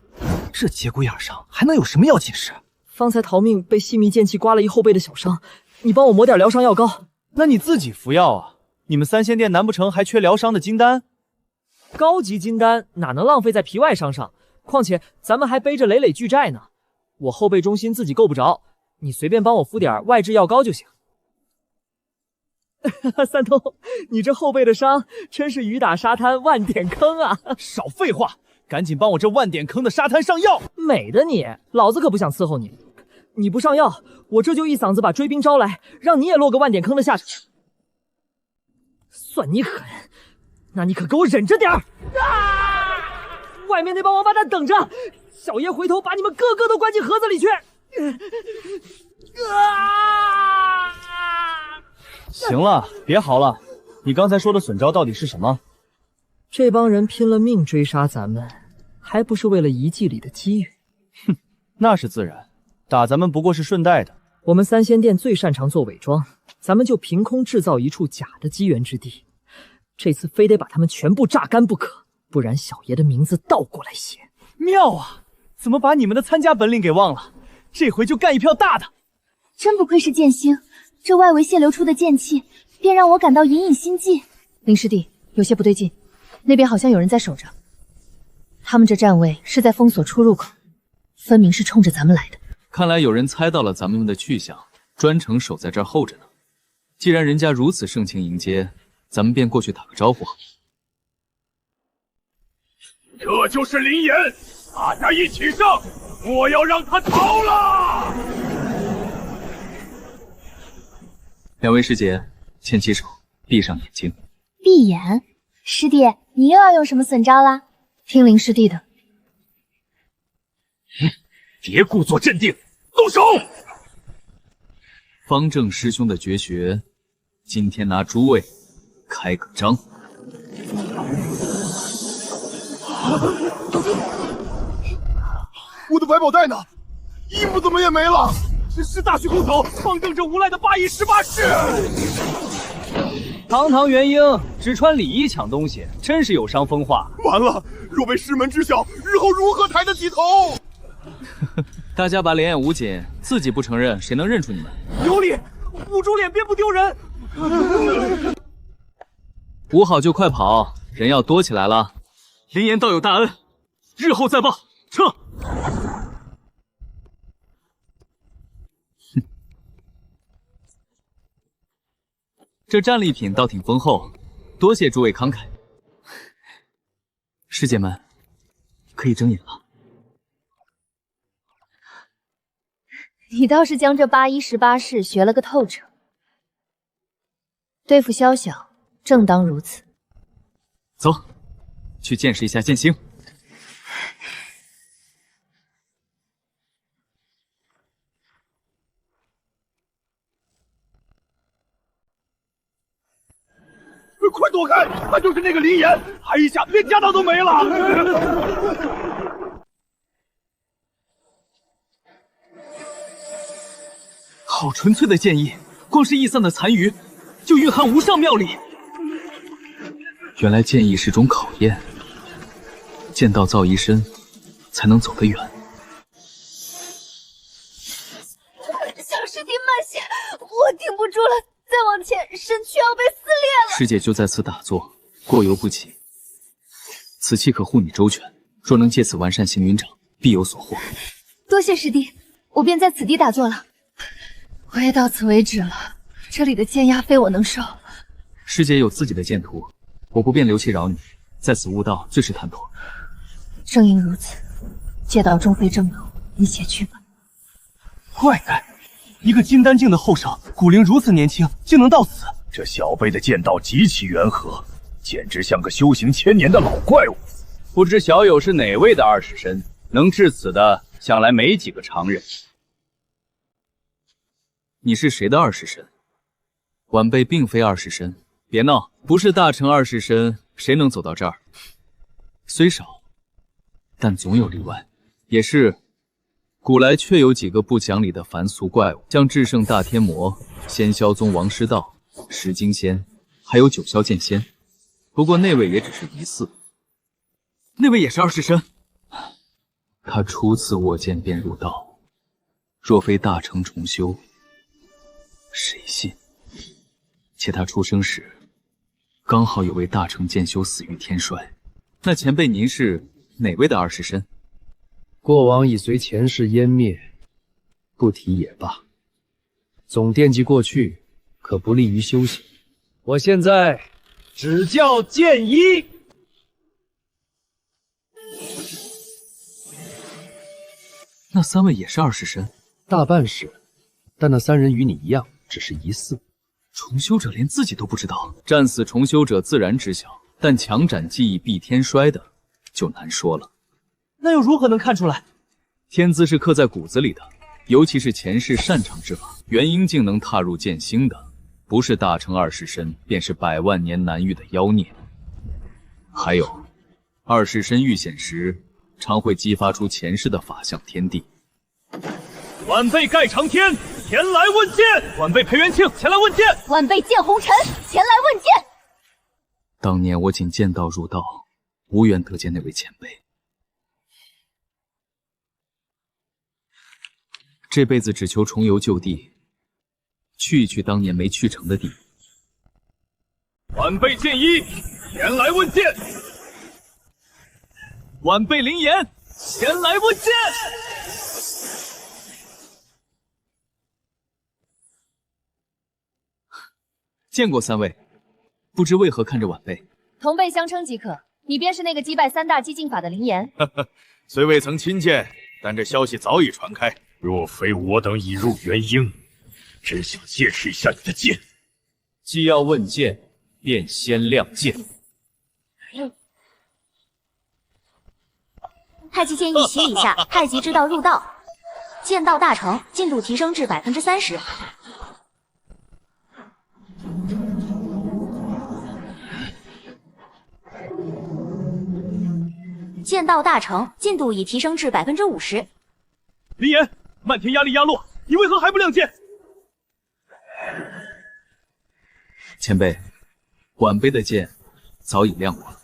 这节骨眼上还能有什么要紧事？方才逃命被细密剑气刮了一后背的小伤，你帮我抹点疗伤药膏。那你自己服药啊！你们三仙殿难不成还缺疗伤的金丹？高级金丹哪能浪费在皮外伤上？况且咱们还背着累累巨债呢。我后背中心自己够不着，你随便帮我敷点外治药膏就行。三通，你这后背的伤真是雨打沙滩万点坑啊！少废话，赶紧帮我这万点坑的沙滩上药。美的你，老子可不想伺候你。你不上药，我这就一嗓子把追兵招来，让你也落个万点坑的下场。算你狠，那你可给我忍着点儿！外面那帮王八蛋等着，小爷回头把你们个个都关进盒子里去！行了，别嚎了，你刚才说的损招到底是什么？这帮人拼了命追杀咱们，还不是为了遗迹里的机遇？哼，那是自然，打咱们不过是顺带的。我们三仙殿最擅长做伪装，咱们就凭空制造一处假的机缘之地。这次非得把他们全部榨干不可，不然小爷的名字倒过来写。妙啊！怎么把你们的参加本领给忘了？这回就干一票大的！真不愧是剑星，这外围泄流出的剑气，便让我感到隐隐心悸。林师弟，有些不对劲，那边好像有人在守着。他们这站位是在封锁出入口，分明是冲着咱们来的。看来有人猜到了咱们的去向，专程守在这儿候着呢。既然人家如此盛情迎接，咱们便过去打个招呼。这就是林岩，大家一起上！我要让他逃了！两位师姐，牵起手，闭上眼睛。闭眼？师弟，你又要用什么损招啦？听林师弟的。别故作镇定，动手！方正师兄的绝学，今天拿诸位开个张。我的百宝袋呢？衣服怎么也没了？是大虚空草方正这无赖的8翼18式！堂堂元婴只穿礼衣抢东西，真是有伤风化。完了，若被师门知晓，日后如何抬得起头？大家把脸也捂紧，自己不承认，谁能认出你们？有理，捂住脸便不丢人。捂好就快跑，人要多起来了。林岩道有大恩，日后再报。撤！这战利品倒挺丰厚，多谢诸位慷慨。师姐们，可以睁眼了。你倒是将这8翼18式学了个透彻。对付宵小，正当如此。走，去见识一下剑星。快躲开！他就是那个林岩，还一下连家当都没了。好纯粹的剑意，光是逸散的残余，就蕴含无上妙理。原来剑意是种考验，剑道造一身，才能走得远。小师弟慢些，我顶不住了，再往前身躯要被撕裂了。师姐就在此打坐，过犹不及。此气可护你周全，若能借此完善行云掌，必有所获。多谢师弟，我便在此地打坐了。我也到此为止了，这里的剑压非我能受。师姐有自己的剑途，我不便留其扰你，在此悟道最是坦妥。正因如此，剑道终非正路，你且去吧。怪诞，一个金丹境的后生，骨龄如此年轻，竟能到此。这小辈的剑道极其圆和，简直像个修行1000年的老怪物。不知小友是哪位的20身，能至此的，想来没几个常人。你是谁的20身？晚辈并非20身，别闹，不是大成20身，谁能走到这儿？虽少，但总有例外。也是，古来确有几个不讲理的凡俗怪物，将至圣大天魔、仙霄宗王师道、石金仙，还有九霄剑仙。不过那位也只是疑似。那位也是20身。他初次握剑便入道，若非大成重修，谁信？且他出生时，刚好有位大成剑修死于天衰。那前辈您是哪位的二世身？过往已随前世湮灭，不提也罢。总惦记过去，可不利于修行。我现在只教剑一。那3位也是二世身？大半是，但那3人与你一样，只是疑似。重修者连自己都不知道，战死重修者自然知晓，但强斩记忆避天衰的就难说了。那又如何能看出来？天资是刻在骨子里的，尤其是前世擅长之法。元婴竟能踏入剑星的，不是大成二世身，便是100万年难遇的妖孽。还有，二世身遇险时，常会激发出前世的法相天地。晚辈盖长天前来问剑，晚辈裴元庆前来问剑，晚辈剑红尘前来问剑。当年我仅剑道入道，无缘得见那位前辈。这辈子只求重游旧地，去一去当年没去成的地。晚辈剑一前来问剑，晚辈林岩前来问剑。见过3位，不知为何看着晚辈。同辈相称即可。你便是那个击败3大激进法的林岩。虽未曾亲见，但这消息早已传开。若非我等已入元婴，真想见识一下你的剑。既要问剑，便先亮剑。太极剑一洗礼下，太极之道入道，剑道大成，进度提升至30%。剑道大成，进度已提升至50%。林岩，漫天压力压落，你为何还不亮剑？前辈，晚辈的剑早已亮过了。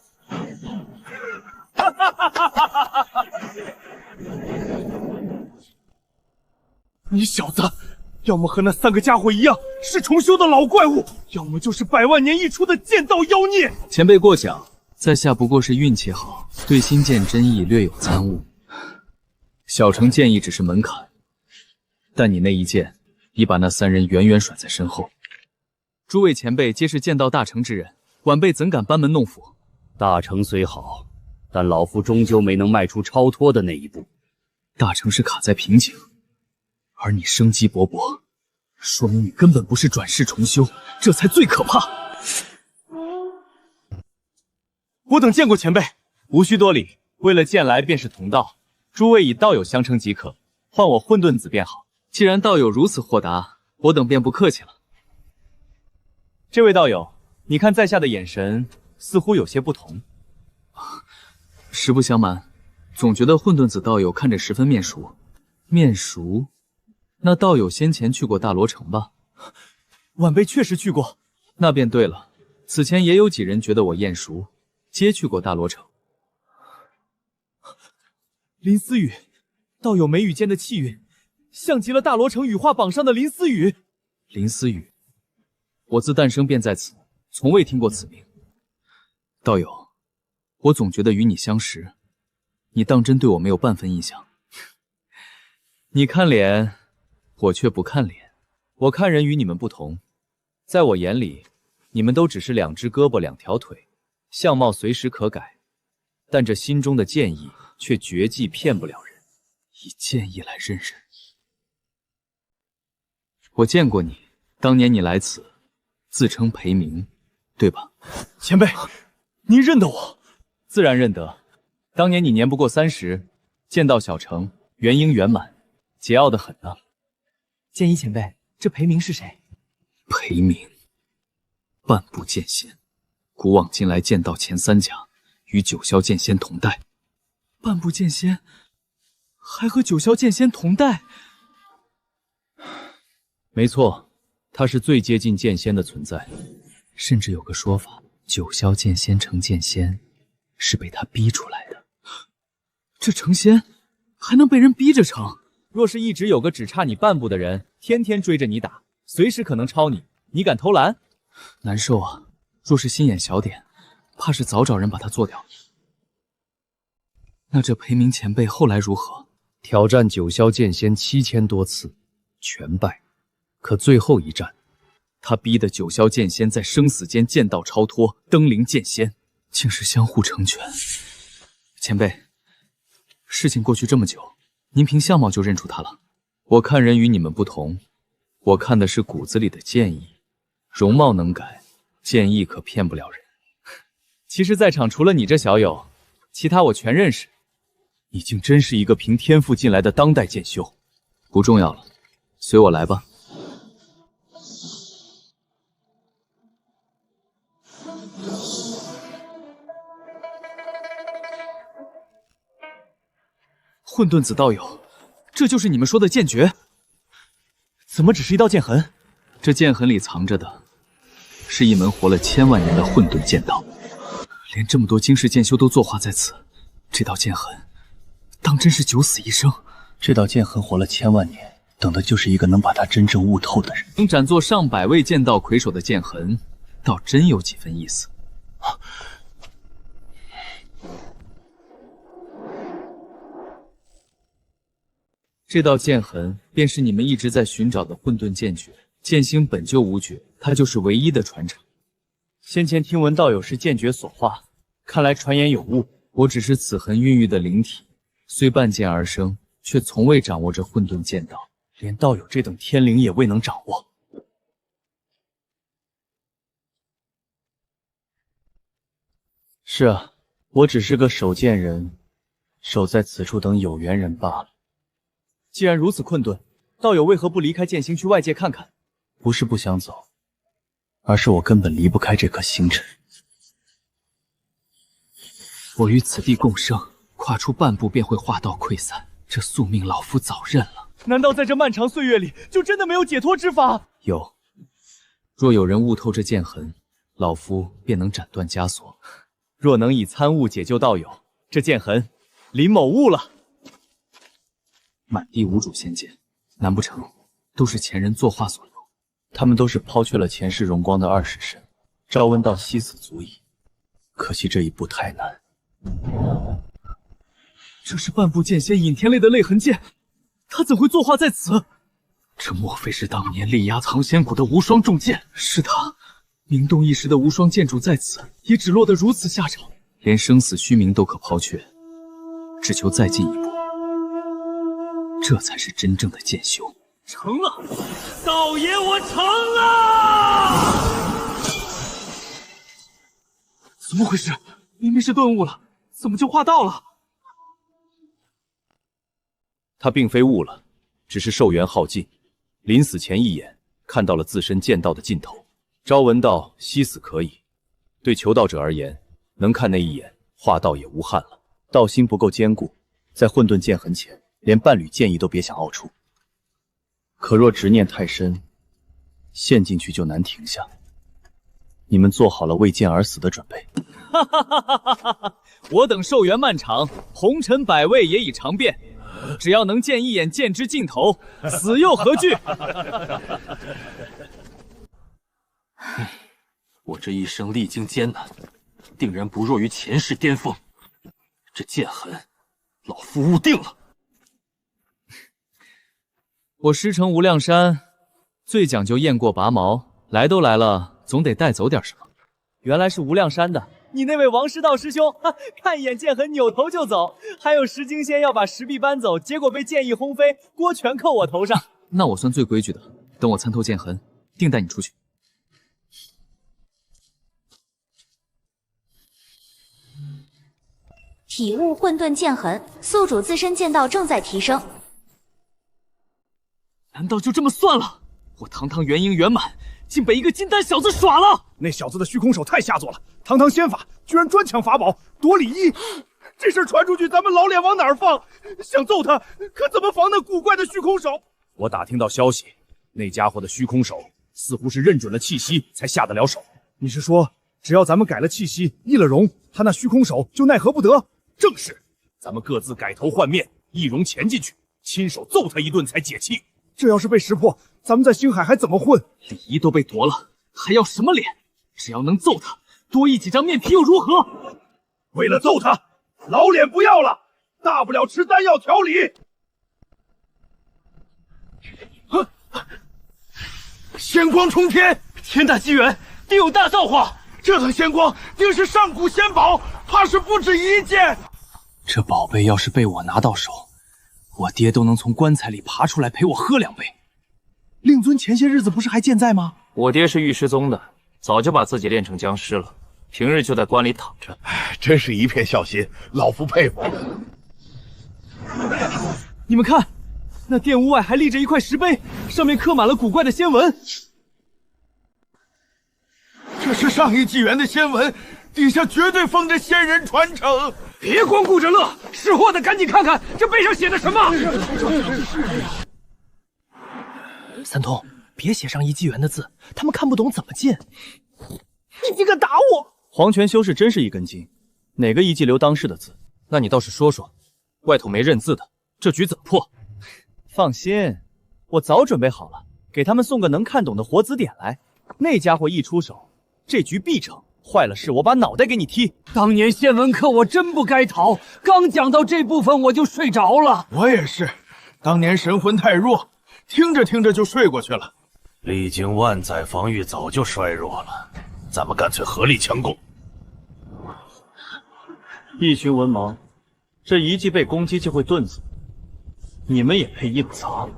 你小子，要么和那3个家伙一样是重修的老怪物，要么就是100万年一出的剑道妖孽。前辈过奖，在下不过是运气好，对新剑真意略有参悟。小成剑意只是门槛，但你那一剑已把那3人远远甩在身后。诸位前辈皆是剑道大成之人，晚辈怎敢班门弄斧？大成虽好，但老夫终究没能迈出超脱的那一步。大成是卡在瓶颈，而你生机勃勃，说明你根本不是转世重修，这才最可怕。我等见过前辈，无需多礼。为了剑来便是同道，诸位以道友相称即可，唤我混沌子便好。既然道友如此豁达，我等便不客气了。这位道友，你看在下的眼神似乎有些不同。实不相瞒，总觉得混沌子道友看着十分面熟。面熟？那道友先前去过大罗城吧？晚辈确实去过。那便对了，此前也有几人觉得我眼熟，皆去过大罗城。林思雨，道友眉宇间的气韵，像极了大罗城羽化榜上的林思雨。林思雨，我自诞生便在此，从未听过此名。道友，我总觉得与你相识，你当真对我没有半分印象？你看脸，我却不看脸。我看人与你们不同，在我眼里，你们都只是2只胳膊2条腿，相貌随时可改，但这心中的剑意却绝技骗不了人。以剑意来认人，我见过你，当年你来此，自称裴明，对吧？前辈，您认得我？自然认得。当年你年不过30，剑道小成，元婴圆满，桀骜得很呢。剑一前辈，这裴明是谁？裴明，半步剑仙，古往今来剑道前3甲，与九霄剑仙同代。半步剑仙，还和九霄剑仙同代？没错，他是最接近剑仙的存在。甚至有个说法，九霄剑仙成剑仙，是被他逼出来的。这成仙还能被人逼着成？若是一直有个只差你半步的人，天天追着你打，随时可能超你，你敢偷懒？难受啊！若是心眼小点，怕是早找人把他做掉。那这裴明前辈后来如何？挑战九霄剑仙7000多次，全败。可最后一战，他逼得九霄剑仙在生死间剑道超脱，登临剑仙，竟是相互成全。前辈，事情过去这么久，您凭相貌就认出他了？我看人与你们不同，我看的是骨子里的剑意。容貌能改，剑意可骗不了人。其实在场除了你这小友，其他我全认识。你竟真是一个凭天赋进来的当代剑修。不重要了，随我来吧。混沌子道友，这就是你们说的剑诀？怎么只是一道剑痕？这剑痕里藏着的，是一门活了1000万年的混沌剑道，连这么多惊世剑修都作画在此。这道剑痕，当真是九死一生。这道剑痕活了1000万年，等的就是一个能把它真正悟透的人。能斩作上百位剑道魁首的剑痕，倒真有几分意思。这道剑痕便是你们一直在寻找的混沌剑诀。剑心本就无绝，它就是唯一的传承。先前听闻道友是剑诀所化，看来传言有误。我只是此痕孕育的灵体，虽半剑而生，却从未掌握这混沌剑道，连道友这等天灵也未能掌握。是啊，我只是个守剑人，守在此处等有缘人罢了。既然如此困顿，道友为何不离开剑星去外界看看？不是不想走，而是我根本离不开这颗星辰。我与此地共生，跨出半步便会化道溃散，这宿命老夫早认了。难道在这漫长岁月里，就真的没有解脱之法？有，若有人悟透这剑痕，老夫便能斩断枷锁。若能以参悟解救道友，这剑痕，林某悟了。满地无主仙剑，难不成都是前人作画所留？他们都是抛却了前世荣光的20神，朝闻道夕死足矣。可惜这一步太难。这是半步剑仙尹天泪的泪痕剑，他怎会作画在此？这莫非是当年力压藏仙谷的无双重剑？是他，名动一时的无双剑主在此，也只落得如此下场，连生死虚名都可抛却，只求再进一步，这才是真正的剑修。成了，道爷，我成了！怎么回事？明明是顿悟了，怎么就画道了？他并非悟了，只是寿元耗尽，临死前一眼看到了自身剑道的尽头。朝闻道，夕死可以。对求道者而言，能看那一眼，画道也无憾了。道心不够坚固，在混沌剑痕前，连半缕剑意都别想凹出。可若执念太深，陷进去就难停下。你们做好了为剑而死的准备。哈哈哈哈哈哈！我等寿元漫长，红尘百味也已尝遍，只要能见一眼剑之尽头，死又何惧？我这一生历经艰难，定然不弱于前世巅峰。这剑痕，老夫悟定了。我师承无量山，最讲究雁过拔毛，来都来了，总得带走点什么。原来是无量山的，你那位王师道师兄，看一眼剑痕扭头就走。还有石经仙要把石壁搬走，结果被剑意轰飞，锅全扣我头上。那我算最规矩的，等我参透剑痕，定带你出去。体悟混沌剑痕，宿主自身剑道正在提升。难道就这么算了？我堂堂元婴圆满，竟被一个金丹小子耍了！那小子的虚空手太下作了，堂堂仙法居然专抢法宝夺礼衣，这事传出去，咱们老脸往哪儿放？想揍他，可怎么防那古怪的虚空手？我打听到消息，那家伙的虚空手似乎是认准了气息才下得了手。你是说，只要咱们改了气息，易了容，他那虚空手就奈何不得？正是，咱们各自改头换面，易容潜进去，亲手揍他一顿才解气。这要是被识破，咱们在星海还怎么混？礼仪都被夺了，还要什么脸？只要能揍他，多一几张面皮又如何？为了揍他，老脸不要了，大不了吃丹药调理。仙光冲天，天大机缘，定有大造化。这团仙光定是上古仙宝，怕是不止一件。这宝贝要是被我拿到手，我爹都能从棺材里爬出来陪我喝2杯。令尊前些日子不是还健在吗？我爹是御师宗的，早就把自己练成僵尸了，平日就在棺里躺着。真是一片孝心，老夫佩服。你们看，那殿屋外还立着一块石碑，上面刻满了古怪的仙文。这是上一纪元的仙文，底下绝对封着仙人传承。别光顾着乐，识货的赶紧看看这碑上写的什么。三通，别写上一纪元的字，他们看不懂怎么进。你竟敢打我！黄泉修士真是一根筋，哪个一纪流当世的字？那你倒是说说，外头没认字的，这局怎么破？放心，我早准备好了，给他们送个能看懂的活字典来。那家伙一出手，这局必成。坏了事，我把脑袋给你踢！当年仙文课我真不该逃，刚讲到这部分我就睡着了。我也是，当年神魂太弱，听着听着就睡过去了。历经万载，防御早就衰弱了，咱们干脆合力强攻。一群文盲，这一记被攻击就会遁走，你们也配硬藏？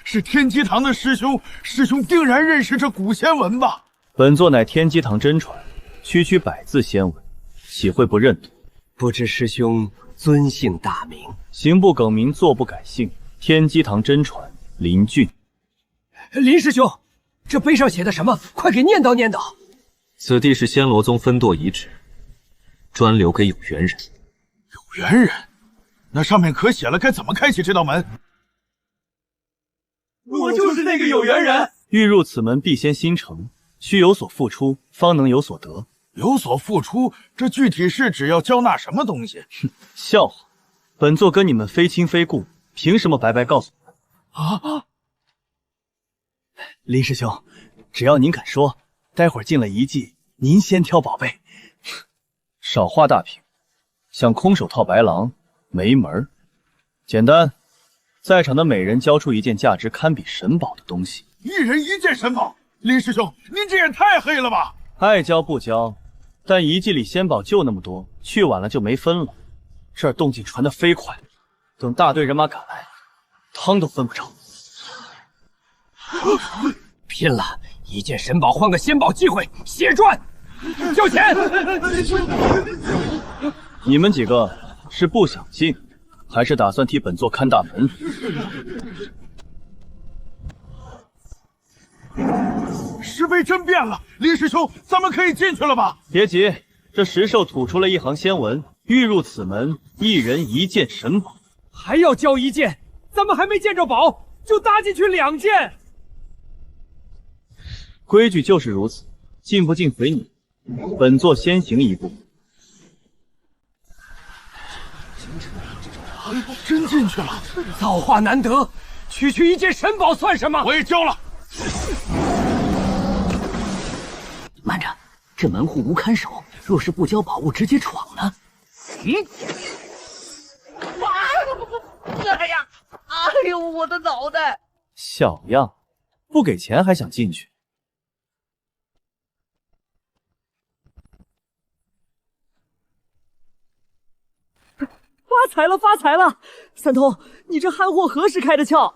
是天机堂的师兄，师兄定然认识这古仙文吧？本座乃天机堂真传，区区百字仙文，岂会不认读？不知师兄尊姓大名？行不更名，坐不改姓。天机堂真传，林俊。林师兄，这碑上写的什么？快给念叨念叨。此地是仙罗宗分舵遗址，专留给有缘人。有缘人？那上面可写了该怎么开启这道门？我就是那个有缘人。欲入此门，必先心诚，需有所付出，方能有所得。有所付出，这具体是指要交纳什么东西？哼，笑话！本座跟你们非亲非故，凭什么白白告诉你们？啊！林师兄，只要您肯说，待会儿进了遗迹，您先挑宝贝。少画大饼，想空手套白狼，没门儿。简单。在场的每人交出一件价值堪比神宝的东西，一人一件神宝。林师兄，您这也太黑了吧！爱交不交，但遗迹里仙宝就那么多，去晚了就没分了。这儿动静传得飞快，等大队人马赶来，汤都分不着。拼了！一件神宝换个仙宝机会，血赚！交钱！你们几个是不想进？还是打算替本座看大门？石碑真变了，林师兄，咱们可以进去了吧？别急，这石兽吐出了一行仙文：欲入此门，一人一件神宝。还要交一件？咱们还没见着宝，就搭进去2件。规矩就是如此，进不进随你。本座先行一步。真进去了，造化难得，区区一件神宝算什么？我也交了。慢着，这门户无看守，若是不交宝物，直接闯呢？哎呀，哎呦，我的脑袋！小样，不给钱还想进去？发财了，发财了！三通，你这憨货何时开的窍？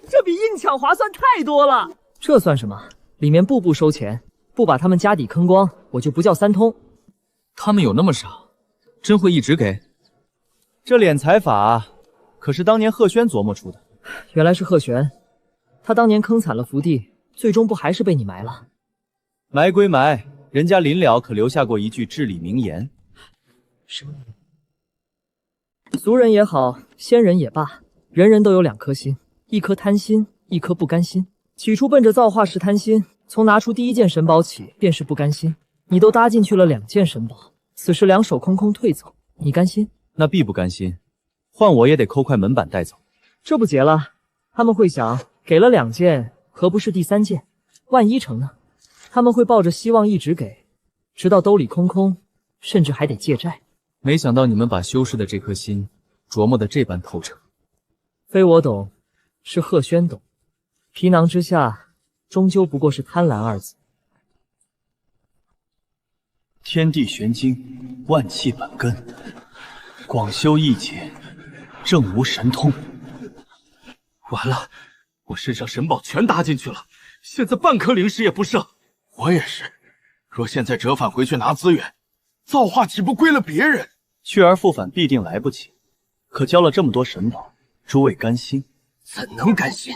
这比硬抢划算太多了。这算什么？里面步步收钱，不把他们家底坑光，我就不叫三通。他们有那么傻？真会一直给？这敛财法可是当年贺轩琢磨出的。原来是贺玄，他当年坑惨了福地，最终不还是被你埋了？埋归埋，人家临了可留下过一句至理名言。什么？俗人也好，仙人也罢，人人都有2颗心，一颗贪心，一颗不甘心。起初奔着造化是贪心，从拿出第1件神宝起便是不甘心。你都搭进去了2件神宝，此时两手空空退走，你甘心？那必不甘心，换我也得抠块门板带走。这不结了，他们会想，给了2件，何不是第3件？万一成呢？他们会抱着希望一直给，直到兜里空空，甚至还得借债。没想到你们把修士的这颗心琢磨得这般透彻。非我懂，是贺轩懂。皮囊之下，终究不过是贪婪2字。天地玄经，万气本根，广修一解，正无神通。完了，我身上神宝全搭进去了，现在半颗灵石也不剩。我也是，若现在折返回去拿资源，造化岂不归了别人？去而复返必定来不及，可交了这么多神宝，诸位甘心？怎能甘心？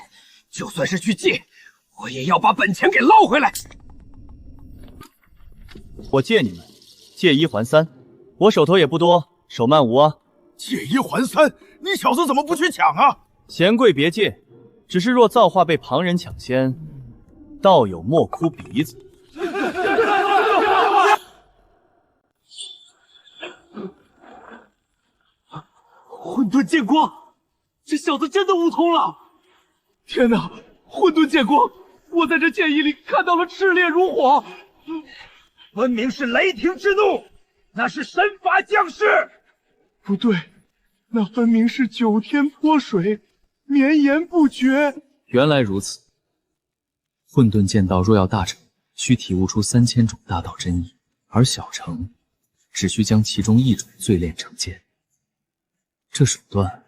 就算是去借，我也要把本钱给捞回来。我借你们，借1还3，我手头也不多，手慢无啊。借1还3，你小子怎么不去抢啊？贤贵别借，只是若造化被旁人抢先，道友莫哭鼻子。混沌剑光，这小子真的悟通了！天哪，混沌剑光，我在这剑意里看到了炽烈如火，分明是雷霆之怒，那是神法降世。不对，那分明是9天泼水，绵延不绝。原来如此，混沌剑道若要大成，需体悟出3000种大道真意，而小成只需将其中1种淬炼成剑。这手段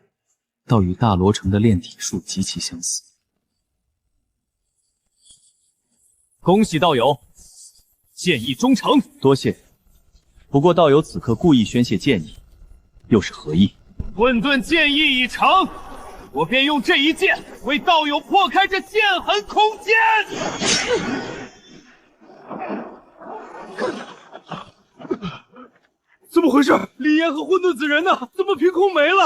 倒与大罗城的炼体术极其相似。恭喜道友，剑意忠诚，多谢。不过道友此刻故意宣泄剑意，又是何意？混沌剑意已成，我便用这一剑为道友破开这剑痕空间。怎么回事？李岩和混沌子人呢？怎么凭空没了？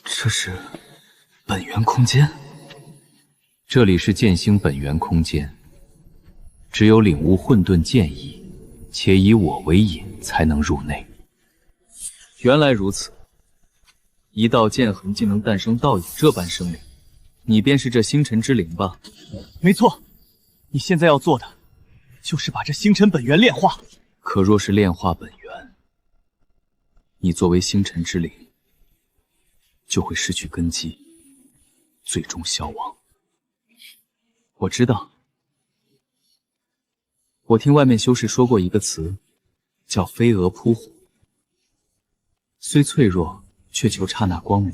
这是本源空间。这里是剑星本源空间，只有领悟混沌剑意，且以我为引，才能入内。原来如此，一道剑痕竟能诞生道友这般生灵，你便是这星辰之灵吧？没错，你现在要做的就是把这星辰本源炼化。可若是炼化本源，你作为星辰之灵，就会失去根基，最终消亡。我知道，我听外面修士说过一个词，叫飞蛾扑火。虽脆弱，却求刹那光明。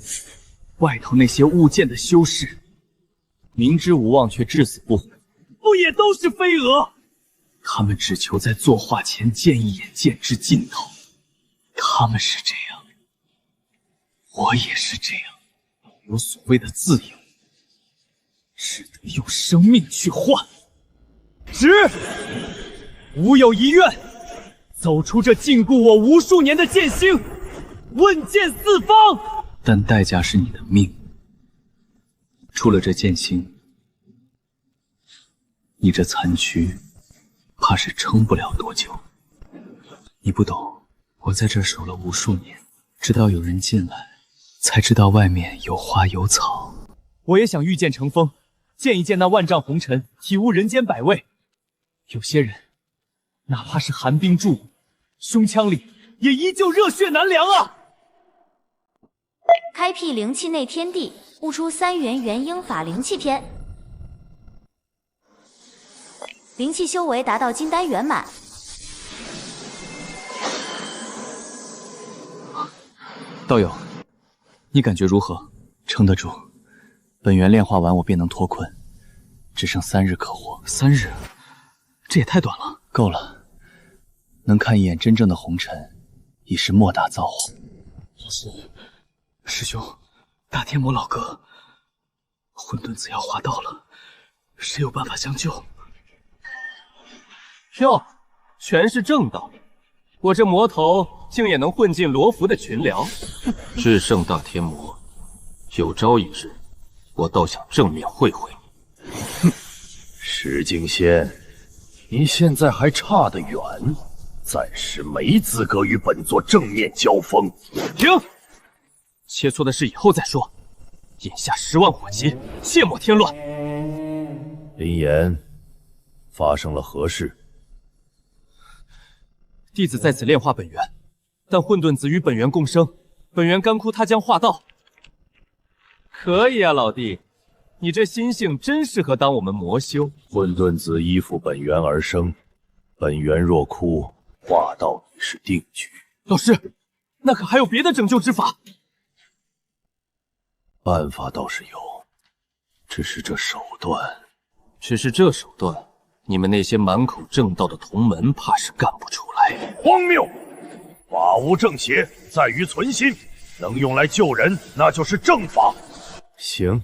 外头那些悟剑的修士，明知无望却至死不悔，不也都是飞蛾？他们只求在作画前见一眼剑之尽头。他们是这样，我也是这样。有所谓的自由，只得用生命去换。止！吾有一愿，走出这禁锢我无数年的剑星，问剑四方。但代价是你的命。出了这剑星，你这残躯怕是撑不了多久。你不懂，我在这守了无数年，直到有人进来，才知道外面有花有草。我也想御剑成风，见一见那万丈红尘，体悟人间百味。有些人，哪怕是寒冰注骨，胸腔里也依旧热血难凉啊！开辟灵气内天地，悟出3元元婴法灵气篇。灵气修为达到金丹圆满。道友，你感觉如何？撑得住。本源炼化完，我便能脱困，只剩3日可活。3日？这也太短了。够了，能看一眼真正的红尘，已是莫大造化。师兄，大天魔老哥，混沌子要化道了，谁有办法相救？哟，全是正道，我这魔头竟也能混进罗浮的群聊。至圣大天魔，有朝一日，我倒想正面会会你。石惊仙，你现在还差得远，暂时没资格与本座正面交锋。停！切磋的事以后再说，眼下10万火急，切莫添乱。林岩，发生了何事？弟子在此炼化本源，但混沌子与本源共生，本源干枯，他将化道。可以啊，老弟，你这心性真适合当我们魔修。混沌子依附本源而生，本源若枯，化道已是定局。老师，那可还有别的拯救之法？办法倒是有，只是这手段，你们那些满口正道的同门怕是干不出来。荒谬！法无正邪，在于存心，能用来救人，那就是正法。行，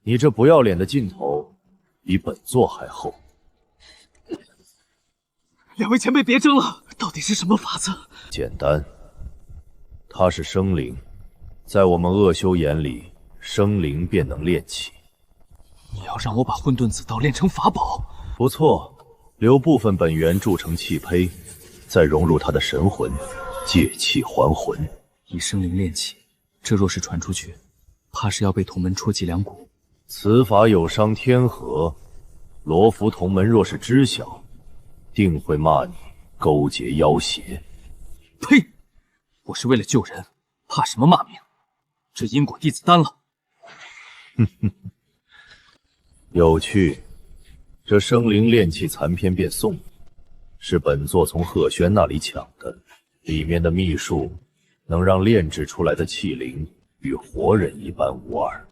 你这不要脸的劲头，比本座还厚。两位前辈别争了，到底是什么法子？简单，它是生灵，在我们恶修眼里，生灵便能炼气。你要让我把混沌子道炼成法宝？不错，留部分本源铸成气胚，再融入他的神魂，借气还魂。以生灵炼气，这若是传出去，怕是要被同门戳脊梁骨。此法有伤天和，罗浮同门若是知晓，定会骂你勾结妖邪。呸！我是为了救人，怕什么骂名？这因果弟子担了。哼哼，有趣。这生灵炼气残篇便送你，是本座从贺轩那里抢的，里面的秘术能让炼制出来的气灵与活人一般无二。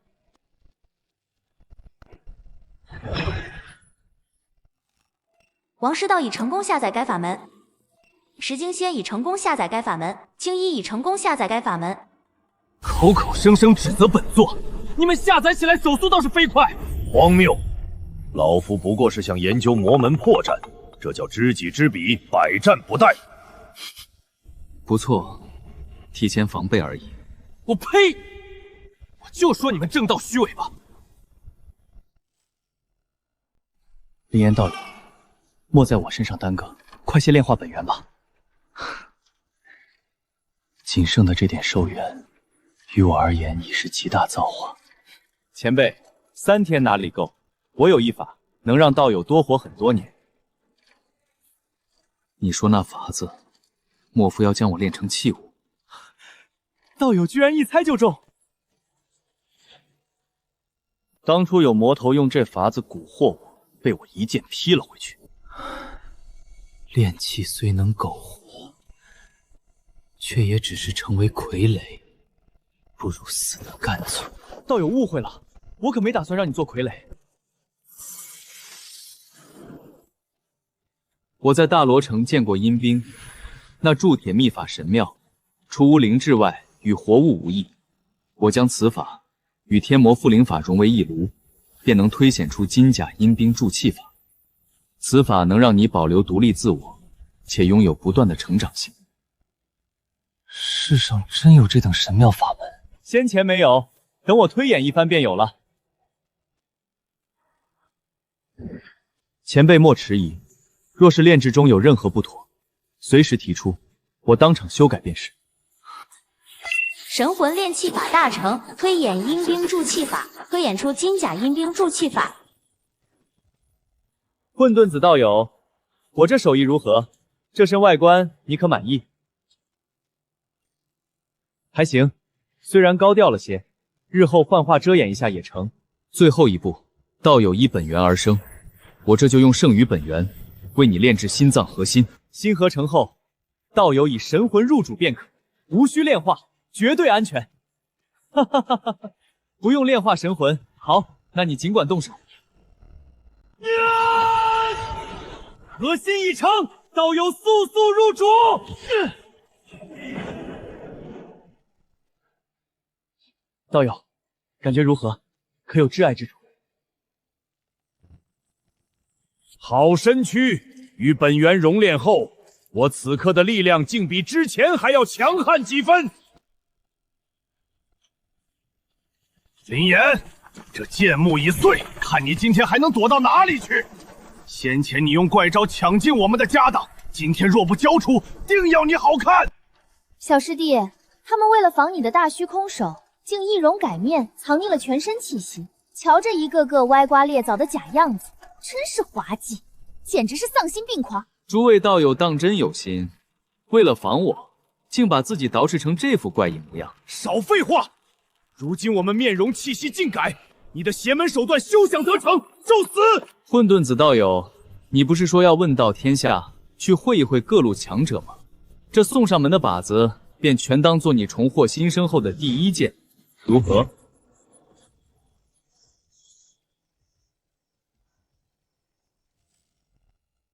王师道已成功下载该法门，石经仙已成功下载该法门，青衣已成功下载该法门。口口声声指责本座，你们下载起来手速倒是飞快。荒谬！老夫不过是想研究魔门破绽，这叫知己知彼，百战不殆。不错，提前防备而已。我呸！我就说你们正道虚伪吧。林岩道友，莫在我身上耽搁，快些炼化本源吧。仅剩的这点寿元，于我而言已是极大造化。前辈，3天哪里够？我有一法，能让道友多活很多年。你说那法子，莫非要将我炼成器物？道友居然一猜就中！当初有魔头用这法子蛊惑我，被我一剑劈了回去。炼气虽能苟活，却也只是成为傀儡，不如死得干脆。道友误会了，我可没打算让你做傀儡。我在大罗城见过阴兵，那铸铁秘法神妙，除无灵智外，与活物无异。我将此法与天魔复灵法融为一炉，便能推显出金甲阴兵铸气法。此法能让你保留独立自我，且拥有不断的成长性。世上真有这等神妙法门？先前没有，等我推演一番便有了。前辈莫迟疑，若是炼制中有任何不妥，随时提出，我当场修改便是。神魂炼气法大成，推演阴兵铸气法，推演出金甲阴兵铸气法。混沌子道友，我这手艺如何？这身外观你可满意？还行，虽然高调了些，日后幻化遮掩一下也成。最后一步，道友依本源而生，我这就用剩余本源为你炼制心脏核心。心合成后，道友以神魂入主便可，无需炼化，绝对安全。哈哈哈哈！不用炼化神魂，好，那你尽管动手。核心已成，道友速速入主。道友，感觉如何？可有挚爱之处？好身躯，与本源熔炼后，我此刻的力量竟比之前还要强悍几分。林岩，这剑幕已碎，看你今天还能躲到哪里去！先前你用怪招抢尽我们的家当，今天若不交出，定要你好看！小师弟，他们为了防你的大虚空手，竟易容改面，藏匿了全身气息。瞧这一个个歪瓜裂枣的假样子，真是滑稽，简直是丧心病狂。诸位道友当真有心，为了防我，竟把自己捯饬成这副怪异模样。少废话！如今我们面容气息尽改，你的邪门手段休想得逞，受死！混沌子道友，你不是说要问道天下，去会一会各路强者吗？这送上门的靶子，便全当做你重获新生后的第一箭，如何？